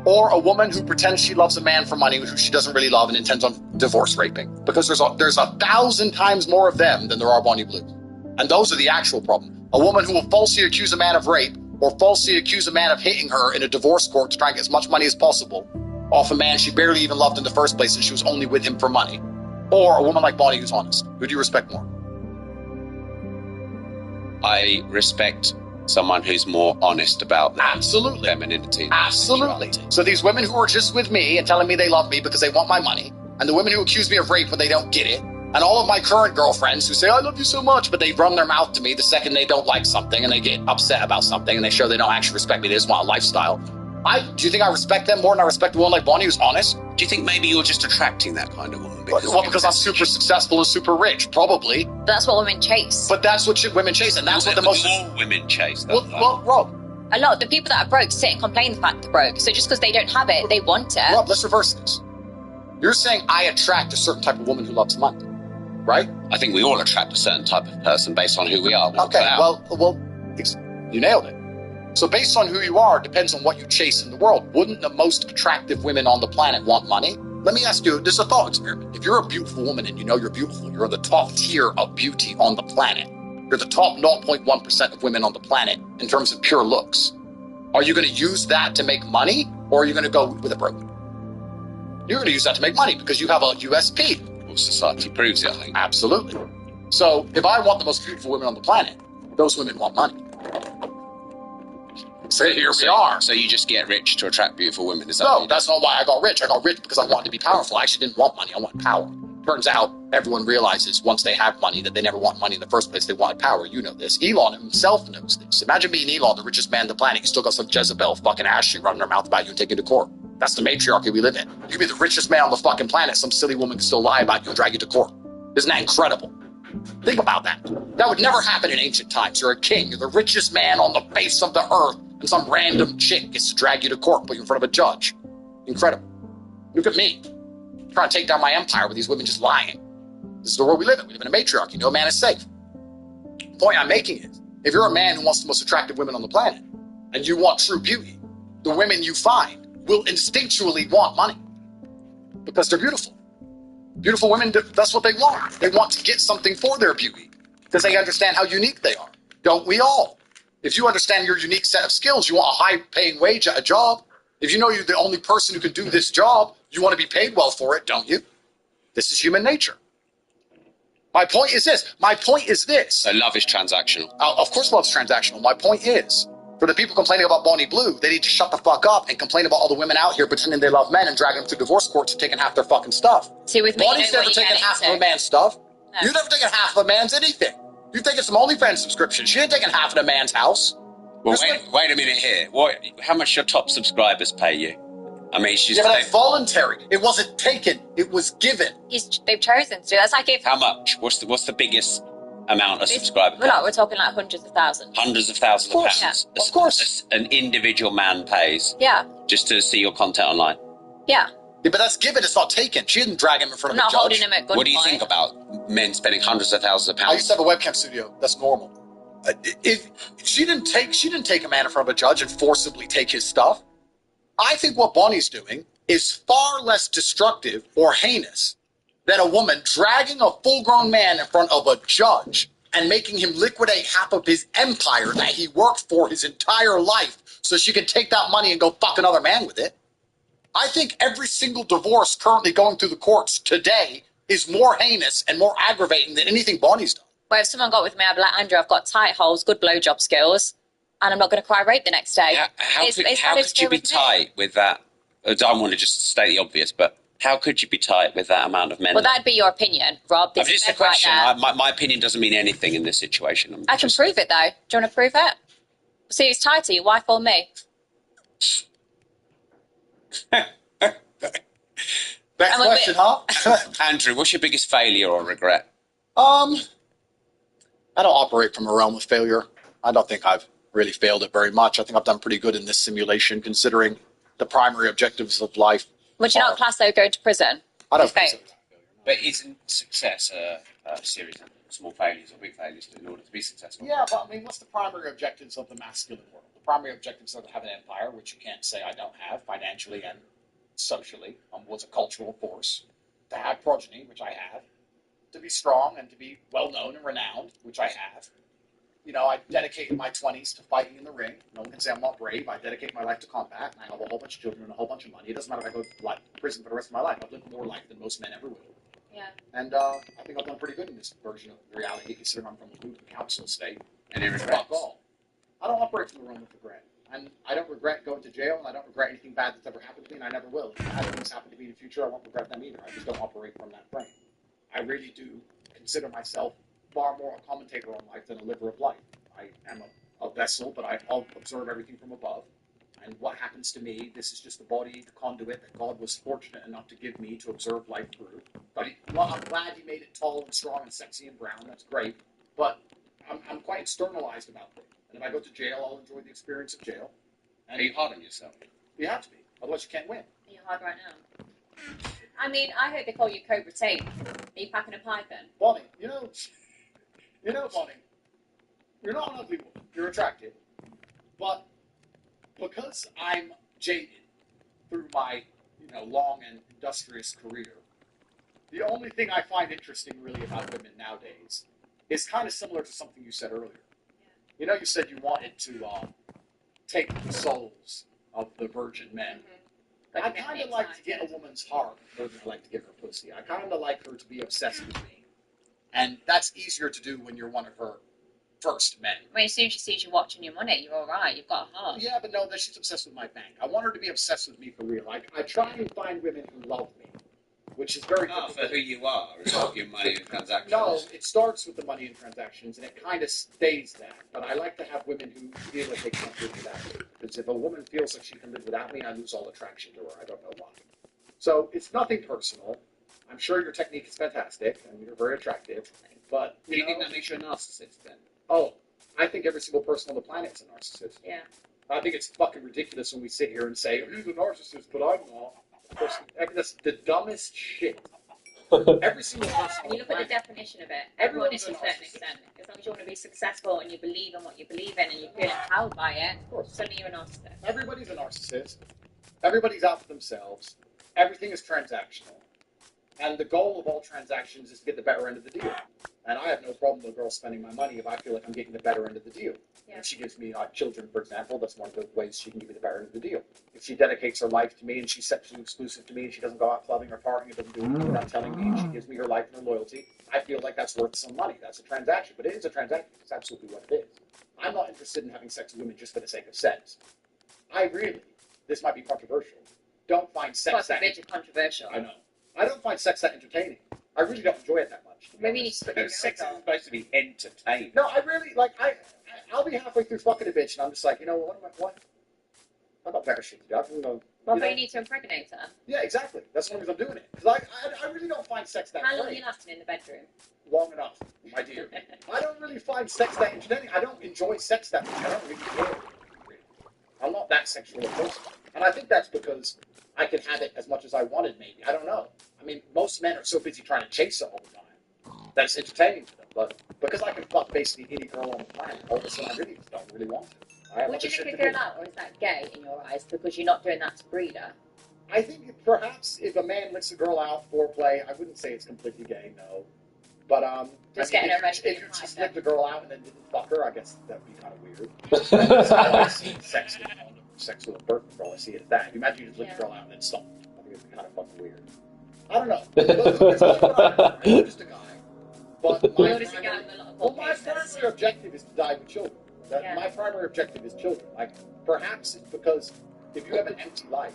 Or a woman who pretends she loves a man for money who she doesn't really love and intends on divorce raping. Because there's 1,000 times more of them than there are Bonnie Blues. And those are the actual problem. A woman who will falsely accuse a man of rape or falsely accuse a man of hitting her in a divorce court to try and get as much money as possible off a man she barely even loved in the first place and she was only with him for money. Or a woman like Bonnie who's honest. Who do you respect more? I respect someone who's more honest about their Absolutely. femininity. Absolutely. So these women who are just with me and telling me they love me because they want my money, and the women who accuse me of rape when they don't get it, and all of my current girlfriends who say, I love you so much, but they run their mouth to me the second they don't like something and they get upset about something and they show they don't actually respect me, they just want a lifestyle. Do you think I respect them more than I respect a woman like Bonnie who's honest? Do you think maybe you're just attracting that kind of woman? Because I'm super successful and super rich, probably. That's what women chase. But that's what women chase, and that's what the most... All women chase. Well, Rob. A lot of the people that are broke sit and complain the fact they're broke. So just because they don't have it, they want it. Rob, let's reverse this. You're saying I attract a certain type of woman who loves money, right? I think we all attract a certain type of person based on who we are. Okay, well, you nailed it. So based on who you are, depends on what you chase in the world. Wouldn't the most attractive women on the planet want money? Let me ask you, this is a thought experiment. If you're a beautiful woman and you know you're beautiful, you're in the top tier of beauty on the planet. You're the top 0.1% of women on the planet in terms of pure looks. Are you going to use that to make money, or are you going to go with a broke? You're going to use that to make money because you have a USP. Well, society proves it, I think. Absolutely. So if I want the most beautiful women on the planet, those women want money. So here we are. So you just get rich to attract beautiful women? Is that No, that's not why I got rich. I got rich because I wanted to be powerful. I actually didn't want money. I wanted power. Turns out everyone realizes once they have money that they never want money in the first place. They wanted power. You know this. Elon himself knows this. Imagine being Elon, the richest man on the planet. You still got some Jezebel fucking ass shit running her mouth about you and taking you to court. That's the matriarchy we live in. You can be the richest man on the fucking planet. Some silly woman can still lie about you and drag you to court. Isn't that incredible? Think about that. That would never happen in ancient times. You're a king. You're the richest man on the face of the earth. And some random chick gets to drag you to court and put you in front of a judge. Incredible. Look at me. Trying to take down my empire with these women just lying. This is the world we live in. We live in a matriarchy. No man is safe. The point I'm making is, if you're a man who wants the most attractive women on the planet, and you want true beauty, the women you find will instinctually want money. Because they're beautiful. Beautiful women, that's what they want. They want to get something for their beauty. Because they understand how unique they are. Don't we all? If you understand your unique set of skills, you want a high-paying wage at a job. If you know you're the only person who can do this job, you want to be paid well for it, don't you? This is human nature. My point is this. So love is transactional. Of course love's transactional. My point is, for the people complaining about Bonnie Blue, they need to shut the fuck up and complain about all the women out here pretending they love men and dragging them through divorce courts and taking half their fucking stuff. See, with me, Bonnie's never taken half of a man's stuff. No. You've never taken half of a man's anything. You've taken some OnlyFans subscriptions. She ain't taking half of a man's house. Well, wait a minute here. How much your top subscribers pay you? I mean, she's... Yeah, but that's voluntary. It wasn't taken. It was given. They've chosen to. That's like if... How much? What's the biggest amount of subscribers? We're talking like hundreds of thousands. Hundreds of thousands of pounds. Yeah, of course. An individual man pays. Yeah. Just to see your content online. Yeah. Yeah, but that's given. It's not taken. She didn't drag him in front of a judge. I'm not holding him at gunpoint. What do you think about men spending hundreds of thousands of pounds? I used to have a webcam studio. That's normal. If she didn't take a man in front of a judge and forcibly take his stuff. I think what Bonnie's doing is far less destructive or heinous than a woman dragging a full-grown man in front of a judge and making him liquidate half of his empire that he worked for his entire life so she can take that money and go fuck another man with it. I think every single divorce currently going through the courts today is more heinous and more aggravating than anything Bonnie's done. Well, if someone got with me, I'd be like, Andrew, I've got tight holes, good blowjob skills, and I'm not going to cry rape the next day. How could you be tight with that? I don't want to just state the obvious, but how could you be tight with that amount of men? Well, that'd be your opinion, Rob. This is a question. My opinion doesn't mean anything in this situation. I can prove it, though. Do you want to prove it? See who's tighter, your wife or me? Next question, huh? Andrew, what's your biggest failure or regret? I don't operate from a realm of failure. I don't think I've really failed it very much. I think I've done pretty good in this simulation, considering the primary objectives of life. Would you not class though going to prison? I don't think so. But isn't success a series of small failures or big failures in order to be successful? Yeah, but I mean, what's the primary objectives of the masculine world? The primary objectives are to have an empire, which you can't say I don't have financially and socially. Was a cultural force. To have progeny, which I have. To be strong and to be well-known and renowned, which I have. You know, I dedicated my 20s to fighting in the ring. No one can say I'm not brave. I dedicate my life to combat, and I have a whole bunch of children and a whole bunch of money. It doesn't matter if I go to prison for the rest of my life. I've lived more life than most men ever will. Yeah. And I think I've done pretty good in this version of reality, considering I'm from a Lutheran council estate. And it regrets. I don't operate from the realm of regret. And I don't regret going to jail, and I don't regret anything bad that's ever happened to me, and I never will. If bad things happen to me in the future, I won't regret them either. I just don't operate from that frame. I really do consider myself far more a commentator on life than a liver of life. I am a vessel, but I'll observe everything from above. And what happens to me, this is just the body, the conduit that God was fortunate enough to give me to observe life through. But I'm glad he made it tall and strong and sexy and brown. That's great. But I'm quite externalized about things. And if I go to jail, I'll enjoy the experience of jail. And are you hard on yourself? You have to be. Otherwise you can't win. Are you hard right now? I mean, I heard they call you Cobra T. Are you packing a pipe then? Bonnie, you know, Bonnie, you're not an ugly woman. You're attractive. But because I'm jaded through my, long and industrious career, the only thing I find interesting really about women nowadays is kind of similar to something you said earlier. Yeah. You said you wanted to take the souls of the virgin men. Mm-hmm. I kind of like to get a woman's heart more than I like to give her pussy. I kind of like her to be obsessed with me. And that's easier to do when you're one of her first men. Well, as soon as she sees you watching your money, you're all right. You've got a heart. Yeah, but no, she's obsessed with my bank. I want her to be obsessed with me for real. I try and find women who love me, which is very difficult. For who you are, it's not your money and transactions. No, it starts with the money and transactions, and it kind of stays that. But I like to have women who feel like they can't live without me. Because if a woman feels like she can live without me, I lose all attraction to her. I don't know why. So it's nothing personal. I'm sure your technique is fantastic, and you're very attractive. But do you think that makes you a narcissist then? Oh, I think every single person on the planet is a narcissist. Yeah. I think it's fucking ridiculous when we sit here and say, he's a narcissist, but I'm not. Of course, that's the dumbest shit. Every single person. And you look at the definition of it. Everyone is to a certain extent. As long as you want to be successful and you believe in what you believe in and you feel empowered by it, suddenly you're a narcissist. Everybody's a narcissist. Everybody's out for themselves. Everything is transactional. And the goal of all transactions is to get the better end of the deal. And I have no problem with a girl spending my money if I feel like I'm getting the better end of the deal. Yeah. If she gives me children, for example, that's one of the ways she can give me the better end of the deal. If she dedicates her life to me and she's sexually exclusive to me and she doesn't go out clubbing or partying and doesn't do anything without telling me and she gives me her life and her loyalty, I feel like that's worth some money. That's a transaction. But it is a transaction. It's absolutely what it is. I'm not interested in having sex with women just for the sake of sex. I really, this might be controversial, don't find sex that... controversial. I know. I don't find sex that entertaining. I really don't enjoy it that much. Maybe you need to put your Sex is on. supposed to be entertainment. No, I really like. I'll be halfway through fucking a bitch, and I'm just like, you know what? I got better shit to do. I'm gonna go. Well, but you need to impregnate her. Yeah, exactly. That's the only reason I'm doing it. Because I really don't find sex that How long are great. you lasting in the bedroom? Long enough, my dear. I don't really find sex that entertaining. I don't enjoy sex that much. I don't really enjoy it. I'm not that sexual a person. And I think that's because I can have it as much as I wanted, maybe. I don't know. I mean, most men are so busy trying to chase it all the time that it's entertaining to them. But because I can fuck basically any girl on the planet, all of a sudden I really just don't really want to. Would you kick a girl out, or is that gay in your eyes because you're not doing that to breed her? I think perhaps if a man licks a girl out for play, I wouldn't say it's completely gay, no. But Just I mean, getting her ready. if you just licked a girl out and then didn't fuck her, I guess that'd be kind of weird. That's how I see sex with a birth girl. I see it as that. Imagine you just lick a girl out and then stop. I think it'd be kind of fucking weird. I don't know. It's like what I'm just a guy. But my primary objective is to die with children. My primary objective is children. Like, perhaps it's because if you have an empty life,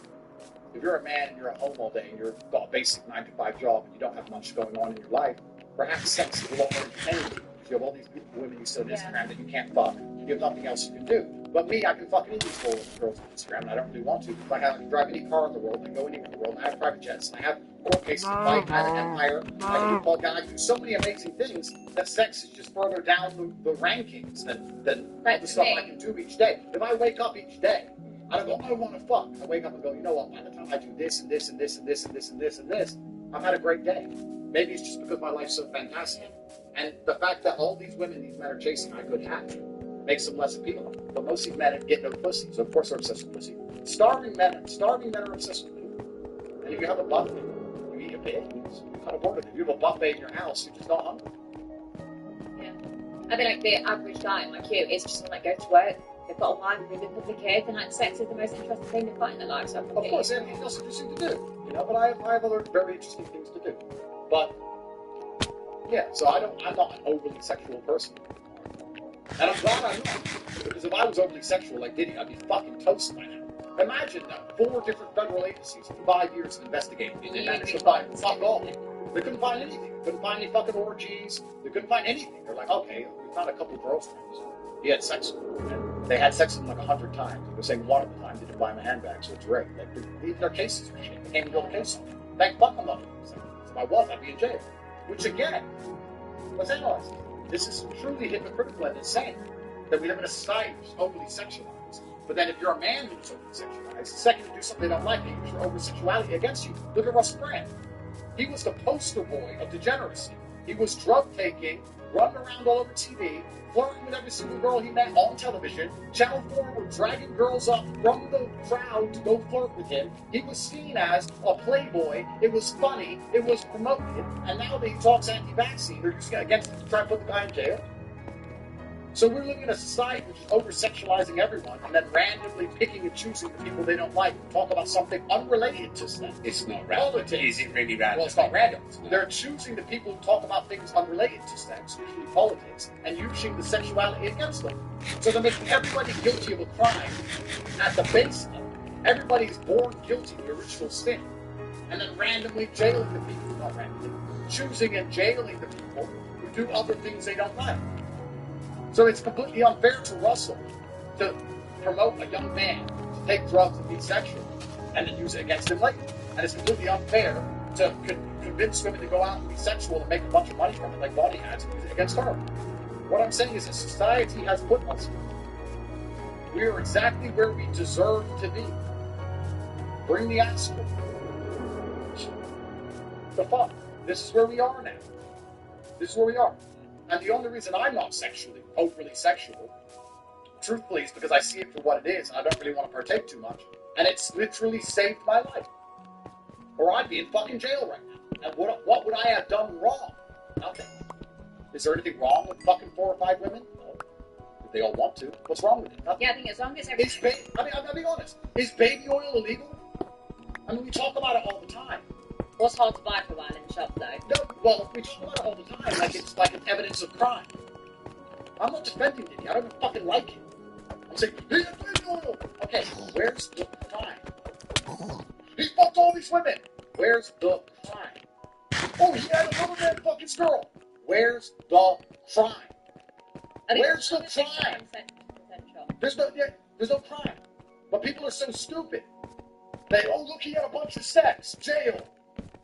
if you're a man and you're at home all day and you've got a basic 9-to-5 job and you don't have much going on in your life, perhaps sex is a lot more entertaining. You have all these beautiful women you see on Instagram that you can't fuck. You have nothing else you can do. But me, I can fuck any of these girls on Instagram, and I don't really want to. If I can drive any car in the world, I can go anywhere in the world. I have private jets, and I have court cases to fight, I have an empire, I can do podcast, I can do so many amazing things that sex is just further down the rankings than the stuff I can do each day. If I wake up each day, I don't go, I want to fuck. I wake up and go, you know what, by the time I do this and this and this and this and this and this and this, I've had a great day. Maybe it's just because my life's so fantastic. And the fact that all these women these men are chasing I could have makes them less appealing. But most of these men get no pussy, so of course they're obsessed with pussy. Starving men are obsessed with food. And if you have a buffet, you eat a pig, you're kind of bored with it. If you have a buffet in your house, you're just not hungry. Yeah. I mean, like, the average guy, like you, is just someone that goes to work. They've got a wife, they've got a couple of kids, and like sex is the most interesting thing they've got in their life. So of course, and it's interesting to do, you know. But I have other very interesting things to do. But yeah, so I'm not an overly sexual person, and I'm glad I'm not. Because if I was overly sexual like Diddy, I'd be fucking toast by now. Imagine that 4 different federal agencies in 5 years of investigating me, they managed to find fuck all. They couldn't find anything. They couldn't find any fucking orgies. They couldn't find anything. They're like, okay, we found a couple of girlfriends. He had sex with them. And they had sex with them like 100 times. They're saying one of the time they didn't buy him a handbag, so it's rape. Like, their cases were shit. They can't even build a case on it. Thank fuck I'm not. If I was, I'd be in jail. Which again, let's analyze it. This is truly hypocritical and insane that we live in a society which is overly sexualized. But then if you're a man who's overly sexualized, the second you do something they don't like, they use your over-sexuality against you. Look at Russ Brand. He was the poster boy of degeneracy. He was drug-taking, running around all over TV, flirting with every single girl he met on television. Channel 4 were dragging girls up from the crowd to go flirt with him. He was seen as a playboy. It was funny. It was promoted. And now that he talks anti-vaccine, they're using it against him to try and put the guy in jail. So we're living in a society which is over-sexualizing everyone and then randomly picking and choosing the people they don't like and talk about something unrelated to sex. It's not random. Politics. Is it really random? Well, it's not random. No. They're choosing the people who talk about things unrelated to sex, usually politics, and using the sexuality against them. So they're making everybody guilty of a crime at the base of it. Everybody's born guilty of the original sin. And then randomly jailing the people, not randomly, choosing and jailing the people who do other things they don't like. So it's completely unfair to Russell to promote a young man to take drugs and be sexual and then use it against him later. And it's completely unfair to convince women to go out and be sexual and make a bunch of money from it like Bonnie has and use it against her. What I'm saying is that society has put us here. We are exactly where we deserve to be. Bring the asshole. The fuck? This is where we are now. This is where we are. And the only reason I'm not overly sexual, truthfully, is because I see it for what it is, and I don't really want to partake too much. And it's literally saved my life. Or I'd be in fucking jail right now. And what would I have done wrong? Nothing. Is there anything wrong with fucking 4 or 5 women? No. If they all want to. What's wrong with it? Nothing. Yeah, I think as long as everything... I'm being honest. Is baby oil illegal? I mean, we talk about it all the time. What's hard to buy for a while in the shop, though? No, well, we talk about it all the time, like it's evidence of crime. I'm not defending Diddy. I don't even fucking like him. I'm saying, he has baby oil. Okay, where's the crime? He fucked all these women. Where's the crime? Oh, he had a little man fuck his girl. Where's the crime? Where's the crime? There's no crime. But people are so stupid. Look, he had a bunch of sex. Jail.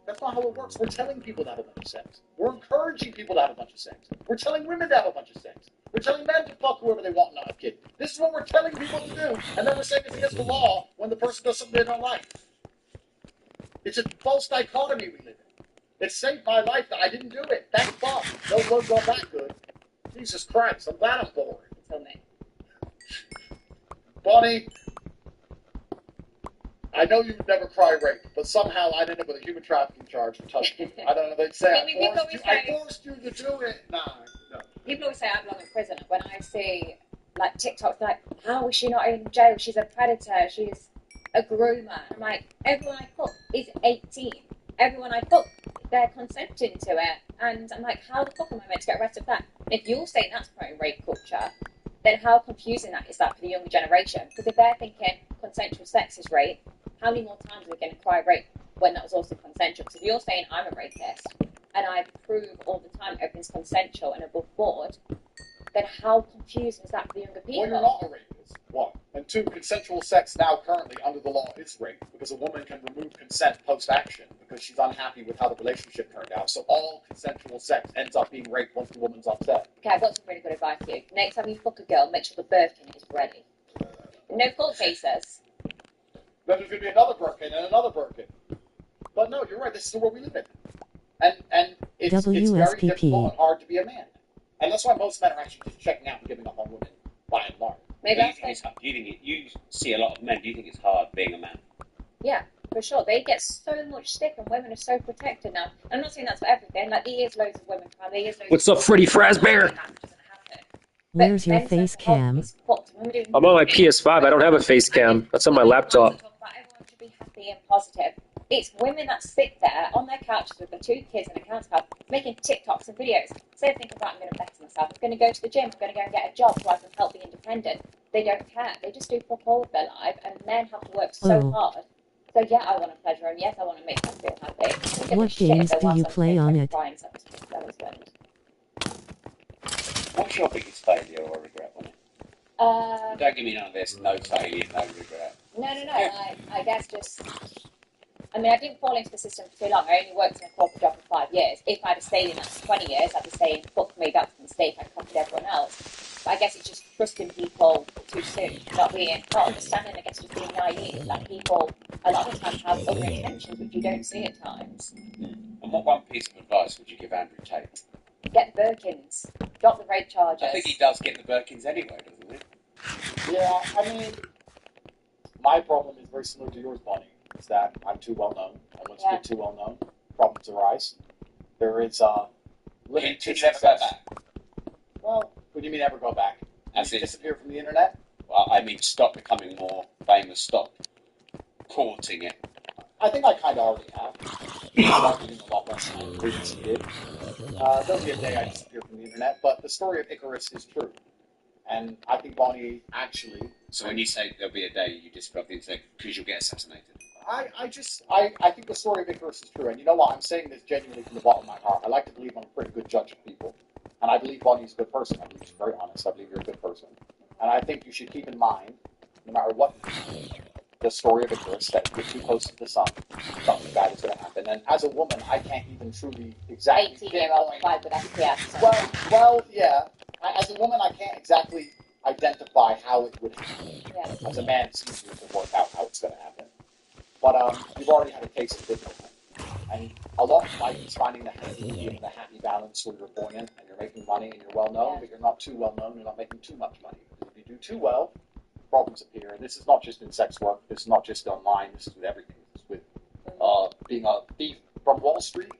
That's not how it works. We're telling people to have a bunch of sex. We're encouraging people to have a bunch of sex. We're telling women to have a bunch of sex. We're telling men to fuck whoever they want and not have kids. This is what we're telling people to do. And then we're saying it's against the law when the person does something they don't like. It's a false dichotomy we live in. It saved my life that I didn't do it. Thank fuck. No blood got that good. Jesus Christ. I'm glad I'm bored. Until me. Bonnie, I know you would never cry rape, but somehow I'd end up with a human trafficking charge for touching you. I don't know. They'd say I forced you to do it. Nah, no. People always say I belong in prison. When I see like TikToks, like, how is she not in jail? She's a predator. She's a groomer. I'm like, everyone I fuck is 18. Everyone I fuck, they're consenting to it. And I'm like, how the fuck am I meant to get arrested for that? And if you're saying that's promoting rape culture, then how confusing is that for the younger generation? Because if they're thinking consensual sex is rape, how many more times are we going to cry rape when that was also consensual? Because if you're saying I'm a rapist and I prove all the time everything's consensual and above board, then how confusing is that for the younger people? Well, you're not a rapist, one. And two, consensual sex now currently under the law is rape because a woman can remove consent post-action because she's unhappy with how the relationship turned out. So all consensual sex ends up being rape once the woman's upset. Okay, I've got some really good advice for you. Next time you fuck a girl, make sure the Birkin is ready. No court cases. Then there's going to be another Birkin and another Birkin. But no, you're right. This is the world we live in. And it's very difficult and hard to be a man. And that's why most men are actually just checking out and giving up on women, by and large. Maybe you see a lot of men. Do you think it's hard being a man? Yeah, for sure. They get so much stick, and women are so protected now. I'm not saying that's for everything. Like, there is loads of women crime. There is loads. What's up, Freddy Fazbear? Where's your face cam? I'm on my PS5. I don't have a face cam. That's on my laptop. Everyone should be happy and positive. It's women that sit there on their couches with their 2 kids and a couch card making TikToks and videos. So they think about, I'm going to better myself. I'm going to go to the gym. I'm going to go and get a job so I can help be independent. They don't care. They just do fuck all with their life. And men have to work so hard. So yeah, I want to pleasure them. Yes, I want to make them feel happy. What games do you play on it? What's your biggest failure or regret on it? Don't give me none of this. No failure, no regret. No. I guess just... I mean, I didn't fall into the system for too long. I only worked in a corporate job for 5 years. If I'd have stayed in that for 20 years, I'd be saying, fuck me, that's a mistake. I copied everyone else. But I guess it's just trusting people too soon. Not understanding, I guess, just being naive. That people, a lot of times, have other intentions, which you don't see at times. And what one piece of advice would you give Andrew Tate? Get the Birkins. Drop the rape charges. I think he does get the Birkins anyway, doesn't he? Yeah, I mean, my problem is very similar to yours, Bonnie. Is that I'm too well known, and once you get too well known, problems arise. There is limit to never go back. Well, what do you mean never go back? As in disappear from the internet? Well, I mean, stop becoming more famous. Stop courting it. I think I kind of already have. I'm doing a lot less than I previously did. There'll be a day I disappear from the internet, but the story of Icarus is true. And I think Bonnie actually... So when you say there'll be a day you disappear from the internet because you'll get assassinated? I think the story of Icarus is true. And you know what? I'm saying this genuinely from the bottom of my heart. I like to believe I'm a pretty good judge of people. And I believe Bonnie's a good person. I believe she's very honest. I believe you're a good person. And I think you should keep in mind, no matter what the story of Icarus, that if you're too close to the sun, something bad is going to happen. And as a woman, I can't even truly exactly... 18-year-old fight with FPS. Well, yeah. As a woman, I can't exactly identify how it would happen. Yeah. As a man, it's easier to work out how it's going to happen. But you've already had a taste of it. And a lot of life is finding the happy balance where you're born in, and you're making money, and you're well-known, but you're not too well-known, you're not making too much money. If you do too well, problems appear. And this is not just in sex work, this is not just online, this is with everything. This is with being a thief from Wall Street,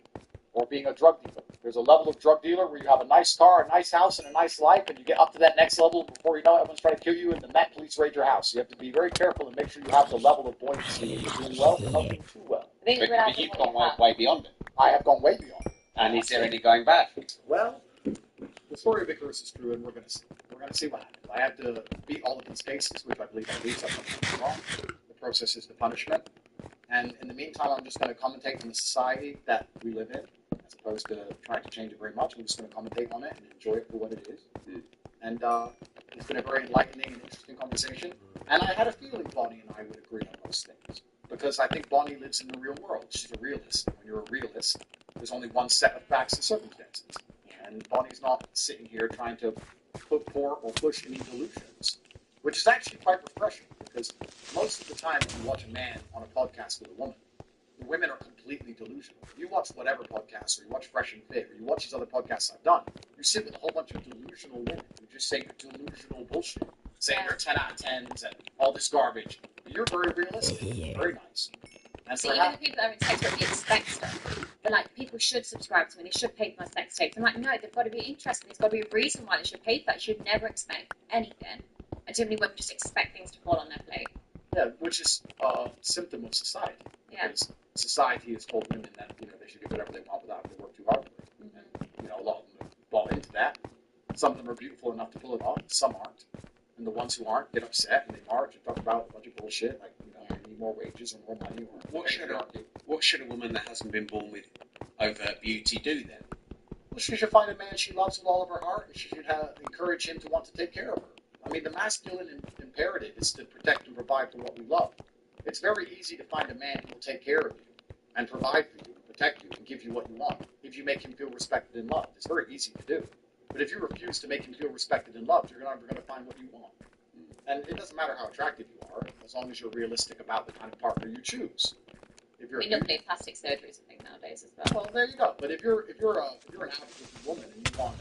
or being a drug dealer. There's a level of drug dealer where you have a nice car, a nice house, and a nice life, and you get up to that next level before you know it, everyone's trying to kill you, and the Met police raid your house. You have to be very careful and make sure you have the level of buoyancy if you're doing well, but not doing too well. But you've gone way beyond it. I have gone way beyond it. And is there any going back? Well, the story of Icarus is true, and we're going to see. We're going to see what happens. I have to beat all of these cases, which I believe I do. Something wrong. The process is the punishment. And in the meantime, I'm just going to commentate on the society that we live in, as opposed to trying to change it very much. I'm just going to commentate on it and enjoy it for what it is. And it's been a very enlightening and interesting conversation. And I had a feeling Bonnie and I would agree on most things. Because I think Bonnie lives in the real world. She's a realist. When you're a realist, there's only one set of facts and circumstances. And Bonnie's not sitting here trying to put forth or push any delusions, which is actually quite refreshing. Because most of the time when you watch a man on a podcast with a woman, the women are completely delusional. If you watch whatever podcast, or you watch Fresh and Fit, or you watch these other podcasts I've done, you sit with a whole bunch of delusional women who just say you're delusional bullshit, saying you're 10 out of 10s and all this garbage. You're very realistic, very nice. And so even the people that are in sex work, you expect stuff. But like, people should subscribe to me, they should pay for my sex tapes. I'm like, no, they've got to be interesting. There's got to be a reason why they should pay for that. You should never expect anything. And too many women just expect things to fall on their plate. Yeah, which is a symptom of society. Yeah. Because society has told women that, you know, they should get whatever they want without having to work too hard for it. And, you know, a lot of them have bought into that. Some of them are beautiful enough to pull it off, some aren't. And the ones who aren't get upset and they march and talk about a bunch of bullshit, like, you know, they need more wages or more money. Or what should a woman that hasn't been born with overt beauty do then? Well, she should find a man she loves with all of her heart, and she should encourage him to want to take care of her. I mean, the masculine imperative is to protect and provide for what we love. It's very easy to find a man who will take care of you and provide for you, and protect you, and give you what you want if you make him feel respected and loved. It's very easy to do. But if you refuse to make him feel respected and loved, you're never going to find what you want. And it doesn't matter how attractive you are, as long as you're realistic about the kind of partner you choose. If you're plastic surgery is a thing nowadays as well. Well, there you go. But if you're an average woman and you want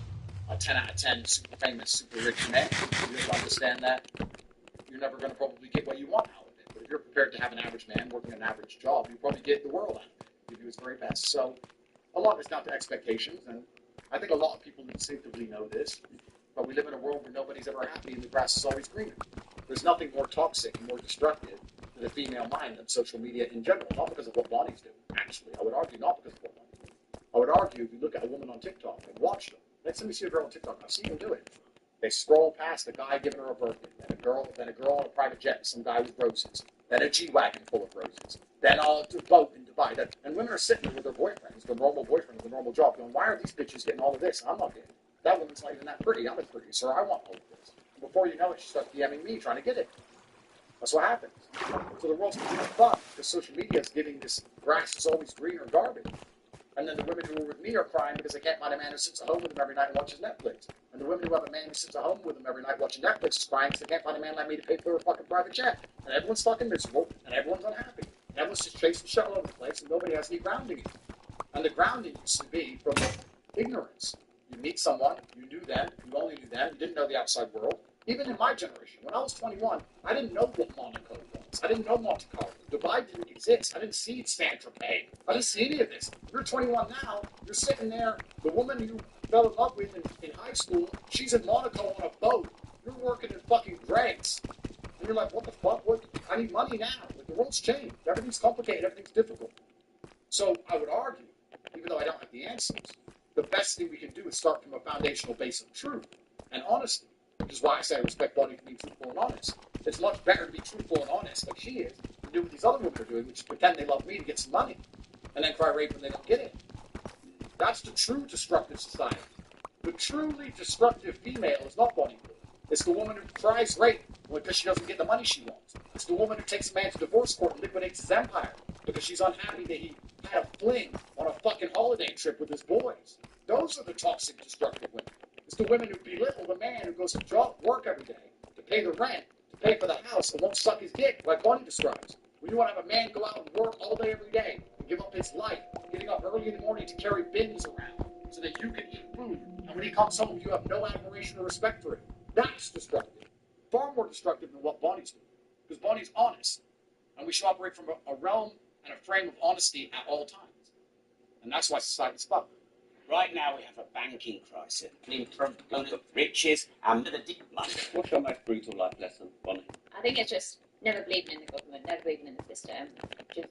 a 10 out of 10 super famous, super rich man, you have to understand that you're never going to probably get what you want out of it. But if you're prepared to have an average man working an average job, you probably get the world out of it. You do his very best. So a lot is down to expectations, and I think a lot of people instinctively know this, but we live in a world where nobody's ever happy and the grass is always greener. There's nothing more toxic and more destructive to the female mind than social media in general, not because of what Bonnie's doing, actually. I would argue not because of what Bonnie's doing. I would argue if you look at a woman on TikTok and watch them, next time you see a girl on TikTok, I've seen them do it. They scroll past a guy giving her a birthday, then a girl on a private jet, some guy with roses, then a G-Wagon full of roses, then a boat in Dubai. And women are sitting there with their boyfriends, their normal boyfriend with a normal job, going, why are these bitches getting all of this? I'm not getting it. That woman's not even that pretty. I'm a producer. I want all of this. And before you know it, she starts DMing me trying to get it. That's what happens. So the world's becoming fun because social media is giving this grass is always greener garbage. And then the women who are with me are crying because they can't find a man who sits at home with them every night and watches Netflix. And the women who have a man who sits at home with them every night watching Netflix is crying because they can't find a man like me to pay for a fucking private jet. And everyone's fucking miserable and everyone's unhappy. And everyone's just chasing shit all over the place and nobody has any grounding. And the grounding used to be from ignorance. You meet someone, you knew them, you only knew them, you didn't know the outside world. Even in my generation, when I was 21, I didn't know what Monaco was. I didn't know Monte Carlo. Dubai didn't exist. I didn't see Saint-Tropez. I didn't see any of this. You're 21 now, you're sitting there, the woman you fell in love with in high school, she's in Monaco on a boat. You're working in fucking Greg's. And you're like, what the fuck? I need money now. Like, the world's changed. Everything's complicated. Everything's difficult. So I would argue, even though I don't have the answers, the best thing we can do is start from a foundational base of truth and honesty, which is why I say I respect Bonnie for being truthful and honest. It's much better to be truthful and honest like she is than do what these other women are doing, which is pretend they love me to get some money and then cry rape when they don't get it. That's the true destructive society. The truly destructive female is not Bonnie. It's the woman who cries rape because she doesn't get the money she wants. It's the woman who takes a man to divorce court and liquidates his empire because she's unhappy that he had a fling on a fucking holiday trip with his boys. Those are the toxic, destructive women. It's the women who belittle the man who goes to work every day to pay the rent, to pay for the house, and won't suck his dick, like Bonnie describes. When you want to have a man go out and work all day every day and give up his life, getting up early in the morning to carry bins around so that you can eat food, and when he comes home, you have no admiration or respect for him. That's destructive. Far more destructive than what Bonnie's doing. Because Bonnie's honest. And we should operate from a realm and a frame of honesty at all times. And that's why society's fucked. Right now we have a banking crisis, from riches and the deep money. What's your most brutal life lesson, Bonnie? I think it's just never believing in the government, never believing in the system. Just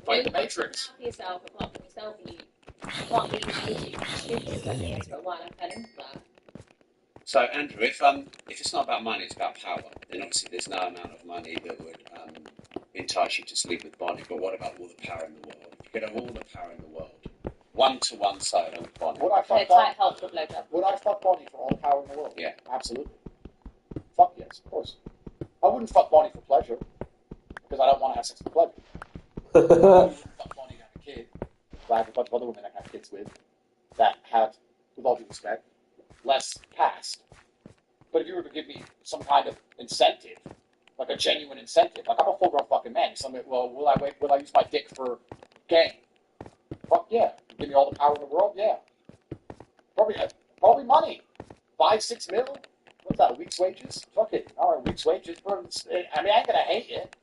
Fight the Matrix. For yourself, apart from yourself, you can't be stupid. That's for a while I fell into that. So, Andrew, if it's not about money, it's about power, then obviously there's no amount of money that would entice you to sleep with Bonnie. But what about all the power in the world? If you could have all the power in the world, 1-to-1 solo with Bonnie. Would I A fuck tight Bonnie? hold good blowjob. Would I fuck Bonnie for all the power in the world? Yeah. Absolutely. Fuck yes, of course. I wouldn't fuck Bonnie for pleasure, because I don't want to have sex for pleasure. I wouldn't fuck Bonnie to have a kid. But I have a bunch of other women I can have kids with that have, with all due respect, less past. But if you were to give me some kind of incentive, like a genuine incentive, like I'm a full-grown fucking man. Somebody, well, will I use my dick for gain? Fuck yeah. Give me all the power in the world? Yeah. Probably money. 5-6 mil? What's that, a week's wages? Fuck it. All right, week's wages. I mean, I ain't gonna hate it.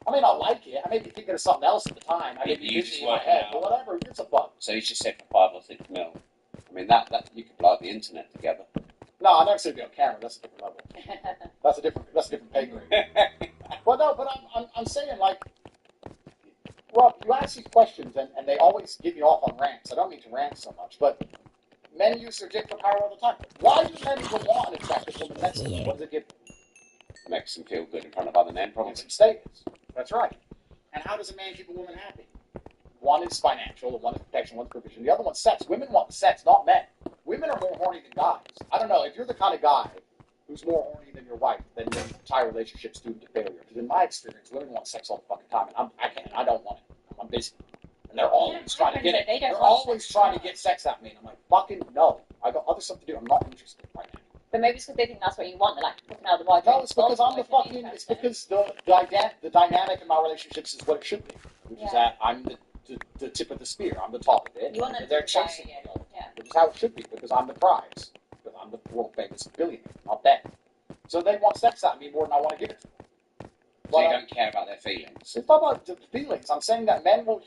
I may not like it. I may be thinking of something else at the time. I may be You busy just in my work head, out. but whatever. It's a fuck. So you just said for 5 or 6 mil. I mean, that you could blow up the internet together. No, I'm not saying be on camera. That's a different level. That's a different pay grade. But I'm saying, like, well, you ask these questions and they always give me off on rants. I don't mean to rant so much, but men use their dick for power all the time. Why do men even want an attractive woman next to them? What does it give them? Makes them feel good in front of other men, probably. It's status. That's right. And how does a man keep a woman happy? One is financial, and one is protection, one's provision. The other one's sex. Women want sex, not men. Women are more horny than guys. I don't know. If you're the kind of guy who's more horny than your wife, then your entire relationship's doomed to failure. Because in my experience, women want sex all the fucking time, and I don't want it. I'm busy. And they're always trying to get it. They're always trying to get sex at me. And I'm like, fucking no. I got other stuff to do. I'm not interested right now. But maybe it's because they think that's what you want. They're like, fucking out of the wardrobe. No, it's because I'm the fucking. It's because the dynamic in my relationships is what it should be, which is that I'm the tip of the spear. I'm the top of it. You want them and they're to chasing retire, me, yeah. which is how it should be, because I'm the prize. Because I'm the world famous billionaire, not them. So they want sex out of me more than I want to give it to them. So you don't care about their feelings. It's not about the feelings. I'm saying that men will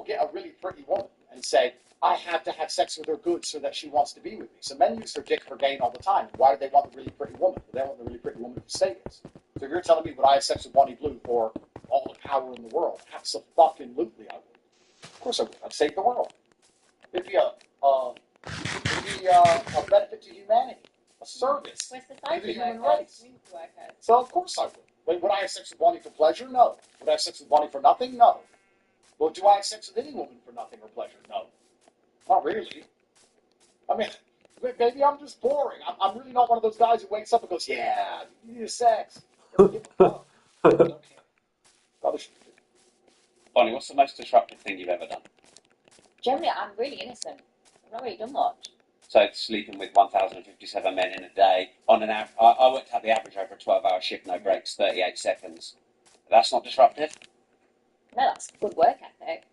get a really pretty woman and say, I have to have sex with her good so that she wants to be with me. So men use their dick for gain all the time. Why do they want a really pretty woman? They want the really pretty woman for status. So if you're telling me would I have sex with Bonnie Blue for all the power in the world? Absolutely I would. Of course I would. I'd save the world. It'd be a benefit to humanity. A service We're to the society human workers. race. Community workers. So of course I would. Wait, would I have sex with Bonnie for pleasure? No. Would I have sex with Bonnie for nothing? No. Well, do I have sex with any woman for nothing or pleasure? No. Not really. I mean, maybe I'm just boring. I'm really not one of those guys who wakes up and goes, yeah, you need sex. Give a fuck. I don't care. Other shit. Bonnie, what's the most disruptive thing you've ever done? Generally, I'm really innocent. I've not really done much. So sleeping with 1,057 men in a day. On an I worked out the average over a 12-hour shift, no breaks, 38 seconds. That's not disruptive? No, that's good work ethic.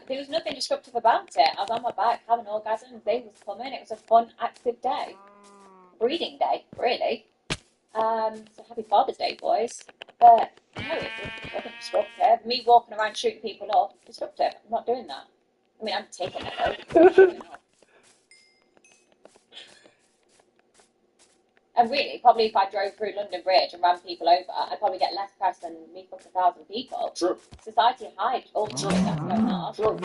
There was nothing disruptive about it. I was on my back having orgasms. Day was coming. It was a fun, active day. Breeding day, really. So happy Father's Day, boys. But no, it wasn't disruptive. Me walking around shooting people up, disruptive. I'm not doing that. I mean, I'm taking it though. And really, probably if I drove through London Bridge and ran people over, I'd probably get less press than me fucking 1,000 people. True. Society hides all the shit that's going on. True.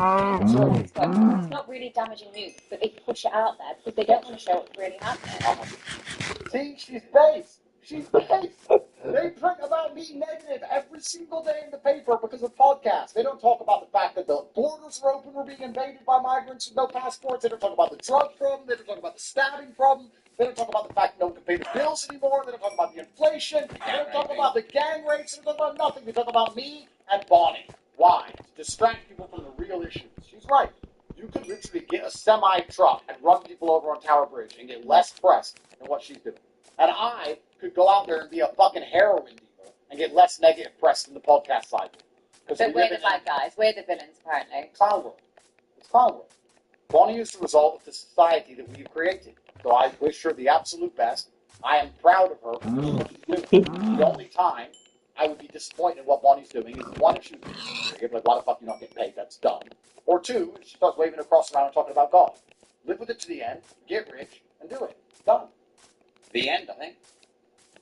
It's not really damaging news, but they push it out there because they don't want to show what's really happening. See, she's based. She's based. They print about me negative every single day in the paper because of podcasts. They don't talk about the fact that the borders are open, we're being invaded by migrants with no passports. They don't talk about the drug problem. They don't talk about the stabbing problem. They don't talk about the fact that no one can pay the bills anymore. They don't talk about the inflation. They don't talk about the gang rapes. They don't talk about nothing. They talk about me and Bonnie. Why? To distract people from the real issues. She's right. You could literally get a semi-truck and run people over on Tower Bridge and get less press than what she's doing. And I could go out there and be a fucking heroin dealer and get less negative press than the podcast side. But we're the bad guys. We're the villains, apparently. Clown world. It's clown world. Bonnie is the result of the society that we've created. So I wish her the absolute best. I am proud of her for what she's doing. The only time I would be disappointed in what Bonnie's doing is, one, if she was like, why the fuck you not get paid? That's dumb. Or two, if she starts waving across around and talking about God. Live with it to the end, get rich, and do it. Done. The end, I think.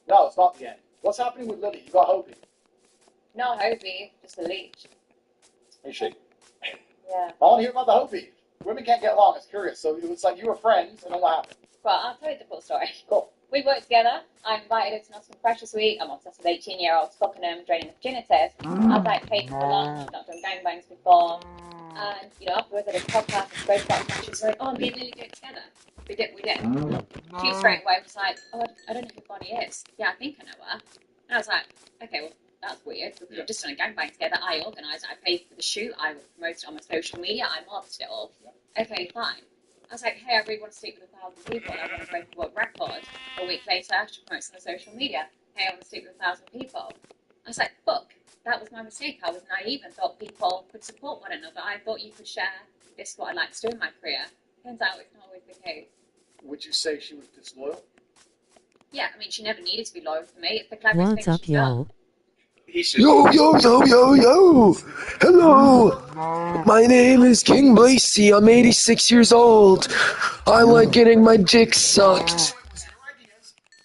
No, it's not the end. What's happening with Lily? You got Hobie. No, Hobie, just a leech. Is she? Yeah. I want to hear about the Hobie. Women can't get along. It's curious. So it was like you were friends, and then what happened? Well, I'll tell you the full story. Cool. We worked together. I invited her to Nottingham Fresh this week. I'm obsessed with 18-year-olds, fucking them, draining the virginities. I'd like paid for lunch. I've not done gangbangs before. And, you know, afterwards I did a podcast and spoke about it. She was like, oh, me and Lily do it together. We did. She straight away was like, oh, I don't know who Bonnie is. Yeah, I think I know her. And I was like, okay, well, that's weird. Because we've just done a gangbang together. I organised it. I paid for the shoot. I promoted it on my social media. I marketed it all. Okay, fine. I was like, hey, I really want to speak with 1,000 people. I want to break the world record. A week later, she promotes on the social media. Hey, I want to speak with 1,000 people. I was like, fuck, that was my mistake. I was naive and thought people could support one another. I thought you could share this is what I like to do in my career. Turns out it's not always the case. Would you say she was disloyal? Yeah, I mean, she never needed to be loyal to me. It's the cleverest What's thing up, she's done. y'all? Yo, yo, yo, yo, yo! Hello! My name is King Blacy. I'm 86 years old. I like getting my dick sucked.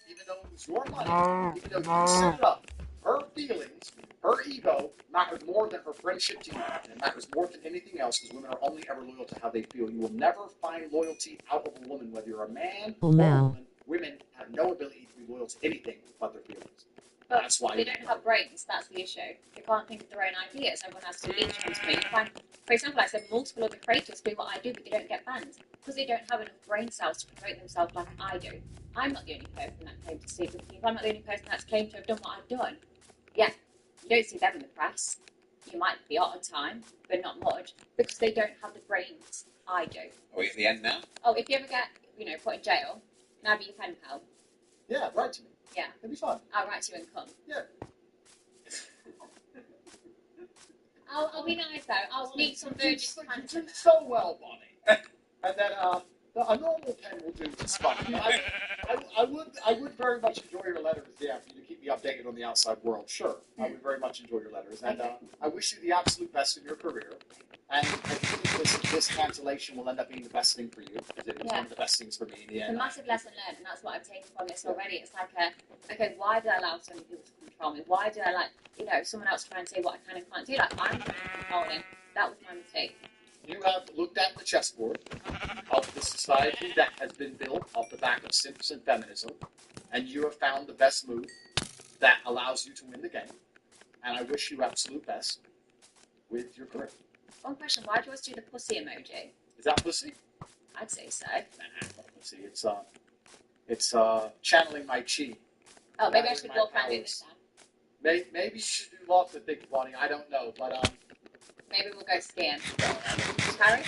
Even though it was your money, even though you set it up, her feelings, her ego matters more than her friendship to you. And it matters more than anything else because women are only ever loyal to how they feel. You will never find loyalty out of a woman, whether you're a man or a woman. Women have no ability to be loyal to anything but their feelings. But that's why they don't have brains, that's the issue. They can't think of their own ideas. Everyone has to leech onto me. For example, I said multiple other creators do what I do, but they don't get banned. Because they don't have enough brain cells to promote themselves like I do. I'm not the only person that claimed to sleep with people. I'm not the only person that's claimed to have done what I've done. Yeah, you don't see them in the press. You might be at a time, but not much. Because they don't have the brains I do. Are we at the end now? Oh, if you ever get, put in jail, can I be your pen pal? Yeah, write to me. Yeah. It'd be fun. I'll write to you and come. Yeah. I'll be nice though. I'll sneak some virgin pants. You do so well, Bonnie. And then a normal pen will do just fine. I would very much enjoy your letters. Yeah, for you to keep me updated on the outside world. Sure, I would very much enjoy your letters, and I wish you the absolute best in your career. And I think this cancellation will end up being the best thing for you because it was one of the best things for me in the end. It's a massive lesson learned, and that's what I've taken from this already. It's like, okay, why did I allow so many people to control me? Why did I someone else try and say what I can and can't do? Like, I'm controlling. That was my mistake. You have looked at the chessboard of the society that has been built off the back of simps and feminism, and you have found the best move that allows you to win the game. And I wish you absolute best with your career. One question, why do you always do the pussy emoji? Is that pussy? I'd say so. Nah, pussy. It's channeling my chi. Oh, maybe I should walk around doing this now. Maybe you should do lots of things, Bonnie. I don't know, but maybe we'll go skiing. Harry?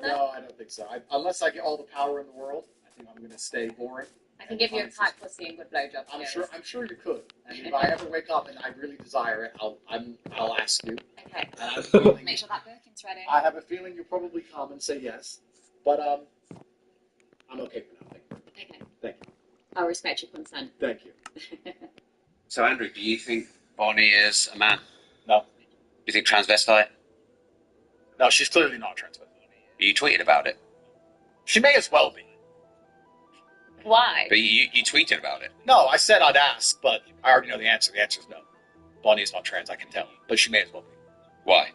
No, I don't think so. Unless I get all the power in the world, I think I'm going to stay boring. I can give you a tight pussy and good blowjob. I'm sure you could. And if I ever wake up and I really desire it, I'll ask you. Okay. And make sure that Birkin's ready. I have a feeling you'll probably come and say yes, but I'm okay for now. Okay. Thank you. I'll respect your consent. Thank you. So, Andrew, do you think Bonnie is a man? No. You think transvestite? No, she's clearly not transvestite. You tweeted about it. She may as well be. Why? But you tweeted about it. No, I said I'd ask, but I already know the answer. The answer is no. Bonnie is not trans, I can tell. But she may as well be. Why?